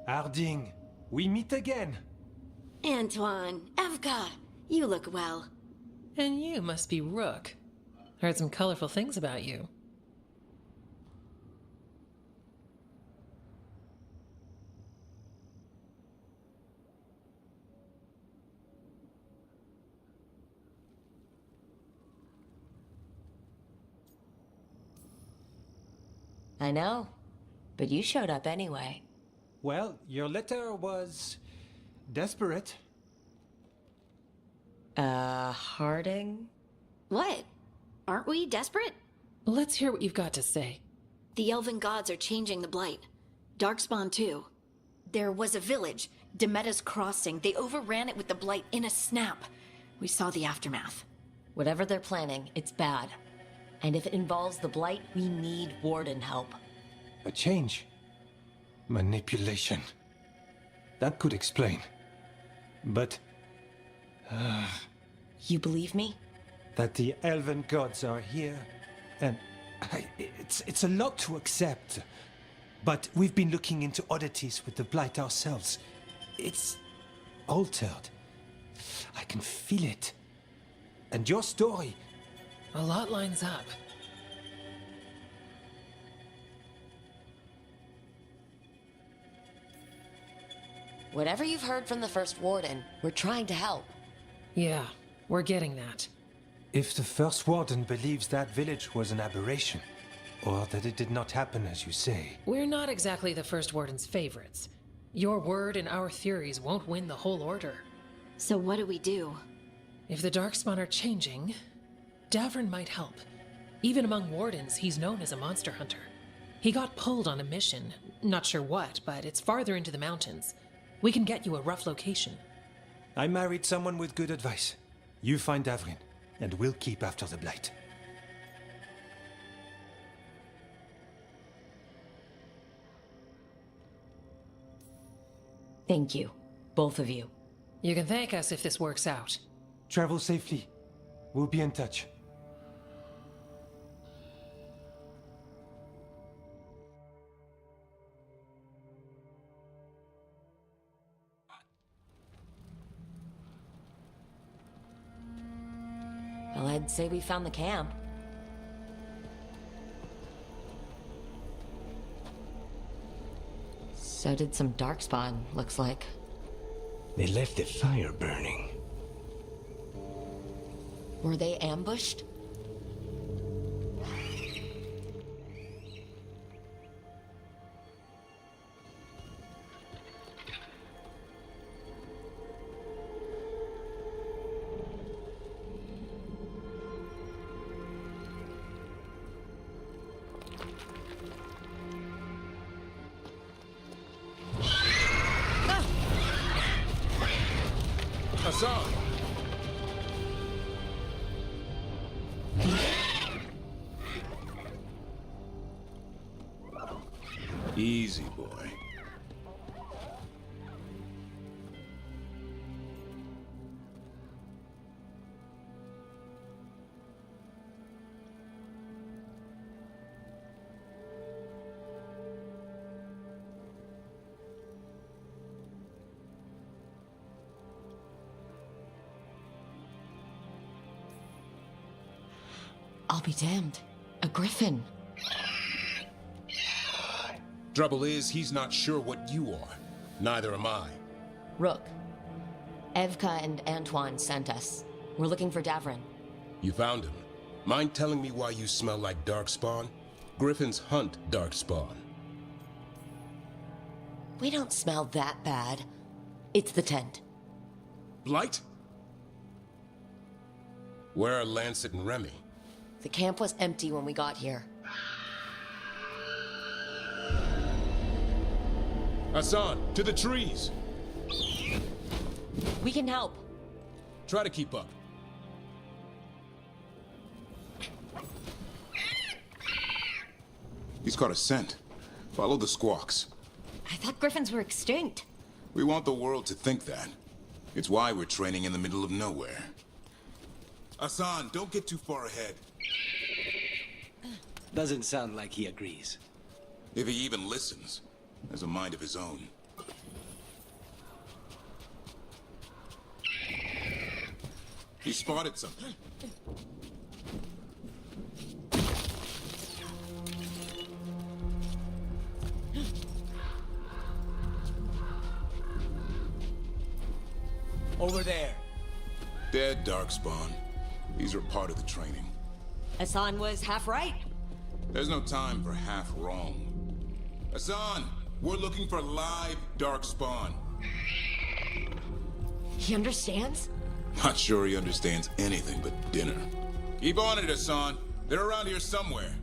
Harding, we meet again. Antoine, Evka, you look well. And you must be Rook. Heard some colorful things about you. I know. But you showed up anyway. Well, your letter was desperate. Harding? What? Aren't we desperate? Let's hear what you've got to say. The elven gods are changing the Blight. Darkspawn too. There was a village, Demeter's Crossing. They overran it with the Blight in a snap. We saw the aftermath. Whatever they're planning, it's bad. And if it involves the Blight, we need Warden help. A change. Manipulation. That could explain. But... You believe me? that the elven gods are here, and it's a lot to accept. But we've been looking into oddities with the Blight ourselves. It's altered. I can feel it. And your story... A lot lines up. Whatever you've heard from the First Warden, we're trying to help. Yeah, we're getting that. If the First Warden believes that village was an aberration, or that it did not happen as you say... We're not exactly the First Warden's favorites. Your word and our theories won't win the whole order. So what do we do? If the Darkspawn are changing, Davrin might help. Even among Wardens, he's known as a monster hunter. He got pulled on a mission. Not sure what, but it's farther into the mountains. We can get you a rough location. I married someone with good advice. You find Davrin, and we'll keep after the Blight. Thank you, both of you. You can thank us if this works out. Travel safely. We'll be in touch. Well, I'd say we found the camp. So did some Darkspawn, looks like. They left the fire burning. Were they ambushed? Hassan! Easy, boy. I'll be damned. A griffin. Trouble is, he's not sure what you are. Neither am I. Rook. Evka and Antoine sent us. We're looking for Davrin. You found him. Mind telling me why you smell like Darkspawn? Griffins hunt Darkspawn. We don't smell that bad. It's the tent. Blight? Where are Lancet and Remy? The camp was empty when we got here. Hassan, to the trees! We can help. Try to keep up. He's caught a scent. Follow the squawks. I thought griffins were extinct. We want the world to think that. It's why we're training in the middle of nowhere. Hassan, don't get too far ahead. Doesn't sound like he agrees. If he even listens. Has a mind of his own. He spotted something. Over there. Dead Darkspawn. These are part of the training. Hassan was half right. There's no time for half wrong. Hassan, we're looking for live darkspawn. He understands? Not sure he understands anything but dinner. Keep on it, Hassan. They're around here somewhere.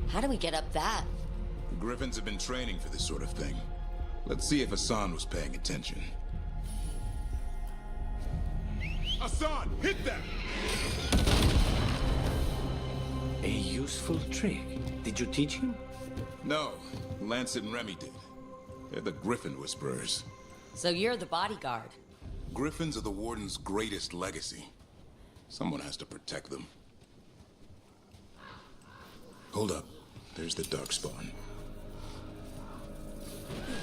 How do we get up that? The Griffins have been training for this sort of thing. Let's see if Hassan was paying attention. Hassan, hit them! A useful trick. Did you teach him? No, Lancet and Remy did. They're the Griffin Whisperers. So you're the bodyguard. Griffins are the Warden's greatest legacy. Someone has to protect them. Hold up. There's the darkspawn.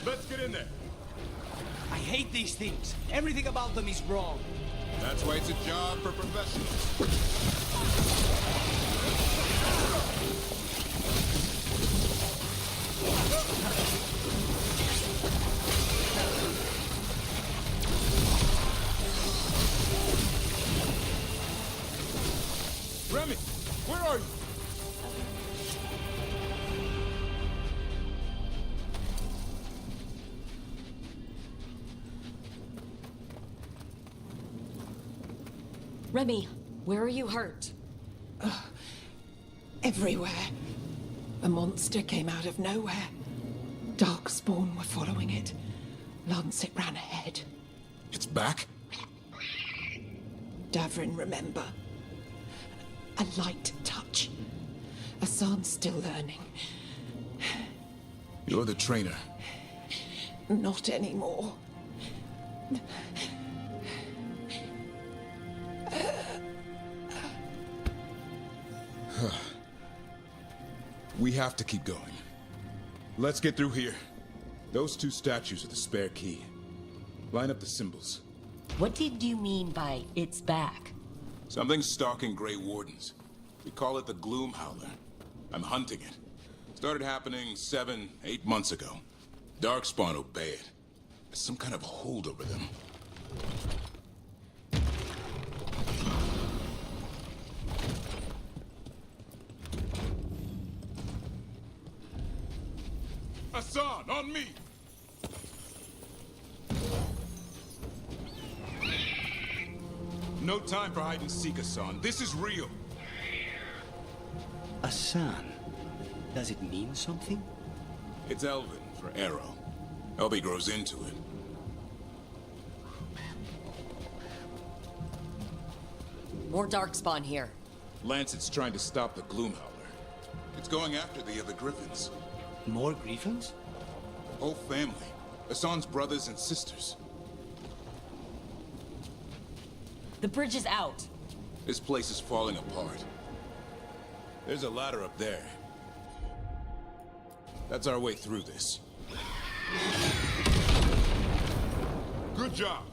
Let's get in there. I hate these things. Everything about them is wrong. That's why it's a job for professionals. Remy, where are you? Remy, where are you hurt? Everywhere. A monster came out of nowhere. Darkspawn were following it. Lancet ran ahead. It's back? Davrin, remember. A light touch. Hassan's still learning. You're the trainer. Not anymore. We have to keep going. Let's get through here. Those two statues are the spare key. Line up the symbols. What did you mean by it's back? Something's stalking Grey Wardens. We call it the Gloom Howler. I'm hunting it. Started happening 7, 8 months ago. Darkspawn obey it. There's some kind of hold over them. Hassan, on me! No time for hide and seek, Hassan. This is real. Hassan. Does it mean something? It's Elven for arrow. Elby grows into it. More darkspawn here. Lancet's trying to stop the Gloom Howler. It's going after the other Griffins. More Griffins? The whole family. Hassan's brothers and sisters. The bridge is out. This place is falling apart. There's a ladder up there. That's our way through this. Good job.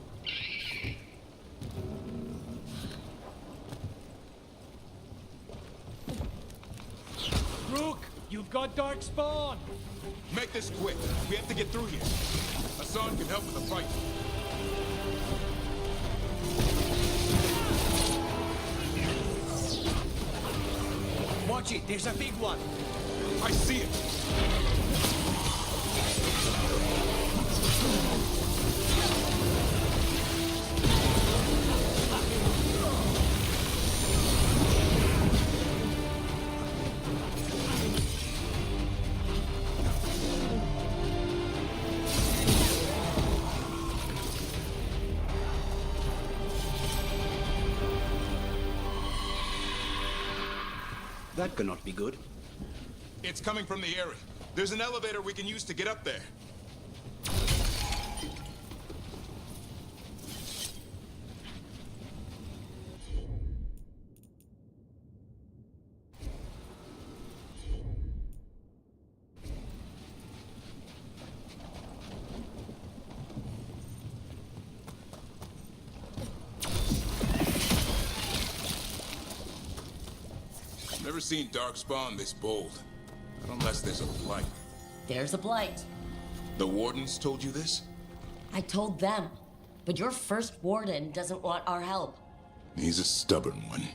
Rook, you've got darkspawn. Make this quick. We have to get through here. Hassan can help with the fight. Watch it, there's a big one. I see it. That cannot be good. It's coming from the area. There's an elevator we can use to get up there. Never seen Darkspawn this bold. Not unless there's a blight. There's a blight. The Wardens told you this? I told them. But your first warden doesn't want our help. He's a stubborn one.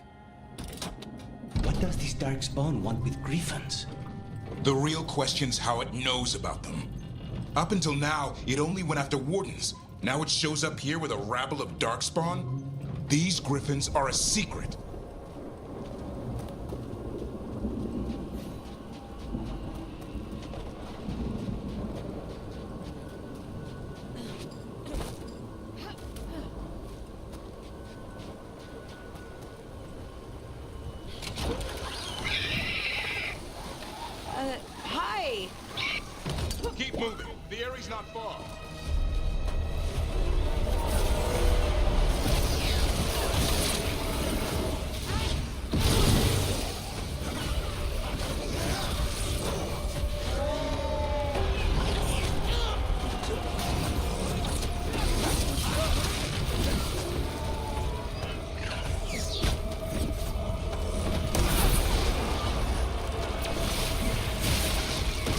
What does this Darkspawn want with Griffins? The real question's how it knows about them. Up until now, it only went after Wardens. Now it shows up here with a rabble of Darkspawn? These Griffins are a secret. Hi! Keep moving. The area's not far.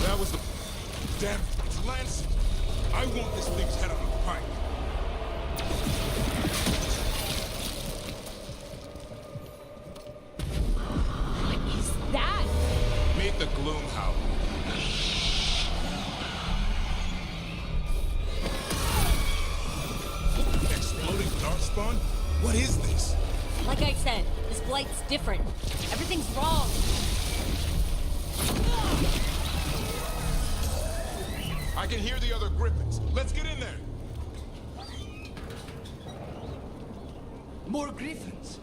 That was the... Damn it, it's Lancet. I want this thing's head on a pike. What is that? Meet the Gloom Howler. Exploding Darkspawn? What is this? Like I said, this blight's different. Everything's wrong. I can hear the other Griffins. Let's get in there. More Griffins.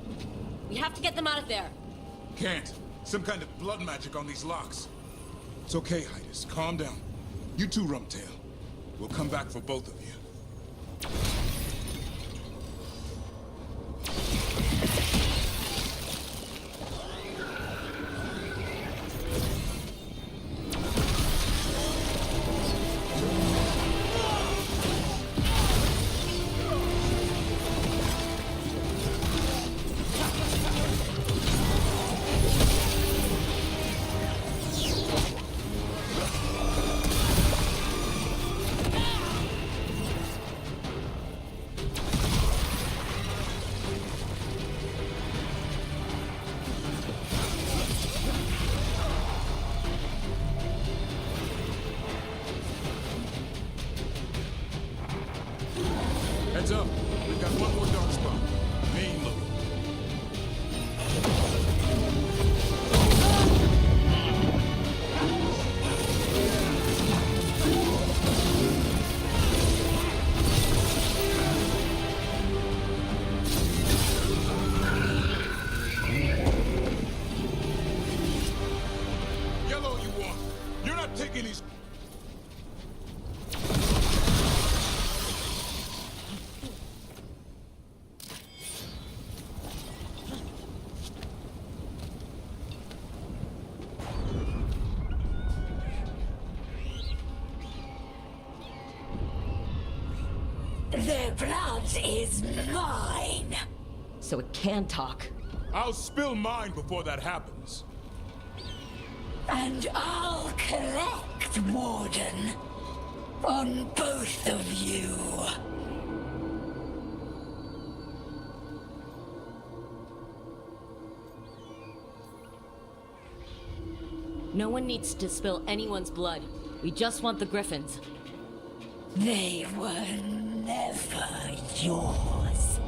We have to get them out of there. Can't. Some kind of blood magic on these locks. It's okay, Hydas. Calm down. You too, Rumtail. We'll come back for both of you. Heads up. We've got one more Darkspawn. Main load. Yellow you want. You're not taking these... Their blood is mine. So it can talk. I'll spill mine before that happens. And I'll collect, Warden. On both of you. No one needs to spill anyone's blood. We just want the Griffins. They were never yours.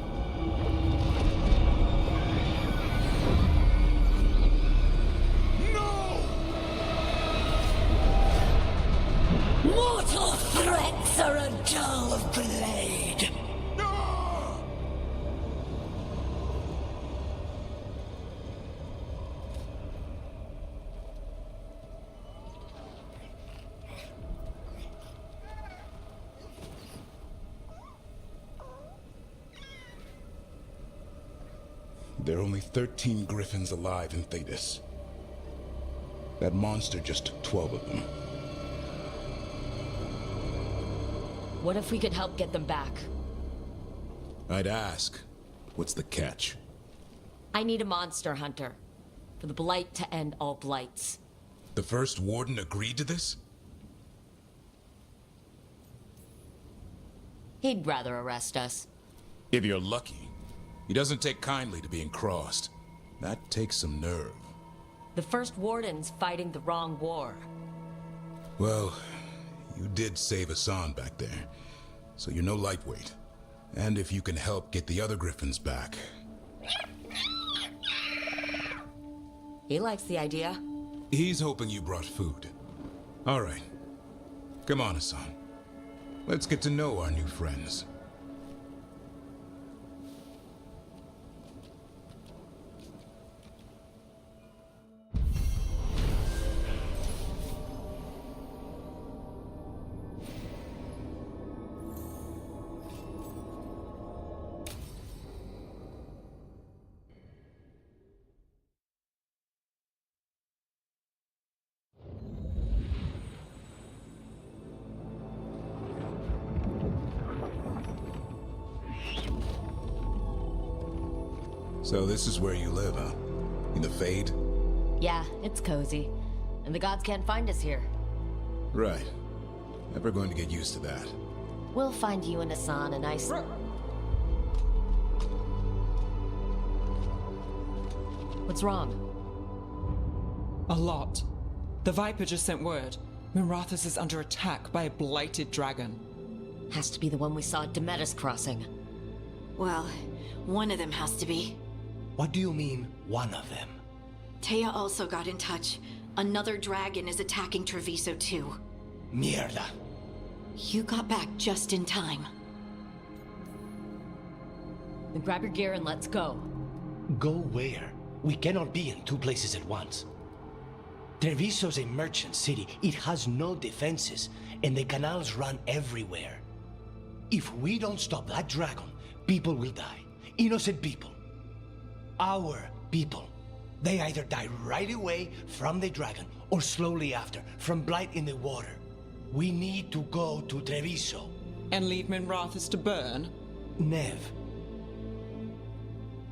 Mortal threats are a dull blade. There are only 13 Griffins alive in Thetis. That monster just took 12 of them. What if we could help get them back? I'd ask, what's the catch? I need a monster hunter. for the Blight to end all blights. The first warden agreed to this? He'd rather arrest us. If you're lucky. He doesn't take kindly to being crossed. That takes some nerve. The first warden's fighting the wrong war. Well, you did save Hassan back there, so you're no lightweight. And if you can help get the other Griffins back... He likes the idea. He's hoping you brought food. All right. Come on, Hassan. Let's get to know our new friends. So this is where you live, huh? In the Fade? Yeah, it's cozy. And the gods can't find us here. Right. Never going to get used to that. We'll find you and Hassan a nice... What's wrong? A lot. The Viper just sent word. Mirathus is under attack by a blighted dragon. Has to be the one we saw at Demeter's Crossing. Well, one of them has to be. What do you mean, one of them? Taya also got in touch. Another dragon is attacking Treviso too. Mierda. You got back just in time. Then grab your gear and let's go. Go where? We cannot be in two places at once. Treviso's a merchant city. It has no defenses, and the canals run everywhere. If we don't stop that dragon, people will die. Innocent people. Our people. They either die right away from the dragon, or slowly after, from blight in the water. We need to go to Treviso. And leave Minrathus to burn? Nev.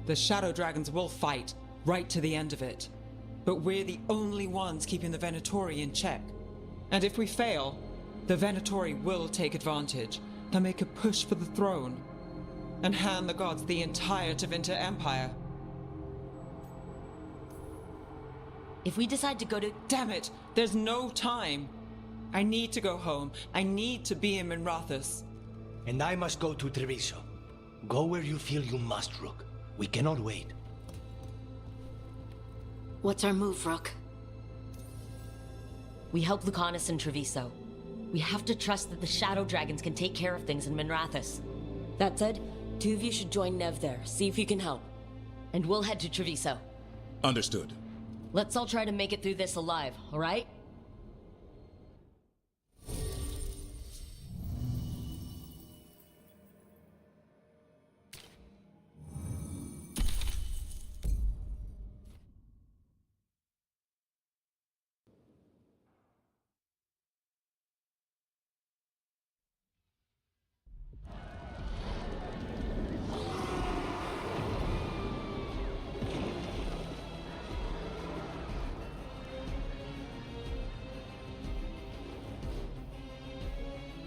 The Shadow Dragons will fight, right to the end of it. But we're the only ones keeping the Venatori in check. And if we fail, the Venatori will take advantage. They'll make a push for the throne. And hand the gods the entire Tevinter Empire. If we decide to go to... Damn it! There's no time! I need to go home. I need to be in Minrathus. And I must go to Treviso. Go where you feel you must, Rook. We cannot wait. What's our move, Rook? We help Lucanus and Treviso. We have to trust that the Shadow Dragons can take care of things in Minrathus. That said, two of you should join Nev there, see if you can help. And we'll head to Treviso. Understood. Let's all try to make it through this alive, all right?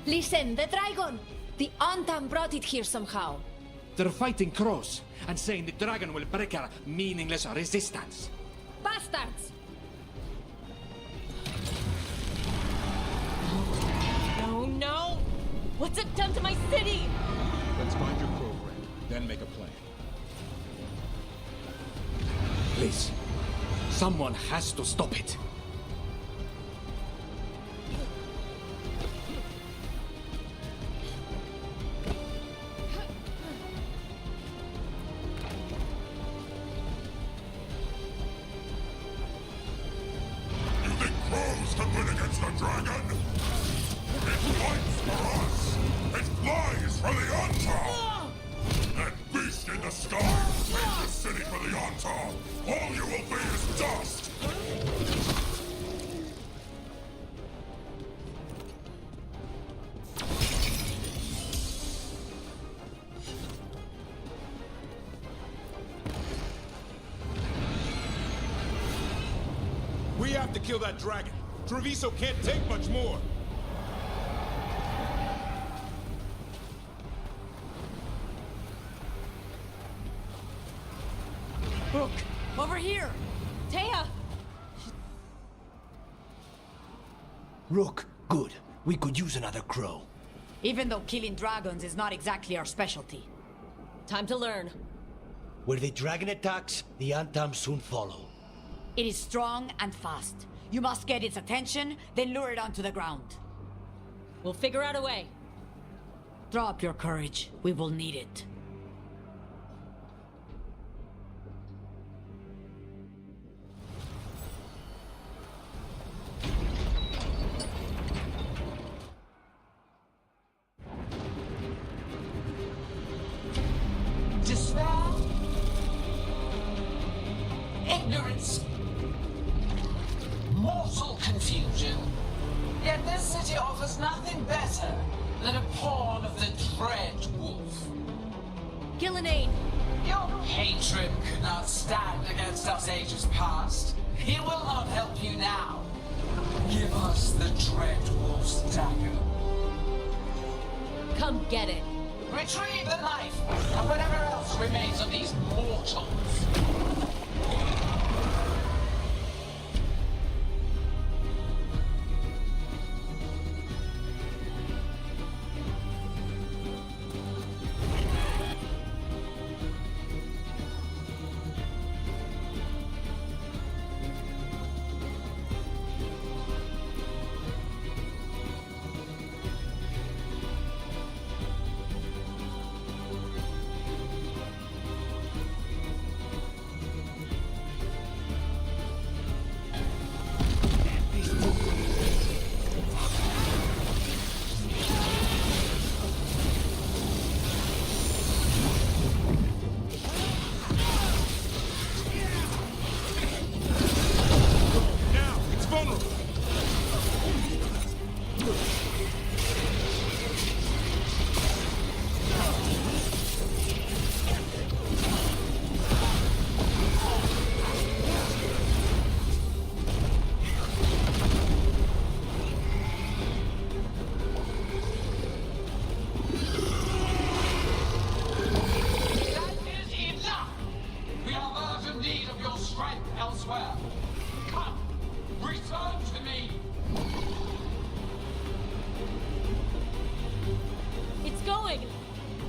Listen, the dragon! The Antam brought it here somehow. They're fighting crows and saying the dragon will break our meaningless resistance. Bastards! No, no! What's it done to my city? Let's find your program, then make a plan. Please, someone has to stop it. have to kill that dragon. Treviso can't take much more. Look! Over here! Taya! Rook, good. We could use another crow. Even though killing dragons is not exactly our specialty. Time to learn. Where the dragon attacks, the Antam soon follow. It is strong and fast. You must get its attention, then lure it onto the ground. We'll figure out a way. Drop your courage. We will need it. Despair, ignorance, mortal confusion. Yet this city offers nothing better than a pawn of the Dread Wolf. Gillenane! Your patron could not stand against us ages past. He will not help you now. Give us the Dread Wolf's dagger. Come get it. Retrieve the knife and whatever else remains of these mortals.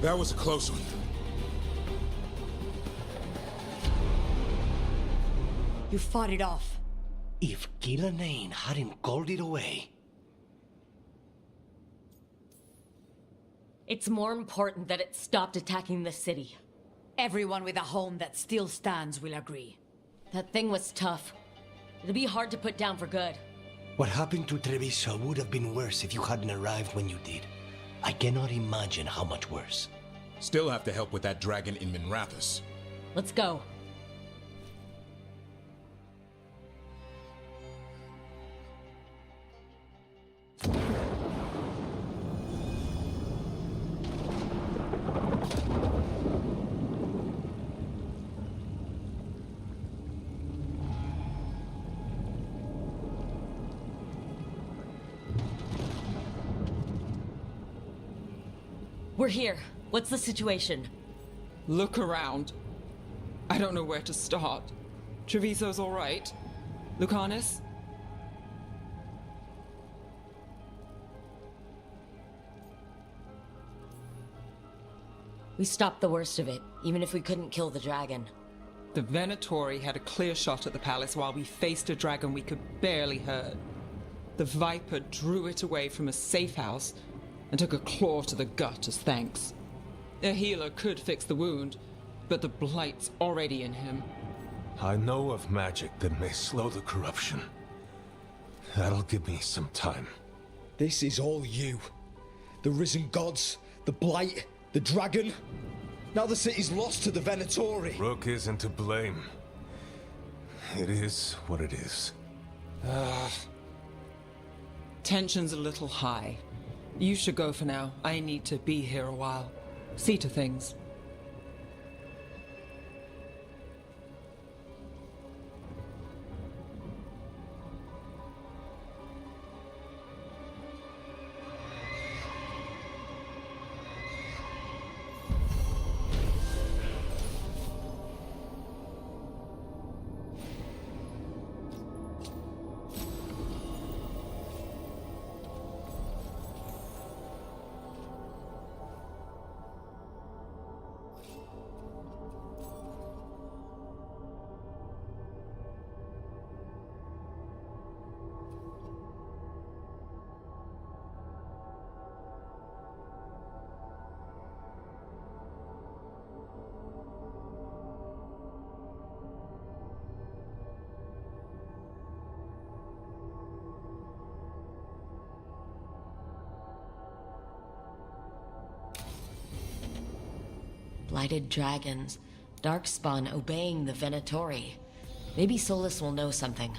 That was a close one. You fought it off. If Gillenane hadn't called it away... It's more important that it stopped attacking the city. Everyone with a home that still stands will agree. That thing was tough. It'll be hard to put down for good. What happened to Treviso would have been worse if you hadn't arrived when you did. I cannot imagine how much worse. Still have to help with that dragon in Minrathous. Let's go. We're here. What's the situation? Look around. I don't know where to start. Treviso's all right. Lucanus? We stopped the worst of it, even if we couldn't kill the dragon. The Venatori had a clear shot at the palace while we faced a dragon we could barely hurt. The Viper drew it away from a safe house and took a claw to the gut as thanks. A healer could fix the wound, but the Blight's already in him. I know of magic that may slow the corruption. That'll give me some time. This is all you. The risen gods, the Blight, the dragon. Now the city's lost to the Venatori. Rook isn't to blame. It is what it is. Tension's a little high. You should go for now. I need to be here a while. See to things. Blighted dragons. Darkspawn obeying the Venatori. Maybe Solus will know something.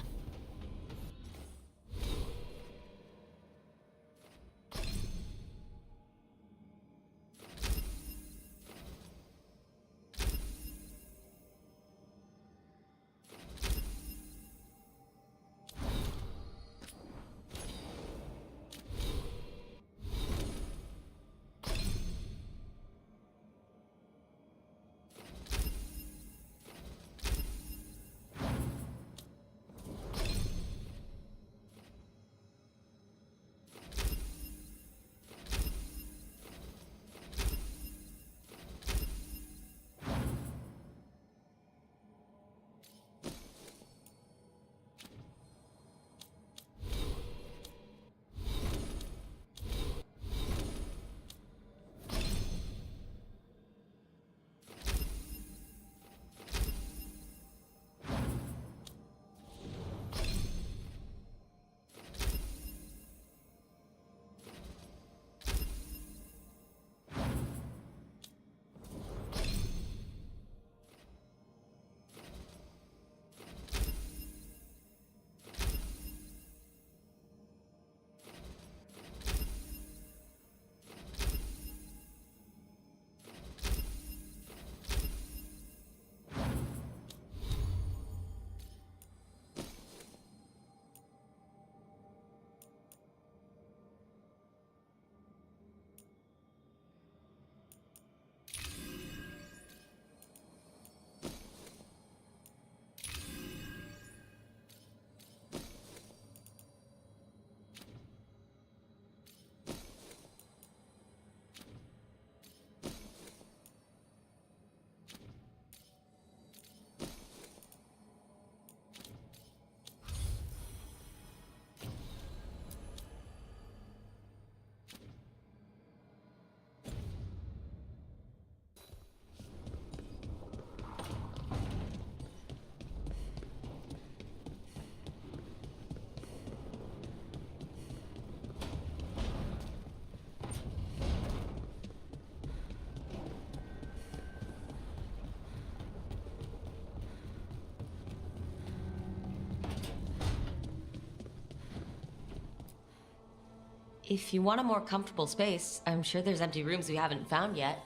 If you want a more comfortable space, I'm sure there's empty rooms we haven't found yet.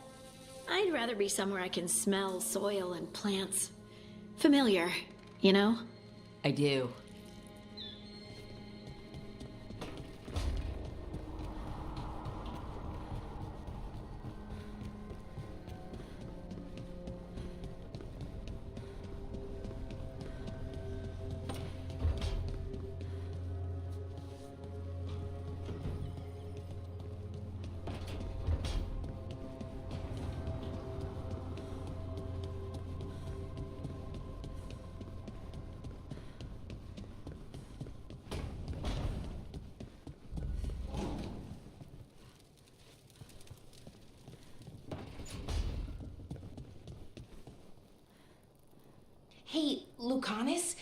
I'd rather be somewhere I can smell soil and plants. Familiar, you know? I do. Hey, Lucanus,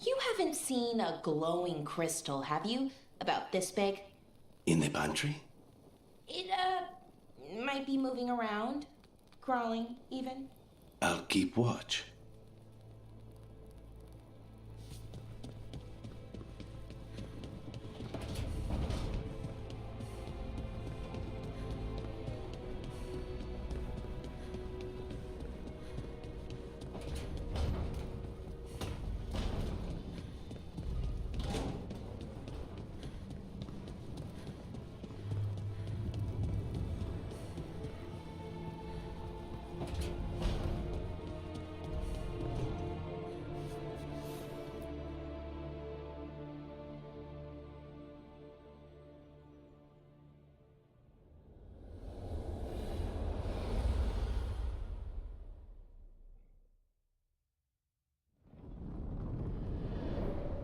you haven't seen a glowing crystal, have you? About this big? In the pantry? It, might be moving around. Crawling, even. I'll keep watch.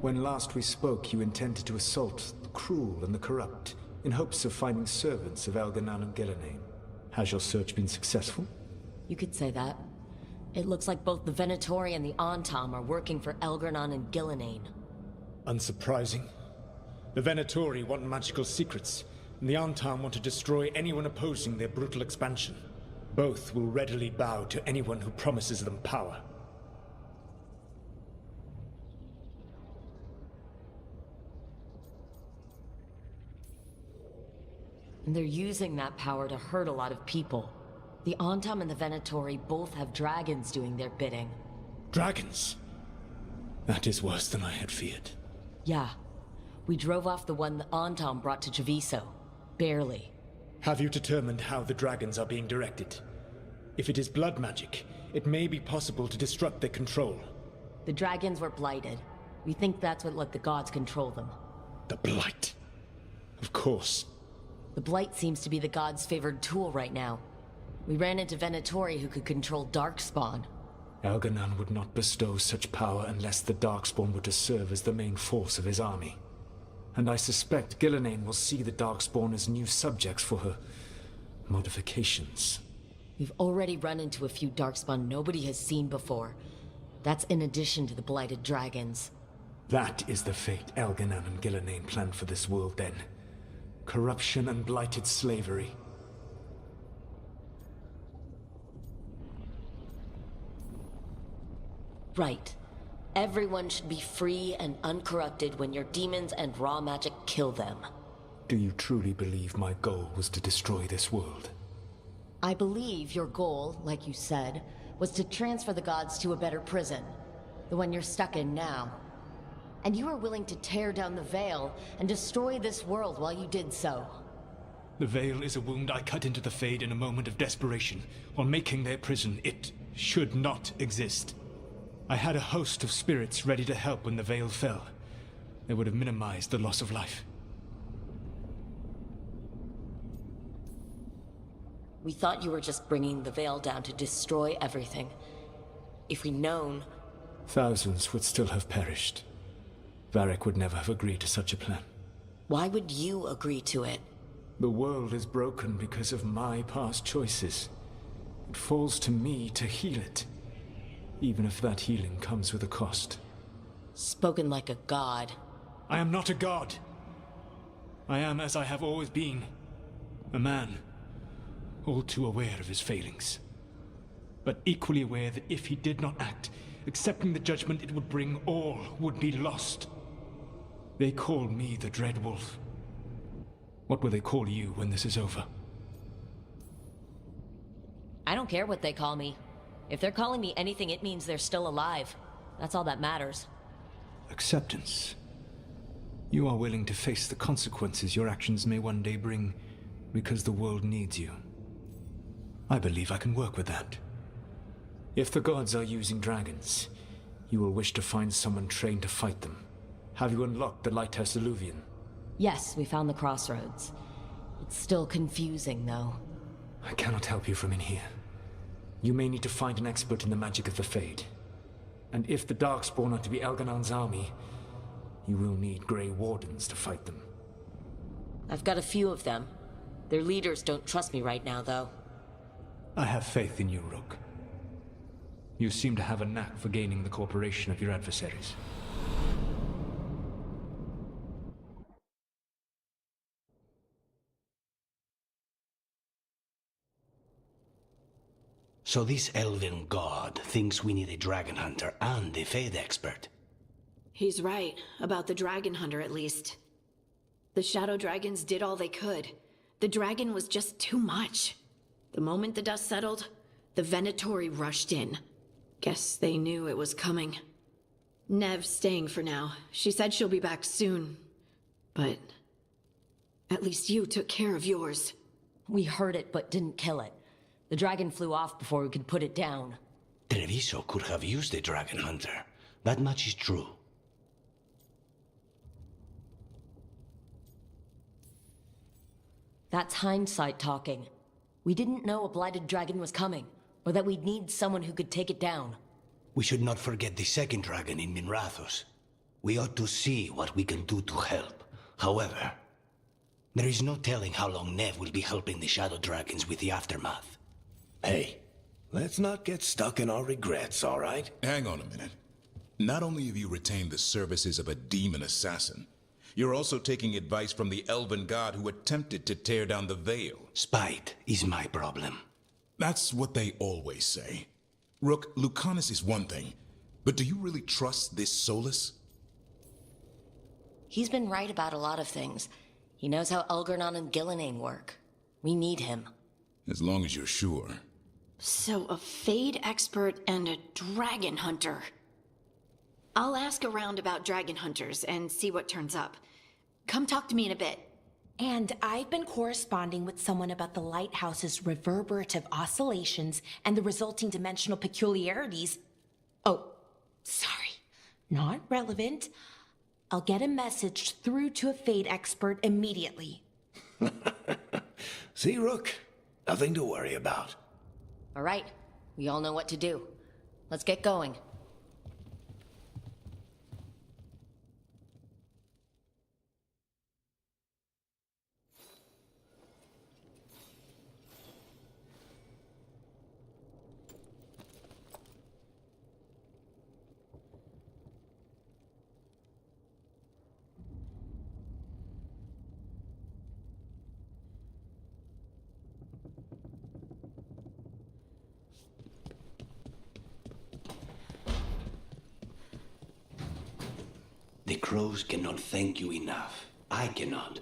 When last we spoke, you intended to assault the cruel and the corrupt, in hopes of finding servants of Elganan and Gillenane. Has your search been successful? You could say that. It looks like both the Venatori and the Antam are working for Elganan and Gillenane. Unsurprising. The Venatori want magical secrets, and the Antam want to destroy anyone opposing their brutal expansion. Both will readily bow to anyone who promises them power. And they're using that power to hurt a lot of people. The Antam and the Venatori both have dragons doing their bidding. Dragons? That is worse than I had feared. Yeah. We drove off the one the Antam brought to Treviso. Barely. Have you determined how the dragons are being directed? If it is blood magic, it may be possible to disrupt their control. The dragons were blighted. We think that's what let the gods control them. The Blight. Of course. The Blight seems to be the gods' favored tool right now. We ran into Venatori who could control Darkspawn. Elganon would not bestow such power unless the Darkspawn were to serve as the main force of his army. And I suspect Gillenane will see the Darkspawn as new subjects for her modifications. We've already run into a few Darkspawn nobody has seen before. That's in addition to the blighted dragons. That is the fate Elganon and Gillenane planned for this world then. Corruption and blighted slavery. Right. Everyone should be free and uncorrupted when your demons and raw magic kill them. Do you truly believe my goal was to destroy this world? I believe your goal, like you said, was to transfer the gods to a better prison. The one you're stuck in now. And you were willing to tear down the Veil and destroy this world while you did so. The Veil is a wound I cut into the Fade in a moment of desperation, while making their prison. It should not exist. I had a host of spirits ready to help when the Veil fell. They would have minimized the loss of life. We thought you were just bringing the Veil down to destroy everything. If we'd known... Thousands would still have perished. Varric would never have agreed to such a plan. Why would you agree to it? The world is broken because of my past choices. It falls to me to heal it. Even if that healing comes with a cost. Spoken like a god. I am not a god. I am as I have always been. A man. All too aware of his failings. But equally aware that if he did not act, accepting the judgment it would bring, all would be lost. They call me the Dread Wolf. What will they call you when this is over? I don't care what they call me. If they're calling me anything, it means they're still alive. That's all that matters. Acceptance. You are willing to face the consequences your actions may one day bring because the world needs you. I believe I can work with that. If the gods are using dragons, you will wish to find someone trained to fight them. Have you unlocked the Lighthouse Illuvian? Yes, we found the crossroads. It's still confusing, though. I cannot help you from in here. You may need to find an expert in the magic of the Fade. And if the Darkspawn are to be Elganon's army, you will need Grey Wardens to fight them. I've got a few of them. Their leaders don't trust me right now, though. I have faith in you, Rook. You seem to have a knack for gaining the cooperation of your adversaries. So this elven god thinks we need a dragon hunter and a Fade expert. He's right, about the dragon hunter at least. The shadow dragons did all they could. The dragon was just too much. The moment the dust settled, the Venatori rushed in. Guess they knew it was coming. Nev's staying for now. She said she'll be back soon. But at least you took care of yours. We heard it, but didn't kill it. The dragon flew off before we could put it down. Treviso could have used a dragon hunter. That much is true. That's hindsight talking. We didn't know a blighted dragon was coming, or that we'd need someone who could take it down. We should not forget the second dragon in Minrathos. We ought to see what we can do to help. However, there is no telling how long Nev will be helping the Shadow Dragons with the aftermath. Hey, let's not get stuck in our regrets, all right? Hang on a minute. Not only have you retained the services of a demon assassin, you're also taking advice from the elven god who attempted to tear down the Veil. Spite is my problem. That's what they always say. Rook, Lucanus is one thing, but do you really trust this Solus? He's been right about a lot of things. He knows how Elgernon and Gillenane work. We need him. As long as you're sure. So a Fade expert and a dragon hunter. I'll ask around about dragon hunters and see what turns up. Come talk to me in a bit. And I've been corresponding with someone about the lighthouse's reverberative oscillations and the resulting dimensional peculiarities. Oh, sorry. Not relevant. I'll get a message through to a Fade expert immediately. See, Rook? Nothing to worry about. All right. We all know what to do. Let's get going. The crows cannot thank you enough. I cannot.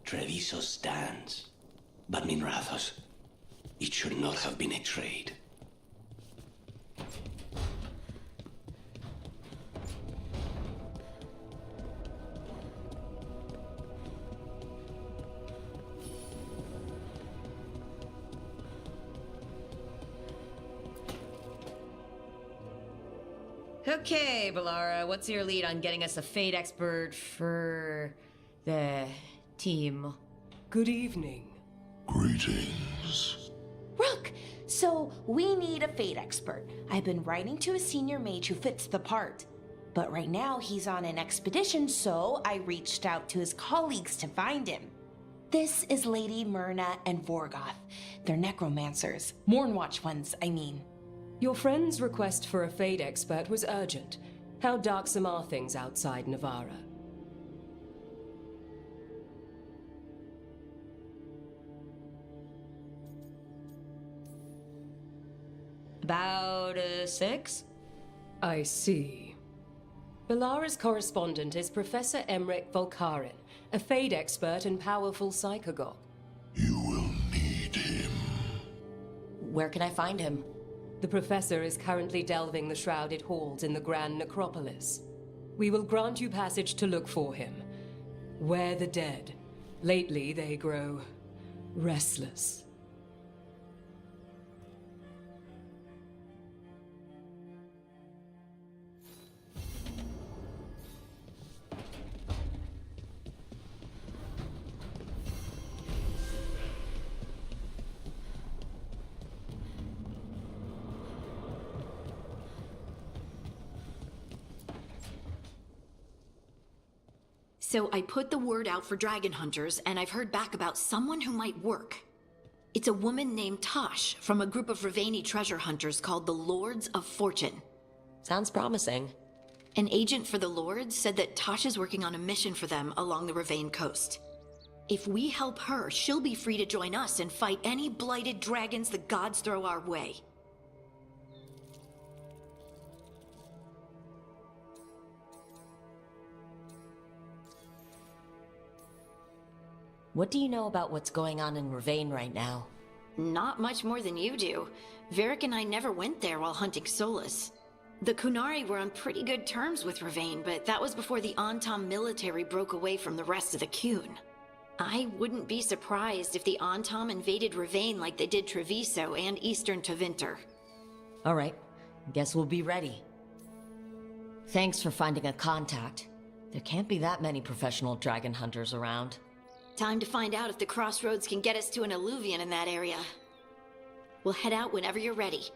Treviso stands. But Minrathos, it should not have been a trade. Okay, Balara, what's your lead on getting us a Fade expert for the team? Good evening. Greetings. Rook, so we need a Fade expert. I've been writing to a senior mage who fits the part. But right now he's on an expedition, so I reached out to his colleagues to find him. This is Lady Myrna and Vorgoth. They're necromancers. Mournwatch ones, I mean. Your friend's request for a Fade expert was urgent. How darksome are things outside Navarra? About 6? I see. Balara's correspondent is Professor Emmerich Volkarin, a Fade expert and powerful psychagogue. You will need him. Where can I find him? The Professor is currently delving the shrouded halls in the Grand Necropolis. We will grant you passage to look for him. Where the dead. Lately they grow restless. So I put the word out for dragon hunters, and I've heard back about someone who might work. It's a woman named Tosh from a group of Ravani treasure hunters called the Lords of Fortune. Sounds promising. An agent for the Lords said that Tosh is working on a mission for them along the Ravane coast. If we help her, she'll be free to join us and fight any blighted dragons the gods throw our way. What do you know about what's going on in Ravane right now? Not much more than you do. Varric and I never went there while hunting Solus. The Kunari were on pretty good terms with Ravane, but that was before the Antam military broke away from the rest of the Kun. I wouldn't be surprised if the Antam invaded Ravane like they did Treviso and Eastern Tevinter. All right. Guess we'll be ready. Thanks for finding a contact. There can't be that many professional dragon hunters around. Time to find out if the crossroads can get us to an alluvion in that area. We'll head out whenever you're ready.